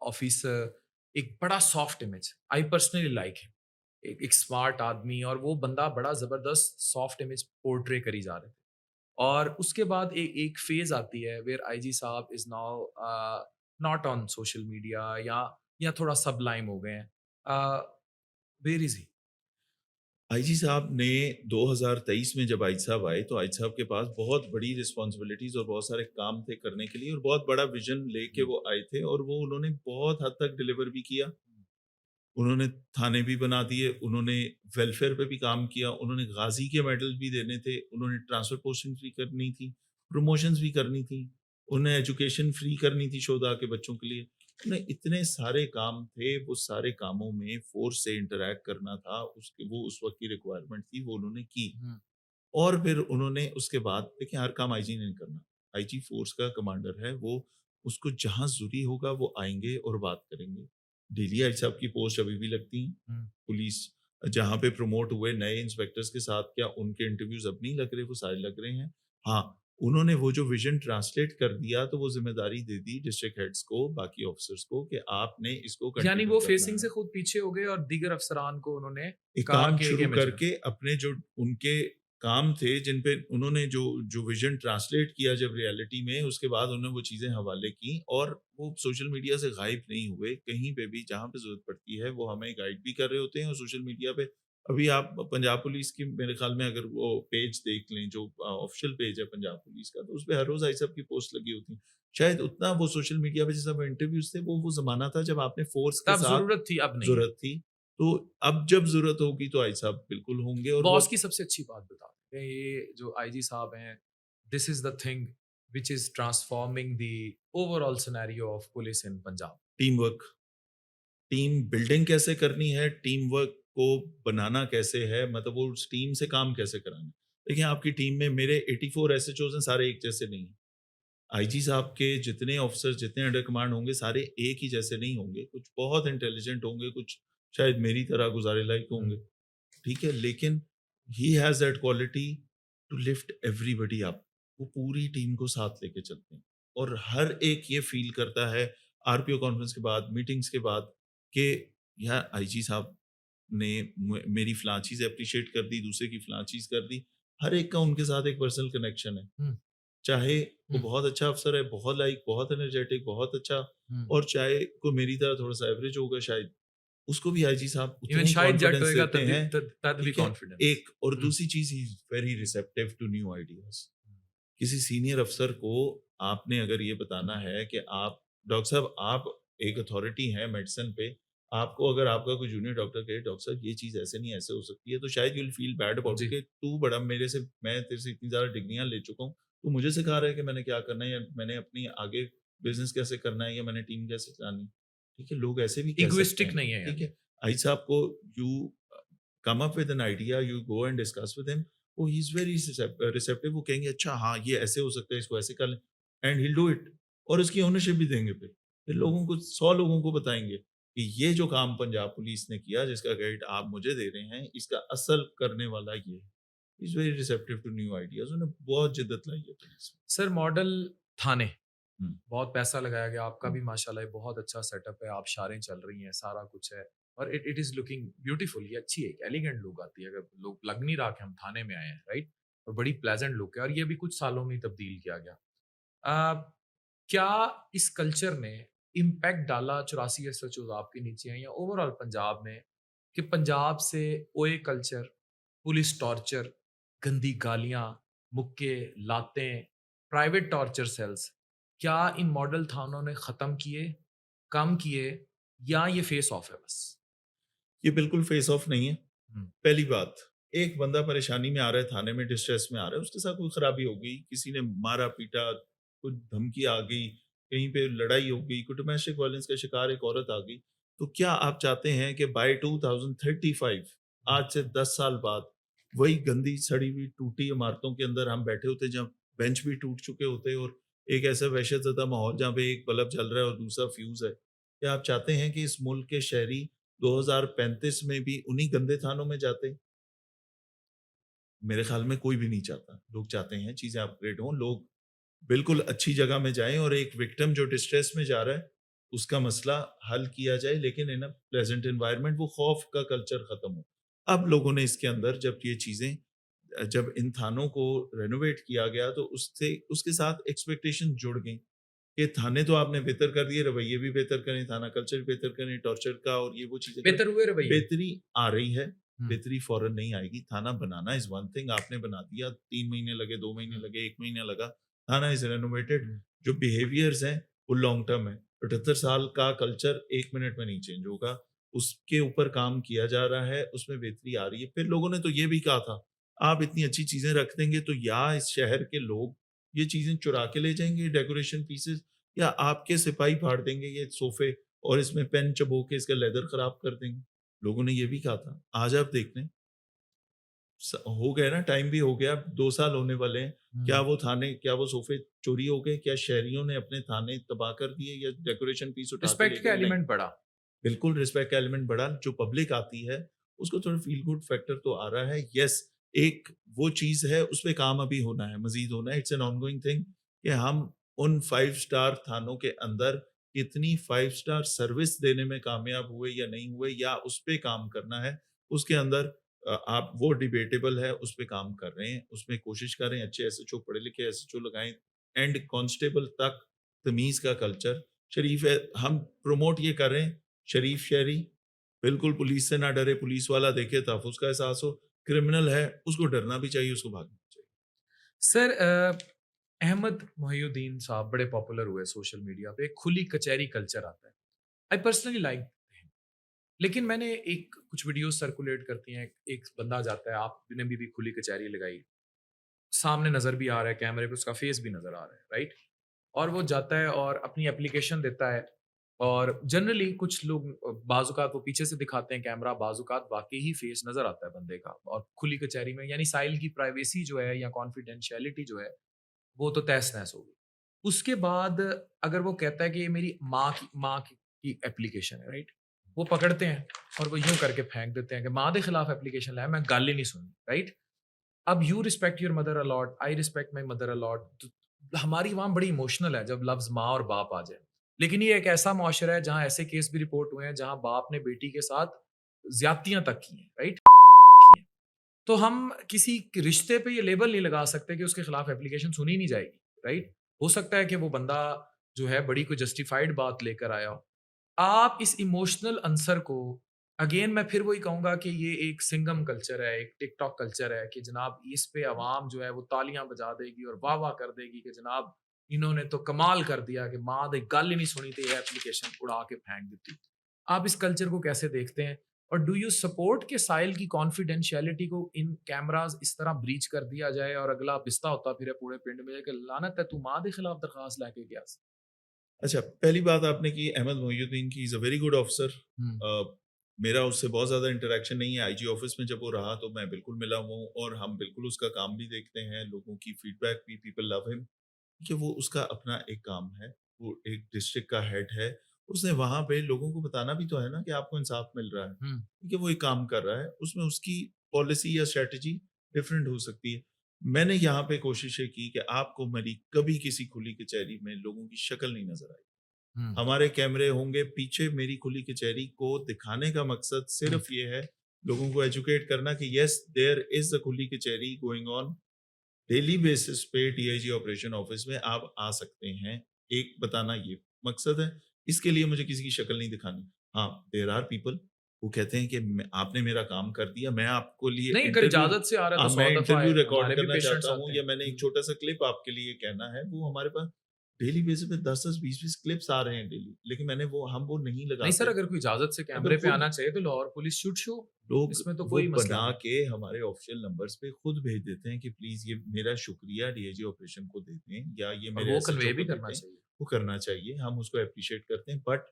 [SPEAKER 2] ऑफिसर, एक बड़ा soft image, I personally like him. एक smart आदमी, और वो बंदा बड़ा ज़बरदस्त सॉफ्ट इमेज पोर्ट्रे करी जा रहे थे। और उसके बाद एक फ़ेज़ आती है वेयर आईजी साहब is now not on social media, या थोड़ा सबलाइम हो गए हैं। Where is he?
[SPEAKER 1] आईजी साहब ने 2023 में जब आईजी साहब आए, तो आईजी साहब के पास बहुत बड़ी रिस्पॉन्सिबिलिटीज़ और बहुत सारे काम थे करने के लिए और बहुत बड़ा विज़न लेके
[SPEAKER 2] हुँ,
[SPEAKER 1] वो आए थे और वो उन्होंने बहुत हद तक डिलीवर भी किया। उन्होंने थाने भी बना दिए, उन्होंने वेलफेयर पे भी काम किया, उन्होंने गाज़ी के मेडल भी देने थे, उन्होंने ट्रांसफर पोस्टिंग्स भी करनी थी, प्रमोशंस भी करनी थी, उन्हें एजुकेशन फ्री करनी थी शोधा के बच्चों के लिए। उन्हें इतने सारे काम थे, वो सारे कामों में फ़ोर्स से इंटरैक्ट करना था, उसके वो उस वक़्त की रिक्वायरमेंट थी, वो उन्होंने की।
[SPEAKER 2] हुँ,
[SPEAKER 1] और फिर उन्होंने उसके बाद देखिए हर काम आईजी ने नहीं करना। आईजी फ़ोर्स का कमांडर है, वो उसको जहाँ ज़रूरी होगा वो आएँगे और बात करेंगे। डेली आईजी साहब की पोस्ट अभी भी लगती हैं।
[SPEAKER 2] हुँ।
[SPEAKER 1] पुलिस जहाँ पे प्रमोट हुए नए इंस्पेक्टर्स के साथ क्या उनके इंटरव्यूज़ अब नहीं लग रहे, वो सारे लग रहे हैं। हाँ, उन्होंने वो जो विज़न ट्रांसलेट कर दिया तो वो ज़िम्मेदारी दे दी डिस्ट्रिक्ट हेड्स को, बाकी ऑफिसर्स को कि आपने इसको
[SPEAKER 2] यानी
[SPEAKER 1] कंटिन्यू
[SPEAKER 2] वो
[SPEAKER 1] करना
[SPEAKER 2] फेसिंग
[SPEAKER 1] है।
[SPEAKER 2] से खुद पीछे हो गए और दीगर अफ़सरान को उन्होंने
[SPEAKER 1] एक
[SPEAKER 2] कहा
[SPEAKER 1] काम
[SPEAKER 2] कि एक
[SPEAKER 1] शुरू
[SPEAKER 2] इमेज में।
[SPEAKER 1] करके अपने जो उनके काम थे जिन पे उन्होंने जो जो विज़न ट्रांसलेट किया जब रियलिटी में, उसके बाद उन्होंने वो चीज़ें हवाले की और वो सोशल मीडिया से गायब नहीं हुए। कहीं पे भी जहाँ पे ज़रूरत पड़ती है वो हमें गाइड भी कर रहे होते हैं और सोशल मीडिया पे अभी आप पंजाब पुलिस की मेरे ख़्याल में अगर वो पेज देख लें जो ऑफ़िशियल पेज है पंजाब पुलिस का, तो उसपे हर रोज़ आई साहब की पोस्ट लगी होती है। शायद उतना वो सोशल मीडिया पे जैसा वो इंटरव्यूज़ थे वो ज़माना था जब आपने फ़ोर्स के
[SPEAKER 2] तब
[SPEAKER 1] साथ
[SPEAKER 2] ज़रूरत थी, अब नहीं है।
[SPEAKER 1] ज़रूरत थी। तो अब जब ज़रूरत होगी तो आई साहब बिल्कुल होंगे और वो
[SPEAKER 2] बॉस की सबसे अच्छी बात बता दें, ये जो आईजी साहब हैं, this is the thing which is transforming the overall scenario of police in Punjab.
[SPEAKER 1] Team work, team building कैसे करनी है, टीम वर्क को बनाना कैसे है, मतलब वो उस टीम से काम कैसे कराना है। देखिए आपकी टीम में मेरे 84 एसएचओज़ हैं, सारे एक जैसे नहीं हैं। आईजी साहब के जितने ऑफिसर्स जितने अंडर कमांड होंगे सारे एक ही जैसे नहीं होंगे। कुछ बहुत इंटेलिजेंट होंगे, कुछ शायद मेरी तरह गुज़ारे लायक
[SPEAKER 2] हुँ,
[SPEAKER 1] होंगे। ठीक है? लेकिन he has that quality to lift everybody up. वो पूरी टीम को साथ लेके चलते हैं और हर एक ये फ़ील करता है आरपीओ कॉन्फ्रेंस के बाद, मीटिंग्स के बाद कि यार आईजी साहब ने मेरी फलाँ चीज़ एप्रिशिएट कर दी, दूसरे की फलाँ चीज़ कर दी। हर एक का उनके साथ एक पर्सनल कनेक्शन है।
[SPEAKER 2] हुँ,
[SPEAKER 1] चाहे वो
[SPEAKER 2] हुँ,
[SPEAKER 1] बहुत अच्छा अफ़सर है, बहुत लाइक, बहुत एनर्जेटिक, बहुत अच्छा
[SPEAKER 2] हुँ।
[SPEAKER 1] और चाहे कोई मेरी तरह थोड़ा-सा एवरेज होगा शायद, उसको भी आईजी साहब उतना
[SPEAKER 2] इवन
[SPEAKER 1] ही
[SPEAKER 2] शायद जट
[SPEAKER 1] कॉन्फिडेंस
[SPEAKER 2] होएगा
[SPEAKER 1] देते
[SPEAKER 2] तद भी
[SPEAKER 1] हैं,
[SPEAKER 2] तद तद भी
[SPEAKER 1] ठीक है?
[SPEAKER 2] कॉन्फिडेंस।
[SPEAKER 1] एक और
[SPEAKER 2] हुँ,
[SPEAKER 1] दूसरी चीज़ he is very receptive to new ideas. किसी सीनियर अफ़सर को आपने अगर ये बताना है कि आप डॉक्टर साहब आप एक अथॉरिटी हैं मेडिसिन पे, आपको अगर आपका कोई जूनियर डॉक्टर कहे डॉक्टर साहब ये चीज़ ऐसे नहीं ऐसे हो सकती है, तो शायद you will feel bad about it
[SPEAKER 2] जी,
[SPEAKER 1] कि तू बड़ा मेरे से मैं तेरे से इतनी ज़्यादा डिग्रियाँ ले चुका हूँ, तू मुझे सिखा रहा है कि मैंने क्या करना है या मैंने अपनी आगे बिज़नेस कैसे करना है या मैंने टीम कैसे चलानी है। ठीक है, लोग ऐसे भी कह सकते
[SPEAKER 2] इगोइस्टिक
[SPEAKER 1] हैं,
[SPEAKER 2] नहीं है
[SPEAKER 1] ठीक
[SPEAKER 2] यानी।
[SPEAKER 1] है। ऐसा आपको you come up with an idea, you go and discuss with him, oh he is very receptive, वो कहेंगे अच्छा हाँ, ये ऐसे हो सकता है, इसको ऐसे कर लें and he will do it और उसकी ओनरशिप भी देंगे फिर। फिर लोगों को 100 लोगों को बताएँगे कि ये जो काम पंजाब पुलिस ने किया, जिसका क्रेडिट आप मुझे दे रहे हैं, इसका असल करने वाला ये है। He is very receptive to new ideas, उन्हें बहुत जिद्दत लाई है पुलिस में।
[SPEAKER 2] सर मॉडल थाने,
[SPEAKER 1] हुँ,
[SPEAKER 2] बहुत पैसा लगाया गया, आपका
[SPEAKER 1] हुँ,
[SPEAKER 2] भी माशाल्लाह ये बहुत अच्छा सेटअप है, आबशारें चल रही हैं, सारा कुछ है और it it is looking beautiful, ये अच्छी है, एक एलिगेंट लुक आती है, अगर लोग लग नहीं रहा कि हम थाने में आए हैं, राइट? और बड़ी प्लेज़ेंट लुक है और ये भी कुछ सालों में ही तब्दील किया गया। अ, क्या इस कल्चर ने इम्पैक्ट डाला 84 एसएचओज़ आपके नीचे हैं या ओवरऑल पंजाब में कि पंजाब से ओए कल्चर, पुलिस टॉर्चर, गंदी गालियाँ, मुक्के, लातें, प्राइवेट टॉर्चर सेल्स, क्या इन मॉडल थानों ने ख़त्म किए, कम किए या ये फेस ऑफ है बस?
[SPEAKER 1] ये बिल्कुल फेस ऑफ नहीं है।
[SPEAKER 2] हुँ,
[SPEAKER 1] पहली बात, एक बंदा परेशानी में आ रहा है, थाने में डिस्ट्रेस में आ रहा है, उसके साथ कोई खराबी हो गई, किसी ने मारा-पीटा, कुछ धमकी आ गई, कहीं पे लड़ाई हो गई, कोई डोमेस्टिक वायलेंस का शिकार एक औरत आ गई, तो क्या आप चाहते हैं कि बाय 2035
[SPEAKER 2] हुँ।
[SPEAKER 1] आज से 10 साल बाद वही गंदी, सड़ी हुई, टूटी इमारतों के अंदर हम बैठे होते जहाँ बेंच भी टूट चुके होते और एक ऐसा वहशतज़दा माहौल जहाँ पे एक बल्ब जल रहा है और दूसरा फ्यूज़ है। क्या आप चाहते हैं कि इस मुल्क के शहरी 2035 में भी उन्हीं गंदे थानों में जाते? मेरे ख़्याल में कोई भी नहीं चाहता। लोग चाहते हैं चीज़ें अपग्रेड हों, लोग बिल्कुल अच्छी जगह में जाएँ और एक विक्टिम जो डिस्ट्रेस में जा रहा है, उसका मसला हल किया जाए लेकिन इन अ प्लेज़ेंट एनवायरनमेंट, वो खौफ़ का कल्चर ख़त्म हो। अब लोगों ने इसके अंदर जब ये चीज़ें जब इन थानों को रेनोवेट किया गया तो उससे उसके साथ एक्सपेक्टेशन जुड़ गई। ये थाने तो आपने बेहतर कर दिए, रवैये भी बेहतर करें, थाना कल्चर भी बेहतर करें, टॉर्चर का और ये वो चीज़ें करें।
[SPEAKER 2] बेहतर हुए रवैये?
[SPEAKER 1] बेहतरी आ रही है,
[SPEAKER 2] हुँ,
[SPEAKER 1] बेहतरी फ़ौरन नहीं आएगी। थाना बनाना इज़ वन थिंग, आपने बना दिया, 3 महीने लगे, 2 महीने
[SPEAKER 2] हुँ,
[SPEAKER 1] लगे, 1 महीना लगा, थाना इज़ रेनोवेटेड।
[SPEAKER 2] हुँ।
[SPEAKER 1] जो बिहेवियर्स हैं, वो लॉन्ग टर्म है। 78 साल का कल्चर 1 मिनट में नहीं चेंज होगा। उसके ऊपर काम किया जा रहा है, उसमें बेहतरी आ रही है। फिर लोगों ने तो ये भी कहा था, आप इतनी अच्छी चीज़ें रख देंगे तो या इस शहर के लोग ये चीज़ें चुरा के ले जाएँगे, डेकोरेशन पीसेस, या आपके सिपाही फाड़ देंगे ये सोफ़े और इसमें पेन चबो के इसका लेदर खराब कर देंगे। लोगों ने ये भी कहा था। आज आप देख लें, हो गया ना, टाइम भी हो गया, 2 साल होने वाले हैं। क्या
[SPEAKER 2] हुँ।
[SPEAKER 1] वो थाने, क्या वो सोफ़े चोरी हो गए? क्या शहरियों ने अपने थाने तबाह कर दिए या डेकोरेशन पीस उठा के ले
[SPEAKER 2] रिस्पेक्ट का
[SPEAKER 1] गए? नहीं।
[SPEAKER 2] एलिमेंट बढ़ा।
[SPEAKER 1] बिल्कुल रिस्पेक्ट का एलिमेंट बढ़ा, जो पब्लिक आती है, उसको थोड़ा फ़ील गुड फैक्टर तो आ रहा है। येस, एक वो चीज़ है, उसपे काम अभी होना है, मज़ीद होना है। इट्स एन ऑनगोइंग थिंग कि हम उन 5 स्टार थानों के अंदर कितनी 5 स्टार सर्विस देने में कामयाब हुए या नहीं हुए, या उस पे काम करना है। उसके अंदर आप वो डिबेटेबल है, उस पे काम कर रहे हैं, उसमें कोशिश कर रहे हैं, अच्छे एसएचओ, पढ़े लिखे एसएचओ लगाएँ, एंड कांस्टेबल तक तमीज़ का कल्चर, शरीफ है, हम प्रमोट ये कर रहे हैं, शरीफ शहरी, बिल्कुल पुलिस से ना डरे, पुलिस वाला देखे तहफ़्फ़ुज़ का एहसास हो, क्रिमिनल है, उसको डरना भी चाहिए, उसको भागना भी चाहिए।
[SPEAKER 2] सर अहमद मोहिउद्दीन साहब बड़े पॉपुलर हुए सोशल मीडिया पे, एक खुली कचहरी कल्चर आता है। I personally like him. लेकिन मैंने एक कुछ वीडियोज़ सर्कुलेट करती हैं, एक बंदा जाता है, आपने भी खुली कचहरी लगाई, सामने नज़र भी आ रहा है कैमरे पे, उसका फेस भी नज़र आ रहा है, राइट? और वो जाता है और अपनी एप्लीकेशन देता है और जनरली कुछ लोग बाज़-औक़ात वो पीछे से दिखाते हैं कैमरा, बाज़-औक़ात वाक़ई ही फेस नज़र आता है बंदे का और खुली कचहरी में यानी साइल की प्राइवेसी जो है या कॉन्फिडेंशियलिटी जो है, वो तो तहस-नहस हो गई। उसके बाद अगर वो कहता है कि ये मेरी माँ की एप्लीकेशन है, राइट? वो पकड़ते हैं और वो यूँ करके फेंक देते हैं कि माँ के खिलाफ एप्लीकेशन लाया, मैं गल ही नहीं सुननी, राइट? अब you respect your mother a lot, I respect my mother a lot. हमारी वहाँ बड़ी इमोशनल है जब लफ्ज़ माँ और बाप आ जाए। लेकिन ये एक ऐसा मुआशरा है जहाँ ऐसे केस भी रिपोर्ट हुए हैं जहाँ बाप ने बेटी के साथ ज़्यादतियाँ तक की हैं, राइट? की हैं। तो हम किसी के रिश्ते पे ये लेबल नहीं लगा सकते कि उसके खिलाफ एप्लीकेशन सुनी नहीं जाएगी, राइट? हो सकता है कि वो बंदा जो है बड़ी कोई जस्टिफाइड बात लेकर आया हो। आप इस इमोशनल आंसर को अगेन मैं फिर वही कहूँगा कि ये एक सिंघम कल्चर है, एक टिकटॉक कल्चर है कि जनाब इस पे अवाम जो है वो तालियाँ बजा देगी और वाह-वाह कर देगी कि जनाब इन्होंने तो कमाल कर दिया कि माँ दी गल ही नहीं सुनी थी ये एप्लीकेशन उड़ा के फेंक दी। आप इस कल्चर को कैसे देखते हैं? और डू यू सपोर्ट कि साहिल की कॉन्फिडेंशियलिटी को इन कैमराज़ इस तरह ब्रीच कर दिया जाए और अगला पिसता होता फिरे पूरे पिंड में कि लानत है तू माँ दे खिलाफ दरखास्त लेके गया सी?
[SPEAKER 1] अच्छा, पहली बात आपने की अहमद मोहिउद्दीन की, is a very good officer.
[SPEAKER 2] Hmm,
[SPEAKER 1] मेरा उससे बहुत ज़्यादा इंटरैक्शन नहीं है। आईजी ऑफिस में जब वो रहा तो मैं बिल्कुल मिला हुआ हूँ और हम बिल्कुल उसका काम भी देखते हैं, लोगों की फीडबैक भी, पीपल लव हिम कि वो उसका अपना एक काम है, वो एक डिस्ट्रिक्ट का हेड है। उसने वहाँ पे लोगों को बताना भी तो है ना कि आपको इंसाफ मिल रहा है,
[SPEAKER 2] हुँ,
[SPEAKER 1] कि वो एक काम कर रहा है, उसमें उसकी पॉलिसी या स्ट्रैटेजी डिफरेंट हो सकती है। मैंने यहाँ पे कोशिशें की कि आपको मेरी कभी किसी खुली कचहरी में लोगों की शक्ल नहीं नज़र आई।
[SPEAKER 2] हुँ,
[SPEAKER 1] हमारे कैमरे होंगे पीछे, मेरी खुली कचहरी को दिखाने का मकसद
[SPEAKER 2] हुँ,
[SPEAKER 1] सिर्फ ये है, लोगों को एजुकेट करना कि येस देयर इज़ अ खुली कचहरी गोइंग ऑन। डेली बेसिस पे डीआईजी ऑपरेशन ऑफिस में आप आ सकते हैं, एक बताना ये मकसद है। इसके लिए मुझे किसी की शक्ल नहीं दिखानी। हाँ, देयर आर पीपल वो कहते हैं कि मैं आपने मेरा काम कर दिया, मैं आपको लिए
[SPEAKER 2] नहीं अगर
[SPEAKER 1] इंटरव्यू
[SPEAKER 2] इजाज़त से आ रहा है तो 100
[SPEAKER 1] मैं
[SPEAKER 2] दफ़ा
[SPEAKER 1] इंटरव्यू
[SPEAKER 2] आए,
[SPEAKER 1] रिकॉर्ड
[SPEAKER 2] हमारे भी
[SPEAKER 1] करना
[SPEAKER 2] पेशेंट्स
[SPEAKER 1] चाहता हूँ
[SPEAKER 2] आते
[SPEAKER 1] या
[SPEAKER 2] हैं।
[SPEAKER 1] मैंने एक
[SPEAKER 2] हुँ।
[SPEAKER 1] छोटा-सा क्लिप आपके लिए कहना है, वो हमारे पास डेली बेसिस पे 10-10, 20-20 क्लिप्स आ रहे हैं डेली। लेकिन हम वो नहीं
[SPEAKER 2] नहीं सर
[SPEAKER 1] लगाते।
[SPEAKER 2] अगर कोई इजाज़त से
[SPEAKER 1] अगर
[SPEAKER 2] कैमरे पे
[SPEAKER 1] खुद
[SPEAKER 2] आना चाहिए तो लाहौर पुलिस शुड शो,
[SPEAKER 1] लोग
[SPEAKER 2] इसमें तो
[SPEAKER 1] वो
[SPEAKER 2] कोई मसला
[SPEAKER 1] बना
[SPEAKER 2] नहीं।
[SPEAKER 1] के हमारे ऑफ़िशियल नंबर्स पे खुद भेज देते हैं कि प्लीज़ ये मेरा शुक्रिया डीआईजी ऑपरेशन को दे दें या ये
[SPEAKER 2] और
[SPEAKER 1] मेरे
[SPEAKER 2] वो
[SPEAKER 1] एसएचओ
[SPEAKER 2] कन्वे
[SPEAKER 1] को
[SPEAKER 2] भी
[SPEAKER 1] दे
[SPEAKER 2] करना
[SPEAKER 1] दें,
[SPEAKER 2] चाहिए।
[SPEAKER 1] वो करना चाहिए, हम उसको एप्रिशिएट करते हैं। बट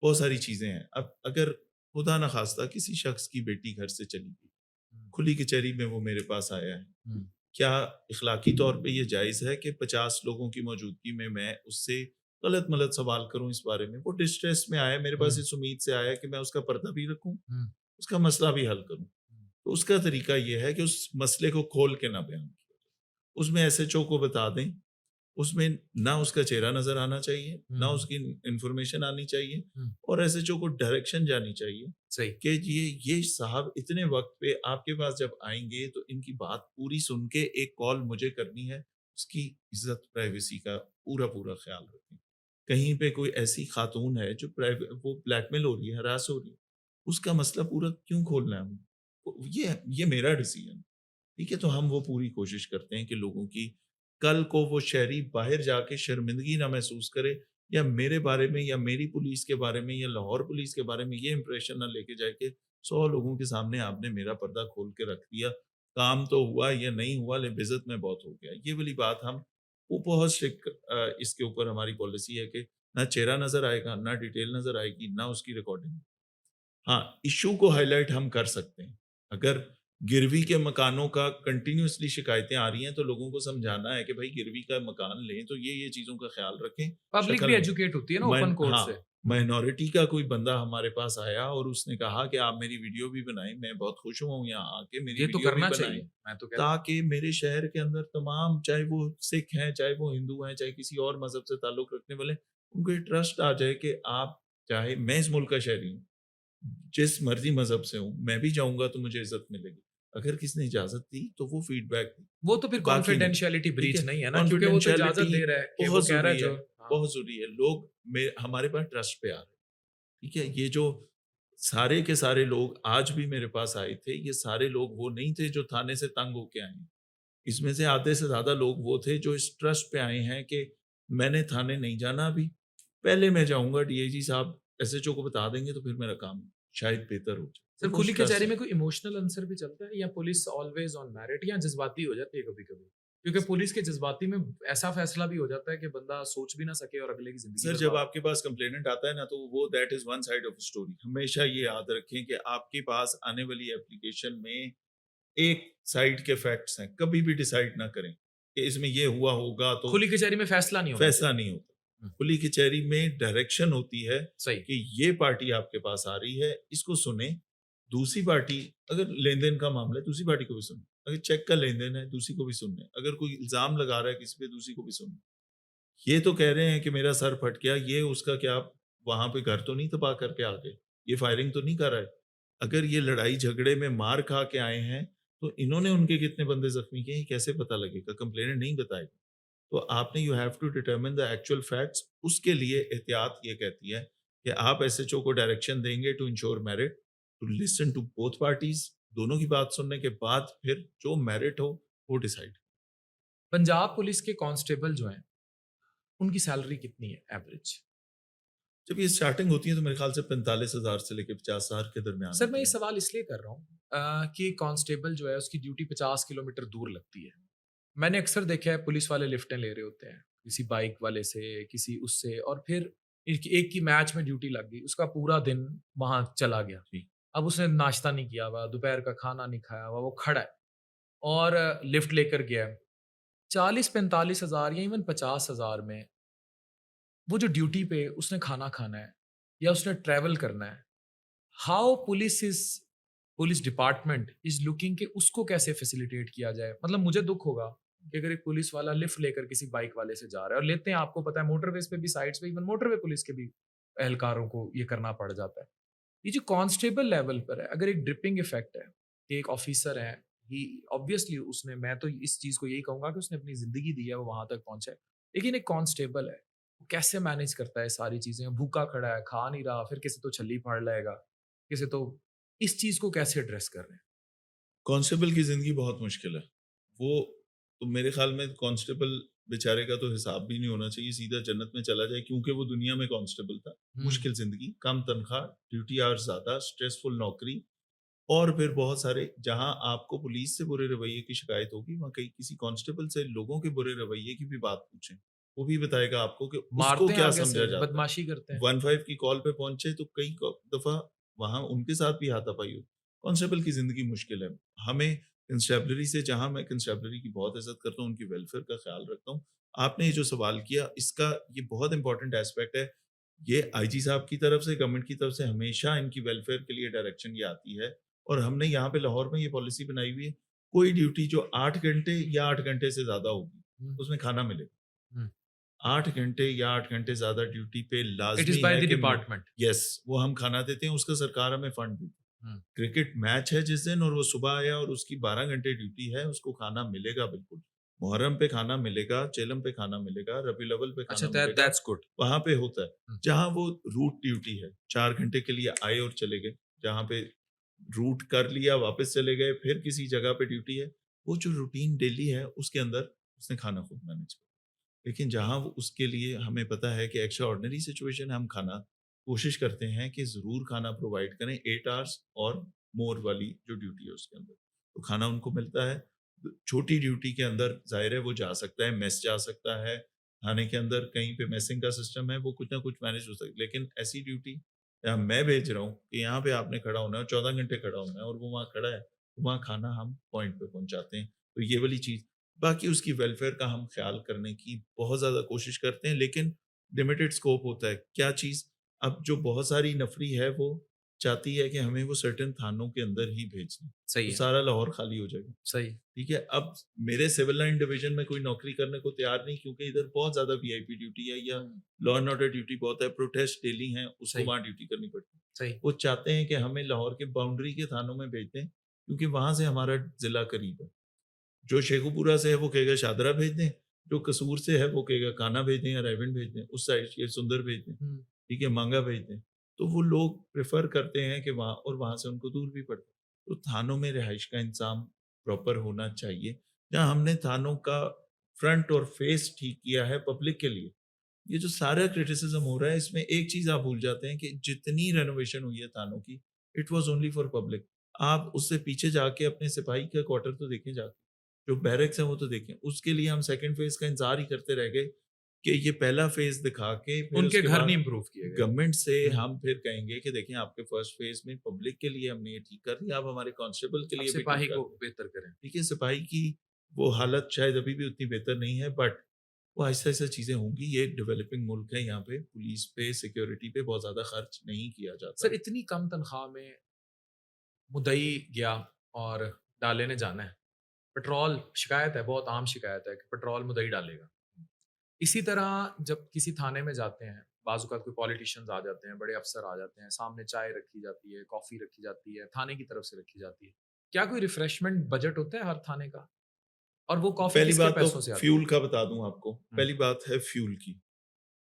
[SPEAKER 1] बहुत सारी चीज़ें हैं। अब अगर खुदा ना ख़ास्ता किसी शख़्स की बेटी घर से चली गई,
[SPEAKER 2] हुँ,
[SPEAKER 1] खुली कचहरी में वो मेरे पास आया है,
[SPEAKER 2] हुँ,
[SPEAKER 1] क्या इख़्लाक़ी तौर पे ये जायज़ है कि 50 लोगों की मौजूदगी में मैं उससे गलत-मलत सवाल करूँ इस बारे में? वो डिस्ट्रेस में आया है, मेरे पास
[SPEAKER 2] हुँ,
[SPEAKER 1] इस उम्मीद से आया है कि मैं उसका पर्दा भी रखूँ,
[SPEAKER 2] हुँ,
[SPEAKER 1] उसका मसला भी हल करूँ।
[SPEAKER 2] हुँ,
[SPEAKER 1] तो उसका तरीका ये है कि उस मसले को खोल के ना बयान किया जाए। उसमें एसएचओ को बता दें, उसमें ना उसका चेहरा नज़र आना चाहिए, ना
[SPEAKER 2] हुँ,
[SPEAKER 1] उसकी इन्फॉर्मेशन आनी चाहिए
[SPEAKER 2] हुँ,
[SPEAKER 1] और एसएचओ को डायरेक्शन जानी चाहिए
[SPEAKER 2] सही।
[SPEAKER 1] कि ये साहब इतने वक़्त पे आपके पास जब आएँगे तो इनकी बात पूरी सुन के एक कॉल मुझे करनी है, उसकी इज़्ज़त प्राइवेसी का पूरा-पूरा ख़्याल रखें। कहीं पे कोई ऐसी खातून है जो वो ब्लैकमेल हो रही है, हरास हो रही है, उसका मसला पूरा क्यों खोलना है हमें? ये मेरा डिसीज़न, ठीक है? तो हम वो पूरी कोशिश करते हैं कि लोगों की कल को वो शहरी बाहर जाके शर्मिंदगी ना महसूस करे या मेरे बारे में या मेरी पुलिस के बारे में या लाहौर पुलिस के बारे में ये इंप्रेशन ना लेके जाए कि 100 लोगों के सामने आपने मेरा पर्दा खोल के रख दिया। काम तो हुआ या नहीं हुआ ले बेइज्जत में बहुत हो गया। ये वाली बात हम वो बहुत स्ट्रिक्ट इसके ऊपर हमारी पॉलिसी है कि ना चेहरा नज़र आएगा, ना डिटेल नज़र आएगी, ना उसकी रिकॉर्डिंग। हाँ, इश्यू को हाइलाइट हम कर सकते हैं। अगर गिरवी के मकानों का कंटिन्यूअसली शिकायतें आ रही हैं, तो लोगों को समझाना है कि भई गिरवी का मकान लें, तो ये चीज़ों का ख़्याल रखें,
[SPEAKER 2] पब्लिक
[SPEAKER 1] शक्ल
[SPEAKER 2] भी
[SPEAKER 1] नहीं।
[SPEAKER 2] एजुकेट होती है ना ओपन कोर्ट से। हुँ,
[SPEAKER 1] माइनॉरिटी का कोई बंदा हमारे पास आया और उसने कहा कि आप मेरी वीडियो भी बनाएँ, मैं बहुत खुश हुआ हूँ यहाँ आके, मेरी
[SPEAKER 2] ये तो
[SPEAKER 1] वीडियो भी
[SPEAKER 2] करना
[SPEAKER 1] बनाएँ,
[SPEAKER 2] चाहिए, मैं तो कहता हूँ।
[SPEAKER 1] ताकि मेरे शहर के अंदर तमाम चाहे वो सिख हैं, चाहे वो हिंदू हैं, चाहे किसी और मज़हब से ताल्लुक़ रखने वाले, उनको ये ट्रस्ट आ जाए कि आप चाहे मैं इस मुल्क का शहरी हूँ। जिस मर्ज़ी मज़हब से हूँ, मैं भी जाऊँगा तो मुझे इज़्ज़त मिलेगी। अगर किसी ने इजाज़त दी, तो वो फीडबैक दी,
[SPEAKER 2] वो तो फिर
[SPEAKER 1] बाकी नहीं,
[SPEAKER 2] कॉन्फिडेंशियलिटी
[SPEAKER 1] ठीक
[SPEAKER 2] ब्रीच
[SPEAKER 1] है?
[SPEAKER 2] नहीं है ना क्योंकि वो तो इजाज़त
[SPEAKER 1] कॉन्फिडेंशियलिटी
[SPEAKER 2] दे रहा है कि वो
[SPEAKER 1] बहुत
[SPEAKER 2] कह रहा है
[SPEAKER 1] ज़रूरी है,
[SPEAKER 2] जो हाँ,
[SPEAKER 1] बहुत ज़रूरी है। लोग हमारे पास ट्रस्ट पे आ रहे हैं, ठीक है? ये जो सारे के सारे लोग आज भी मेरे पास आए थे, ये सारे लोग वो नहीं थे जो थाने से तंग होके आए हैं। इसमें से आधे से ज़्यादा लोग वो थे जो इस ट्रस्ट पे आए हैं कि मैंने थाने नहीं जाना अभी, पहले मैं जाऊँगा डीआईजी साहब एसएचओ को बता देंगे तो फिर मेरा काम शायद बेहतर हो जाए। तो
[SPEAKER 2] सर
[SPEAKER 1] वो
[SPEAKER 2] खुली
[SPEAKER 1] ट्रस्ट
[SPEAKER 2] कचहरी
[SPEAKER 1] है।
[SPEAKER 2] में कोई इमोशनल आंसर भी चलता है या पुलिस ऑलवेज ऑन मेरिट या जज्बाती हो जाती है कभी-कभी? क्योंकि पुलिस के जज्बाती में ऐसा फैसला भी हो जाता है कि बंदा सोच भी ना सके और अगले की ज़िंदगी
[SPEAKER 1] सर जब
[SPEAKER 2] बर्बाद हो।
[SPEAKER 1] आपके पास कंप्लेनेंट आता है ना तो वो that is one side of story. हमेशा ये याद रखें कि आपके पास आने वाली एप्लीकेशन में एक साइड के फैक्ट्स हैं। कभी भी डिसाइड ना करें कि इसमें ये हुआ होगा तो
[SPEAKER 2] खुली कचहरी में फैसला नहीं होना
[SPEAKER 1] फैसला
[SPEAKER 2] चाहिए।
[SPEAKER 1] नहीं होता।
[SPEAKER 2] हुँ,
[SPEAKER 1] खुली कचहरी में डायरेक्शन होती है
[SPEAKER 2] सही।
[SPEAKER 1] कि ये पार्टी आपके पास आ रही है, इसको सुने। दूसरी पार्टी अगर लेन-देन का मामला है, दूसरी पार्टी को भी सुने। अगर चेक का लेन-देन है, दूसरी को भी सुनना है। अगर कोई इल्ज़ाम लगा रहा है किसी पे, दूसरी को भी सुनना है। ये तो कह रहे हैं कि मेरा सर फट गया, ये उसका क्या वहाँ पे घर तो नहीं तबाह करके आ गए? ये फायरिंग तो नहीं कर रहा है? अगर ये लड़ाई झगड़े में मार खा के आए हैं, तो इन्होंने उनके कितने बंदे ज़ख्मी किए, ये कैसे पता लगेगा? कंप्लेनेंट नहीं बताएगा। तो आपने you have to determine the actual facts. उसके लिए एहतियात ये कहती है कि आप एसएचओ को डायरेक्शन देंगे to ensure merit. To listen to both parties, दोनों की बात सुनने के बाद फिर जो मेरिट हो वो डिसाइड।
[SPEAKER 2] पंजाब पुलिस के कांस्टेबल जो हैं, उनकी सैलरी कितनी है एवरेज?
[SPEAKER 1] जब ये स्टार्टिंग होती है तो मेरे ख्याल से 45,000 से लेकर 50,000 के दरमियान
[SPEAKER 2] सर मैं
[SPEAKER 1] होती
[SPEAKER 2] ये
[SPEAKER 1] है।
[SPEAKER 2] सवाल इसलिए कर रहा हूँ कि कांस्टेबल जो है उसकी ड्यूटी 50 किलोमीटर दूर लगती है। मैंने अक्सर देखा है पुलिस वाले लिफ्टें ले रहे होते हैं, किसी बाइक वाले से, किसी उससे, और फिर एक एक की मैच में ड्यूटी लग गई, उसका पूरा दिन वहाँ चला गया।
[SPEAKER 1] जी।
[SPEAKER 2] अब उसने नाश्ता नहीं किया हुआ, दोपहर का खाना नहीं खाया हुआ, वो खड़ा है और लिफ्ट लेकर गया है। 40-45 हज़ार या इवन 50 हज़ार में वो जो ड्यूटी पे उसने खाना खाना है या उसने ट्रैवल करना है, how police department is looking कि उसको कैसे फैसिलिटेट किया जाए। मतलब मुझे दुख होगा कि अगर एक पुलिस वाला लिफ्ट लेकर किसी बाइक वाले से जा रहा है, और लेते हैं, आपको पता है मोटरवेज पे भी, साइड्स पे, इवन मोटरवे पुलिस के भी एहलकारों को ये करना पड़ जाता है। ये जो कांस्टेबल लेवल पर है, अगर एक ड्रिपिंग इफेक्ट है कि एक ऑफिसर है, ही ऑब्वियसली उसने, मैं तो इस चीज को यही कहूंगा कि उसने अपनी जिंदगी दी है, वो वहां तक पहुंचा है। लेकिन एक कांस्टेबल है, वो कैसे मैनेज करता है सारी चीजें? भूखा खड़ा है, खा नहीं रहा, फिर किसी तो छल्ली फाड़ लाएगा, किसी तो, इस चीज को कैसे एड्रेस कर रहे हैं?
[SPEAKER 1] कांस्टेबल की ज़िंदगी बहुत मुश्किल है। वो तो मेरे ख़्याल में कांस्टेबल बेचारे का तो हिसाब भी नहीं होना चाहिए, सीधा जन्नत में चला जाए, क्योंकि वो दुनिया में कांस्टेबल था।
[SPEAKER 2] हम्म।
[SPEAKER 1] मुश्किल ज़िंदगी, कम तनख्वाह, ड्यूटी आवर्स ज़्यादा, स्ट्रेसफुल नौकरी, और फिर बहुत सारे, जहाँ आपको पुलिस से बुरे रवैये की शिकायत होगी, वहाँ कहीं किसी कांस्टेबल से लोगों के बुरे रवैये की भी बात पूछें। वो भी बताएगा आपको कि उसको
[SPEAKER 2] मारते हैं
[SPEAKER 1] क्या
[SPEAKER 2] आगे
[SPEAKER 1] समझा
[SPEAKER 2] से,
[SPEAKER 1] जाता है।
[SPEAKER 2] बदमाशी करते हैं।
[SPEAKER 1] 15 की कॉल पे पहुँचे तो कई क दफ़ा वहाँ उनके साथ भी हाथापाई हुई। कांस्टेबल की ज़िंदगी मुश्किल है। हमें कंस्टेबलरी से, जहाँ मैं कंस्टेबलरी की बहुत इज़्ज़त करता हूँ, उनकी वेलफेयर का ख़्याल रखता हूँ। आपने ये जो सवाल किया, इसका ये बहुत इम्पोर्टेंट एस्पेक्ट है। ये आईजी साहब की तरफ से, गवर्नमेंट की तरफ से हमेशा इनकी वेलफेयर के लिए डायरेक्शन ये आती है, और हमने यहाँ पे लाहौर में ये पॉलिसी बनाई हुई है, कोई ड्यूटी जो 8 घंटे या 8 घंटे से ज़्यादा होगी, उसमें खाना मिलेगा। 8 घंटे या 8 घंटे ज़्यादा ड्यूटी पे
[SPEAKER 2] इट इज
[SPEAKER 1] लाज़मी
[SPEAKER 2] बाय
[SPEAKER 1] है
[SPEAKER 2] द
[SPEAKER 1] कि
[SPEAKER 2] डिपार्टमेंट।
[SPEAKER 1] यस, वो हम खाना देते हैं, उसका सरकार हमें फंड देती है। क्रिकेट मैच है जिस दिन, और वो सुबह आया और उसकी 12 घंटे ड्यूटी है, उसको खाना मिलेगा बिल्कुल। मुहर्रम पे खाना मिलेगा, चेलम पे खाना मिलेगा, रबीउल अव्वल पे
[SPEAKER 2] अच्छा,
[SPEAKER 1] खाना मिलेगा,
[SPEAKER 2] दैट्स गुड।
[SPEAKER 1] वहाँ पे होता है। जहाँ वो रूट ड्यूटी है, 4 घंटे के लिए आए और चले गए, जहाँ पे रूट कर लिया, वापस चले गए, फिर किसी जगह पे ड्यूटी है, वो जो रूटीन डेली है, उसके अंदर उसने खाना खुद मैनेज किया। लेकिन जहाँ वो, उसके लिए हमें पता है कि एक्स्ट्रा ऑर्डिनरी सिचुएशन है, हम खाना कोशिश करते हैं कि ज़रूर खाना प्रोवाइड करें 8 आवर्स और मोर वाली जो ड्यूटी है उसके अंदर। तो खाना उनको मिलता है। छोटी ड्यूटी के अंदर ज़ाहिर है वो जा सकता है, मेस जा सकता है, खाने के अंदर कहीं पे मेसिंग का सिस्टम है, वो कुछ ना कुछ मैनेज हो सकता है। लेकिन ऐसी ड्यूटी या मैं भेज रहा हूँ कि यहाँ पे आपने खड़ा होना है, 14 घंटे खड़ा होना है, और वो वहाँ खड़ा है, तो वहाँ खाना हम पॉइंट पे पहुँचाते हैं। तो ये वाली चीज़, बाकी उसकी वेलफेयर का हम ख़्याल करने की बहुत ज़्यादा कोशिश करते हैं, लेकिन लिमिटेड स्कोप होता है। क्या चीज़? अब जो बहुत सारी नफ़री है, वो चाहती है कि हमें वो सर्टेन थानों के अंदर ही भेज दें,
[SPEAKER 2] सही
[SPEAKER 1] तो
[SPEAKER 2] है।
[SPEAKER 1] सारा लाहौर खाली हो जाएगा।
[SPEAKER 2] सही।
[SPEAKER 1] ठीक है? अब मेरे सिविल लाइन डिवीज़न में कोई नौकरी करने को तैयार नहीं, क्योंकि इधर बहुत ज़्यादा वीआईपी ड्यूटी है, या लॉ एंड ऑर्डर ड्यूटी बहुत है, प्रोटेस्ट डेली हैं, उसको
[SPEAKER 2] सही।
[SPEAKER 1] वहाँ ड्यूटी करनी पड़ती है।
[SPEAKER 2] सही।
[SPEAKER 1] वो चाहते हैं कि हमें लाहौर के बाउंड्री के थानों में भेज दें, क्योंकि वहाँ से हमारा ज़िला करीब है। जो शेखुपुरा से है वो कहेगा शादरा भेज दें, जो कसूर से है वो कहेगा काना भेज दें या रायविंड भेज दें, उस साइड ये सुंदर भेज दें,
[SPEAKER 2] हम्म।
[SPEAKER 1] ठीक है, मांगा भेज दें। तो वो लोग प्रेफ़र करते हैं कि वहाँ, और वहाँ से उनको दूर भी पड़ता है। तो थानों में रिहाइश का इंतज़ाम प्रॉपर होना चाहिए। जहाँ हमने थानों का फ्रंट और फेस ठीक किया है पब्लिक के लिए, ये जो सारा क्रिटिसिज़्म हो रहा है, इसमें एक चीज़ आप भूल जाते हैं कि जितनी रेनोवेशन हुई है थानों की, it was only for public. आप उससे पीछे जाके अपने सिपाही का क्वार्टर तो देखें जाके, जो बैरक्स हैं वो तो देखें। उसके लिए हम सेकंड फेज़ का इंतज़ार ही करते रह गए कि ये पहला फेज़ दिखा के फिर
[SPEAKER 2] उनके
[SPEAKER 1] उसके
[SPEAKER 2] घर नहीं
[SPEAKER 1] बाद
[SPEAKER 2] इम्प्रूव किए गए।
[SPEAKER 1] गवर्नमेंट से
[SPEAKER 2] हम्म।
[SPEAKER 1] हम फिर कहेंगे कि देखिए आपके फर्स्ट फेज़ में पब्लिक के लिए हमने ये ठीक कर दिया, अब हमारे कांस्टेबल के
[SPEAKER 2] अब
[SPEAKER 1] लिए भी ठीक
[SPEAKER 2] सिपाही
[SPEAKER 1] कर
[SPEAKER 2] को
[SPEAKER 1] दें।
[SPEAKER 2] बेहतर करें।
[SPEAKER 1] देखिए सिपाही की वो हालत शायद अभी भी उतनी बेहतर नहीं है, बट वो आहिस्ता-आहिस्ता चीज़ें होंगी। ये एक डेवलपिंग मुल्क है, यहाँ पे पुलिस पे, सिक्योरिटी पे बहुत ज़्यादा खर्च नहीं किया
[SPEAKER 2] सर
[SPEAKER 1] जाता।
[SPEAKER 2] इतनी कम तनख्वाह में मुद्दई गया और डाले ने जाना है, पेट्रोल, शिकायत है, बहुत आम शिकायत है कि पेट्रोल मुद्दई डालेगा। इसी तरह जब किसी थाने में जाते हैं, बाज़ औक़ात कोई पॉलिटिशियंस आ जाते हैं, बड़े अफ़सर आ जाते हैं, सामने चाय रखी जाती है, कॉफ़ी रखी जाती है, थाने की तरफ से रखी जाती है। क्या कोई रिफ्रेशमेंट बजट होता है हर थाने का? और वो कॉफ़ी
[SPEAKER 1] पहली
[SPEAKER 2] किसके
[SPEAKER 1] बात तो
[SPEAKER 2] पैसों से आती है?
[SPEAKER 1] फ्यूल का बता दूँ आपको।
[SPEAKER 2] हुँ।
[SPEAKER 1] पहली बात है फ्यूल की।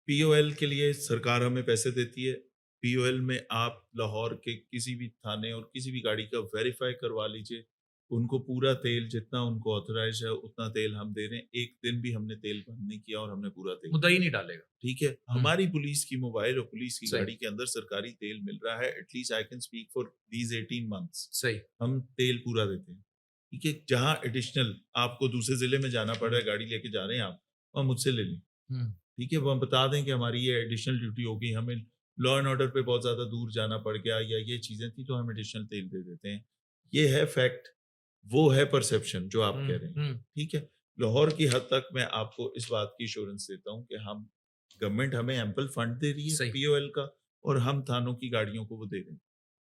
[SPEAKER 1] पीओएल के लिए सरकार हमें पैसे देती है, पीओएल में आप लाहौर के किसी भी थाने और किसी भी गाड़ी का वेरीफाई करवा लीजिए। उनको पूरा तेल जितना उनको ऑथराइज़ है उतना तेल हम दे रहे हैं। एक दिन भी हमने तेल बंद नहीं किया और हमने पूरा तेल
[SPEAKER 2] मुद्दा ही
[SPEAKER 1] दिया।
[SPEAKER 2] नहीं डालेगा।
[SPEAKER 1] ठीक है?
[SPEAKER 2] हुँ,
[SPEAKER 1] हमारी पुलिस की मोबाइल और पुलिस की
[SPEAKER 2] सही,
[SPEAKER 1] गाड़ी के अंदर सरकारी तेल मिल रहा है। At least I can speak for these 18 months.
[SPEAKER 2] सही।
[SPEAKER 1] हम तेल पूरा देते हैं। ठीक है? जहाँ एडिशनल आपको दूसरे ज़िले में जाना पड़ रहा है, गाड़ी लेके जा रहे हैं आप, वहाँ मुझसे ले लें।
[SPEAKER 2] हुँ,
[SPEAKER 1] ठीक है? वो हम बता दें कि हमारी ये एडिशनल ड्यूटी होगी, हमें लॉ एंड ऑर्डर पे बहुत ज़्यादा दूर जाना पड़ गया या ये चीज़ें थी तो हम एडिशनल तेल दे देते हैं। ये है फैक्ट, वो है परसेप्शन जो आप
[SPEAKER 2] हुँ,
[SPEAKER 1] कह रहे हैं।
[SPEAKER 2] हुँ,
[SPEAKER 1] ठीक है? लाहौर की हद तक मैं आपको इस बात की एश्योरेंस देता हूँ कि हम गवर्नमेंट हमें एम्पल फंड दे रही है
[SPEAKER 2] सही।
[SPEAKER 1] पीओएल का और हम थानों की गाड़ियों को वो दे रहे हैं।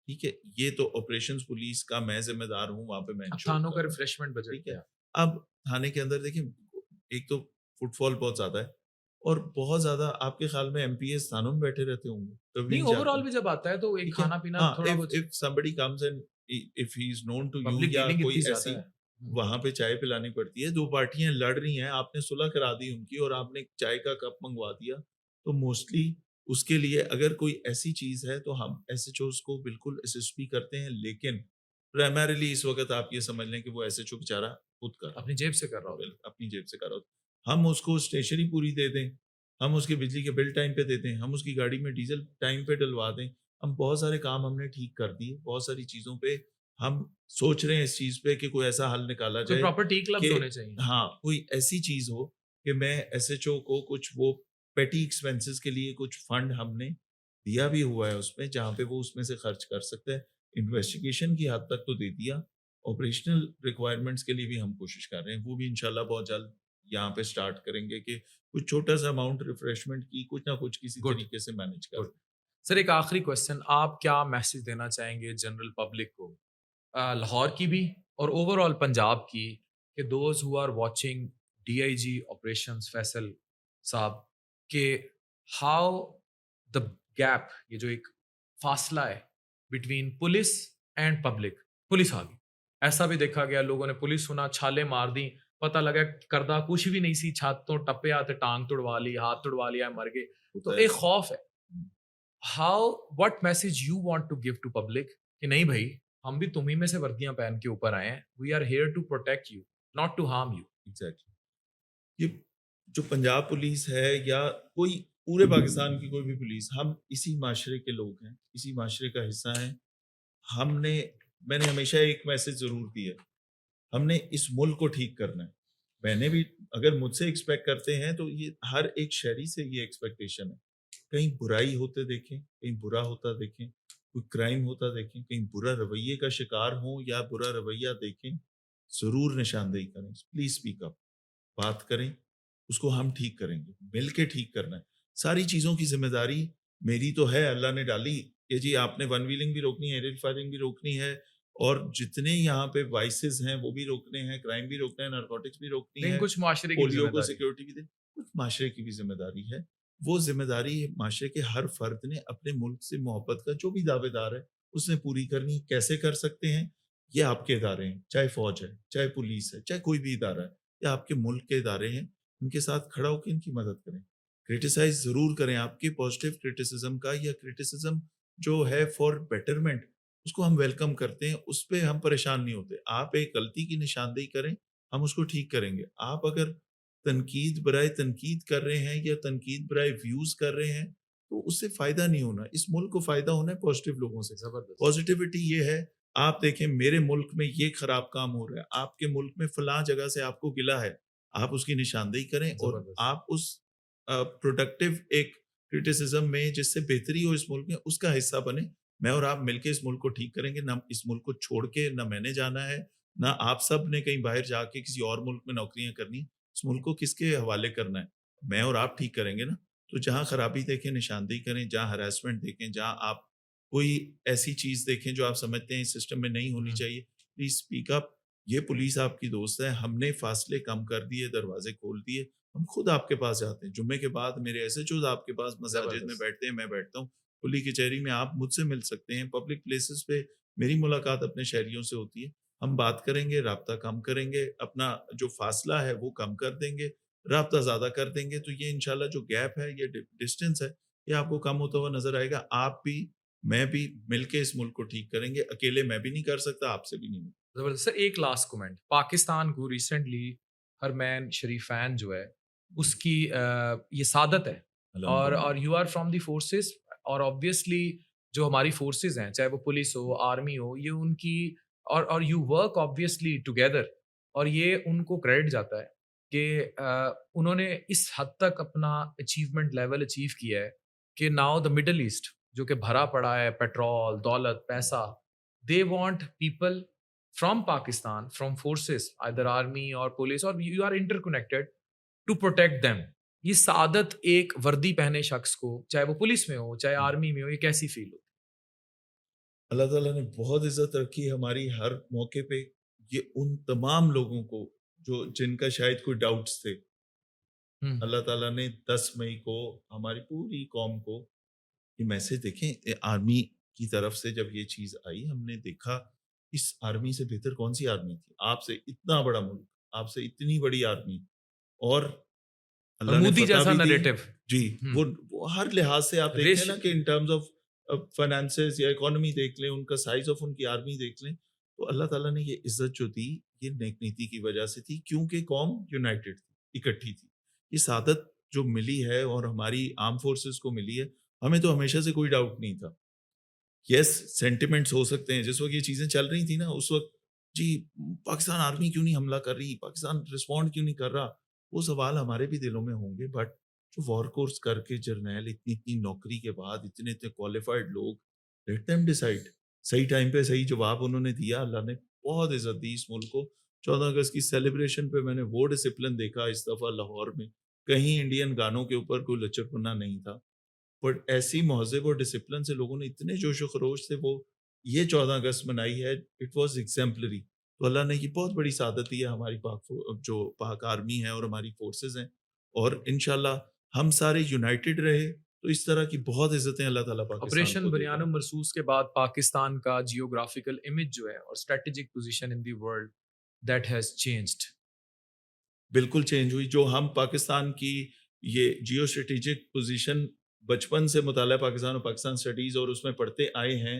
[SPEAKER 1] ठीक है? ये तो ऑपरेशंस पुलिस का मैं ज़िम्मेदार हूँ, वहाँ पे मैं
[SPEAKER 2] अब
[SPEAKER 1] इंश्योर
[SPEAKER 2] थानों
[SPEAKER 1] कर
[SPEAKER 2] का
[SPEAKER 1] रहा हूँ।
[SPEAKER 2] रिफ्रेशमेंट बजट
[SPEAKER 1] ठीक है?
[SPEAKER 2] क्या है?
[SPEAKER 1] अब थाने के अंदर देखिए एक तो फुटफॉल बहुत ज़्यादा है और बहुत ज़्यादा आपके ख़्याल में एमपीएस थानों में बैठे रहते होंगे, कभी
[SPEAKER 2] नहीं,
[SPEAKER 1] नहीं जाते
[SPEAKER 2] ओवरऑल
[SPEAKER 1] हैं।
[SPEAKER 2] भी जब आता है तो एक
[SPEAKER 1] ठीक है?
[SPEAKER 2] खाना-पीना
[SPEAKER 1] हाँ,
[SPEAKER 2] थोड़ा
[SPEAKER 1] इफ
[SPEAKER 2] कुछ
[SPEAKER 1] if somebody comes and if he is known to you
[SPEAKER 2] public
[SPEAKER 1] या
[SPEAKER 2] डीलिंग
[SPEAKER 1] कोई
[SPEAKER 2] इतनी ज़्यादा
[SPEAKER 1] ऐसी
[SPEAKER 2] है। हुँ,
[SPEAKER 1] वहाँ पे चाय पिलानी पड़ती है, 2 पार्टियाँ लड़ रही हैं, आपने सुलह करा दी उनकी और आपने चाय का कप मँगवा दिया, तो मोस्टली उसके लिए अगर कोई ऐसी चीज़ है, तो हम एसएचओज़ को बिल्कुल असिस्ट भी करते हैं, लेकिन प्राइमरीली इस वक़्त आप ये समझ लें कि वो एसएचओ बेचारा खुद कर रहा
[SPEAKER 2] अपनी
[SPEAKER 1] होता
[SPEAKER 2] जेब से कर रहा
[SPEAKER 1] है।
[SPEAKER 2] होता है।
[SPEAKER 1] अपनी जेब से कर रहा होता है। हम उसको स्टेशनरी पूरी दे दें, हम उसके बिजली के बिल टाइम पे दे दें, हम उसकी गाड़ी में डीज़ल टाइम पे डलवा दें, हम बहुत सारे काम हमने ठीक कर दिए, बहुत सारी चीज़ों पे हम सोच रहे हैं इस चीज़ पे कि कोई ऐसा हल निकाला
[SPEAKER 2] कोई
[SPEAKER 1] जाए
[SPEAKER 2] प्रॉपर टी क्लब्स
[SPEAKER 1] कि
[SPEAKER 2] होने चाहिए।
[SPEAKER 1] हाँ, कोई ऐसी चीज़ हो कि मैं एसएचओ को कुछ वो पेटी एक्सपेंसेस के लिए कुछ फंड हमने दिया भी हुआ है उसमें, जहाँ पे वो उसमें से खर्च कर सकते हैं। इन्वेस्टिगेशन की हद तक तो दे दिया, ऑपरेशनल रिक्वायरमेंट्स के लिए भी हम कोशिश कर रहे हैं। वो भी इंशाल्लाह बहुत जल्द यहाँ पे स्टार्ट करेंगे कि कुछ छोटा-सा अमाउंट रिफ्रेशमेंट की कुछ ना कुछ किसी
[SPEAKER 2] गुड,
[SPEAKER 1] तरीके से मैनेज कर
[SPEAKER 2] गुड। सर एक आखिरी क्वेश्चन, आप क्या मैसेज देना चाहेंगे जनरल पब्लिक को? लाहौर की भी और ओवरऑल पंजाब की कि those who are watching DIG operations Faisal साहब के हाउ द गैप, ये जो एक फासला है between police and public, police आ गई। ऐसा भी देखा गया, लोगों ने पुलिस सुना, छाले मार दी, पता लगा करदा कुछ भी नहीं सी, छत तो टप्पिया ते टांग तुड़वा ली, हाथ तुड़वा लिया, मर गए। तो
[SPEAKER 1] होता है
[SPEAKER 2] एक
[SPEAKER 1] ऐसा।
[SPEAKER 2] खौफ है। How what message you want to give to public कि नहीं भाई, हम भी तुम्ही में से वर्दियां पहन के ऊपर आए हैं, we are here to protect you, not to harm you.
[SPEAKER 1] Exactly. ये जो पंजाब पुलिस है या कोई पूरे पाकिस्तान की कोई भी पुलिस, हम इसी माशरे के लोग हैं, इसी माशरे का हिस्सा हैं। हमने मैंने हमेशा एक मैसेज ज़रूर दिया है, हमने इस मुल्क को ठीक करना है। मैंने भी अगर मुझसे एक्सपेक्ट करते हैं तो ये हर एक शहरी से ये एक्सपेक्टेशन है। कहीं बुराई होते देखें, कहीं बुरा होता देखें, कोई क्राइम होता देखें, कहीं बुरा रवैये का शिकार हों या बुरा रवैया देखें, ज़रूर निशानदेही करें। Please speak up. बात करें, उसको हम ठीक करेंगे, मिल के ठीक करना है। सारी चीज़ों की ज़िम्मेदारी मेरी तो है, अल्लाह ने डाली कि जी आपने वन व्हीलिंग भी रोकनी है, एरियल फायरिंग भी रोकनी है और जितने यहाँ पे वाइसेस हैं वो भी रोकने हैं, क्राइम भी रोकना है, नारकोटिक्स भी रोकनी
[SPEAKER 2] लेकिन
[SPEAKER 1] है,
[SPEAKER 2] कुछ मुआशरे की भी
[SPEAKER 1] पोलियो को
[SPEAKER 2] जिम्मेदारी है।
[SPEAKER 1] सिक्योरिटी भी दे कुछ माशरे की भी ज़िम्मेदारी है। वो ज़िम्मेदारी माशरे के हर फ़र्द ने अपने मुल्क से मोहब्बत का जो भी दावेदार है, उसने पूरी करनी। कैसे कर सकते हैं? ये आपके इदारे हैं, चाहे फ़ौज है, चाहे पुलिस है, चाहे कोई भी इदारा है। या आपके मुल्क के इदारे हैं, उनके साथ खड़ा होके इनकी मदद करें। क्रिटिसाइज़ ज़रूर करें, आपके पॉज़िटिव क्रिटिसिज़्म का या क्रिटिसिज़्म जो है फॉर बेटरमेंट, उसको हम वेलकम करते हैं, उस पे हम परेशान नहीं होते। आप एक गलती की निशानदेही करें, हम उसको ठीक करेंगे। आप अगर तनकीद बराए तनकीद कर रहे हैं या तनकीद बराए व्यूज़ कर रहे हैं, तो उससे फ़ायदा नहीं होना। इस मुल्क को फ़ायदा होना है पॉज़िटिव लोगों से।
[SPEAKER 2] जबरदस्त।
[SPEAKER 1] पॉज़िटिविटी ये है, आप देखें मेरे मुल्क में ये खराब काम हो रहा है, आपके मुल्क में फलाँ जगह से आपको गिला है, आप उसकी निशानदेही करें और
[SPEAKER 2] जबरदस्त।
[SPEAKER 1] आप उस प्रोडक्टिव एक क्रिटिसिज़्म में जिससे बेहतरी हो इस मुल्क में, उसका हिस्सा बनें। मैं और आप मिलके इस मुल्क को ठीक करेंगे, ना इस मुल्क को छोड़ के ना मैंने जाना है, ना आप सब ने कहीं बाहर जाके किसी और मुल्क में नौकरियाँ करनी। इस मुल्क को किसके हवाले करना है? मैं और आप ठीक करेंगे ना। तो जहाँ खराबी देखें निशानदेही करें, जहाँ हैरेसमेंट देखें, जहाँ आप कोई ऐसी चीज़ देखें जो आप समझते हैं इस सिस्टम में नहीं होनी
[SPEAKER 2] हुँ,
[SPEAKER 1] चाहिए, प्लीज़ स्पीक अप। ये पुलिस आपकी दोस्त है, हमने फासले कम कर दिए, दरवाज़े खोल दिए, हम खुद आपके पास जाते हैं। जुम्मे के बाद मेरे एसएचओज़ आपके पास मसाजिद में
[SPEAKER 2] जबरदस्त।
[SPEAKER 1] बैठते हैं, मैं बैठता हूँ। खुली कचहरी में आप मुझसे मिल सकते हैं, पब्लिक प्लेसेस पे मेरी मुलाकात अपने शहरियों से होती है। हम बात करेंगे, राब्ता कम करेंगे, अपना जो फासला है वो कम कर देंगे, राब्ता ज़्यादा कर देंगे, तो ये इंशाल्लाह जो गैप है, ये डिस्टेंस है, ये आपको कम होता हुआ नज़र आएगा। आप भी, मैं भी मिलके इस मुल्क को ठीक करेंगे। अकेले मैं भी नहीं कर सकता, आपसे भी नहीं हो।
[SPEAKER 2] ज़बरदस्त। सर एक लास्ट कमेंट, पाकिस्तान को रिसेंटली हरमैन शरीफैन जो है
[SPEAKER 1] जी,
[SPEAKER 2] उसकी ये सादत है,
[SPEAKER 1] अल्हम्दुलिल्लाह।
[SPEAKER 2] और you are from the forces, और ऑब्वियसली जो हमारी फोर्सेस हैं, चाहे वो पुलिस हो, आर्मी हो, ये उनकी, और यू वर्क ऑब्वियसली टुगेदर, और ये उनको क्रेडिट जाता है कि उन्होंने इस हद तक अपना अचीवमेंट लेवल अचीव किया है कि नाउ द मिडल ईस्ट जो कि भरा पड़ा है पेट्रोल, दौलत, पैसा, they want people from Pakistan, from forces, either army or police, or you are interconnected to protect them. ये सादत एक वर्दी पहने शख्स को, चाहे वो पुलिस में हो, चाहे आर्मी में हो, ये कैसी फील होती
[SPEAKER 1] अल्लाह ताला ने बहुत इज़्ज़त रखी है हमारी हर मौके पे। ये उन तमाम लोगों को जो जिनका शायद कोई डाउट्स थे,
[SPEAKER 2] है?
[SPEAKER 1] अल्लाह ताला ने 10 मई को हमारी पूरी कौम को ये मैसेज देखें, आर्मी की तरफ से जब ये चीज़ आई, हमने देखा इस आर्मी से बेहतर कौन-सी आर्मी थी? आपसे इतना बड़ा मुल्क, आपसे इतनी बड़ी आर्मी, और
[SPEAKER 2] और
[SPEAKER 1] अल्लाह ने
[SPEAKER 2] मोदी
[SPEAKER 1] फ़तह
[SPEAKER 2] जैसा
[SPEAKER 1] भी दी।
[SPEAKER 2] नैरेटिव।
[SPEAKER 1] जी,
[SPEAKER 2] हम्म,
[SPEAKER 1] वो हर लिहाज से आप देखें
[SPEAKER 2] रेश
[SPEAKER 1] ना कि इन टर्म्स ऑफ फाइनेंसेस या इकोनॉमी देख लें, उनका साइज़ ऑफ उनकी आर्मी देख लें, तो अल्लाह ताला ने ये इज़्ज़त जो दी, ये नेक नीति की वजह से थी, क्योंकि कौम यूनाइटेड थी, इकट्ठी थी। ये सादत जो मिली है और हमारी आर्म फोर्सेस को मिली है, हमें तो हमेशा से कोई डाउट नहीं था। येस, सेंटिमेंट्स हो सकते हैं, जिस वक़्त ये चीज़ें चल रही थी ना, उस वक़्त जी, पाकिस्तान आर्मी क्यों नहीं हमला कर रही? पाकिस्तान रिस्पॉन्ड क्यों नहीं कर रहा? वो सवाल हमारे भी दिलों में होंगे, बट जो वॉर कोर्स करके जर्नैल इतनी-इतनी नौकरी के बाद इतने-इतने क्वालिफाइड लोग, लेट देम डिसाइड। सही टाइम पे सही जवाब उन्होंने दिया, अल्लाह ने बहुत इज़्ज़त दी इस मुल्क को। 14 अगस्त की सेलिब्रेशन पे मैंने वो डिसिप्लिन देखा इस दफ़ा लाहौर में, कहीं इंडियन गानों के ऊपर कोई लच्चरपना नहीं था। बट ऐसी महज़ब और डिसिप्लिन से लोगों ने इतने जोश व खरोश से वो ये 14 अगस्त मनाई है, इट वाज़ एग्ज़ेम्पलरी। तो अल्लाह ने ये बहुत बड़ी सआदत दी है हमारी जो पाक आर्मी है और हमारी फ़ोर्सेस हैं, और इंशाल्लाह हम सारे यूनाइटेड रहे, तो इस तरह की बहुत इज़्ज़तें अल्लाह ताला पाकिस्तान
[SPEAKER 2] ऑपरेशन
[SPEAKER 1] को देगा।
[SPEAKER 2] बनियान मरसूस के बाद पाकिस्तान का जियोग्राफिकल इमेज जो है और strategic position in the world, that has changed.
[SPEAKER 1] बिल्कुल चेंज हुई। जो हम पाकिस्तान की ये जियो स्ट्रैटेजिक पोज़ीशन बचपन से मुताला पाकिस्तान और पाकिस्तान स्टडीज़ और उसमें पढ़ते आए हैं,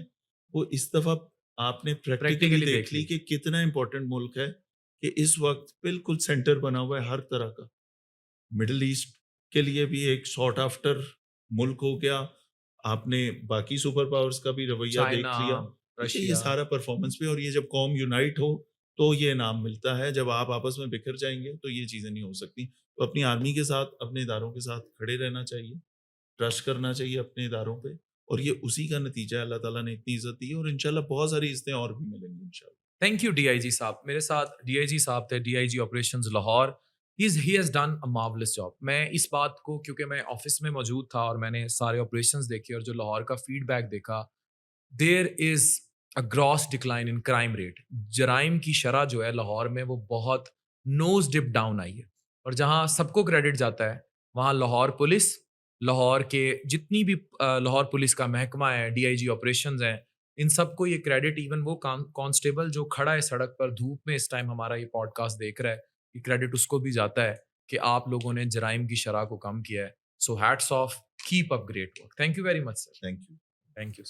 [SPEAKER 1] वो इस दफ़ा आपने प्रैक्टिकली
[SPEAKER 2] प्रैक्टिकली
[SPEAKER 1] देख
[SPEAKER 2] देख
[SPEAKER 1] ली
[SPEAKER 2] ली।
[SPEAKER 1] कि कितना इम्पोर्टेंट मुल्क है, कि इस वक़्त बिल्कुल सेंटर बना हुआ है हर तरह का। मिडल ईस्ट के लिए भी एक सॉट आफ्टर मुल्क हो गया। आपने बाकी सुपर पावर्स का भी रवैया
[SPEAKER 2] चाइना,
[SPEAKER 1] देख लिया। ठीक है, ये
[SPEAKER 2] रशिया।
[SPEAKER 1] सारा परफॉर्मेंस पे, और ये जब कौम यूनाइट हो, तो ये इनाम मिलता है। जब आप आपस में बिखर जाएँगे, तो ये चीज़ें नहीं हो सकती। तो अपनी आर्मी के साथ, अपने इदारों के साथ खड़े रहना चाहिए, ट्रस्ट करना चाहिए अपने इदारों पे, और ये उसी का नतीजा है। अल्लाह ताला ने इतनी इज़्ज़त दी है, और इंशाल्लाह बहुत सारी इज़्ज़तें और भी मिलेंगी इंशाल्लाह।
[SPEAKER 2] थैंक यू डीआईजी साहब। मेरे साथ डीआईजी साहब थे, DIG operations Lahore. He has done a marvellous job. मैं इस बात को, क्योंकि मैं ऑफिस में मौजूद था और मैंने सारे ऑपरेशंस देखे और जो लाहौर का फीडबैक देखा, there is a gross decline in crime rate. जराइम की शरह जो है लाहौर में वो बहुत नोज़ डिप डाउन आई है, और जहाँ सबको क्रेडिट जाता है, वहाँ लाहौर पुलिस, लाहौर के जितनी भी लाहौर पुलिस का महकमा है, डीआईजी ऑपरेशंस हैं, इन सबको ये क्रेडिट, इवन वो कांस्टेबल जो खड़ा है सड़क पर धूप में इस टाइम हमारा ये पॉडकास्ट देख रहा है, ये क्रेडिट उसको भी जाता है कि आप लोगों ने जराइम की शरह को कम किया है। So hats off, keep up great work. Thank you very much sir.
[SPEAKER 1] Thank you.
[SPEAKER 2] Thank you.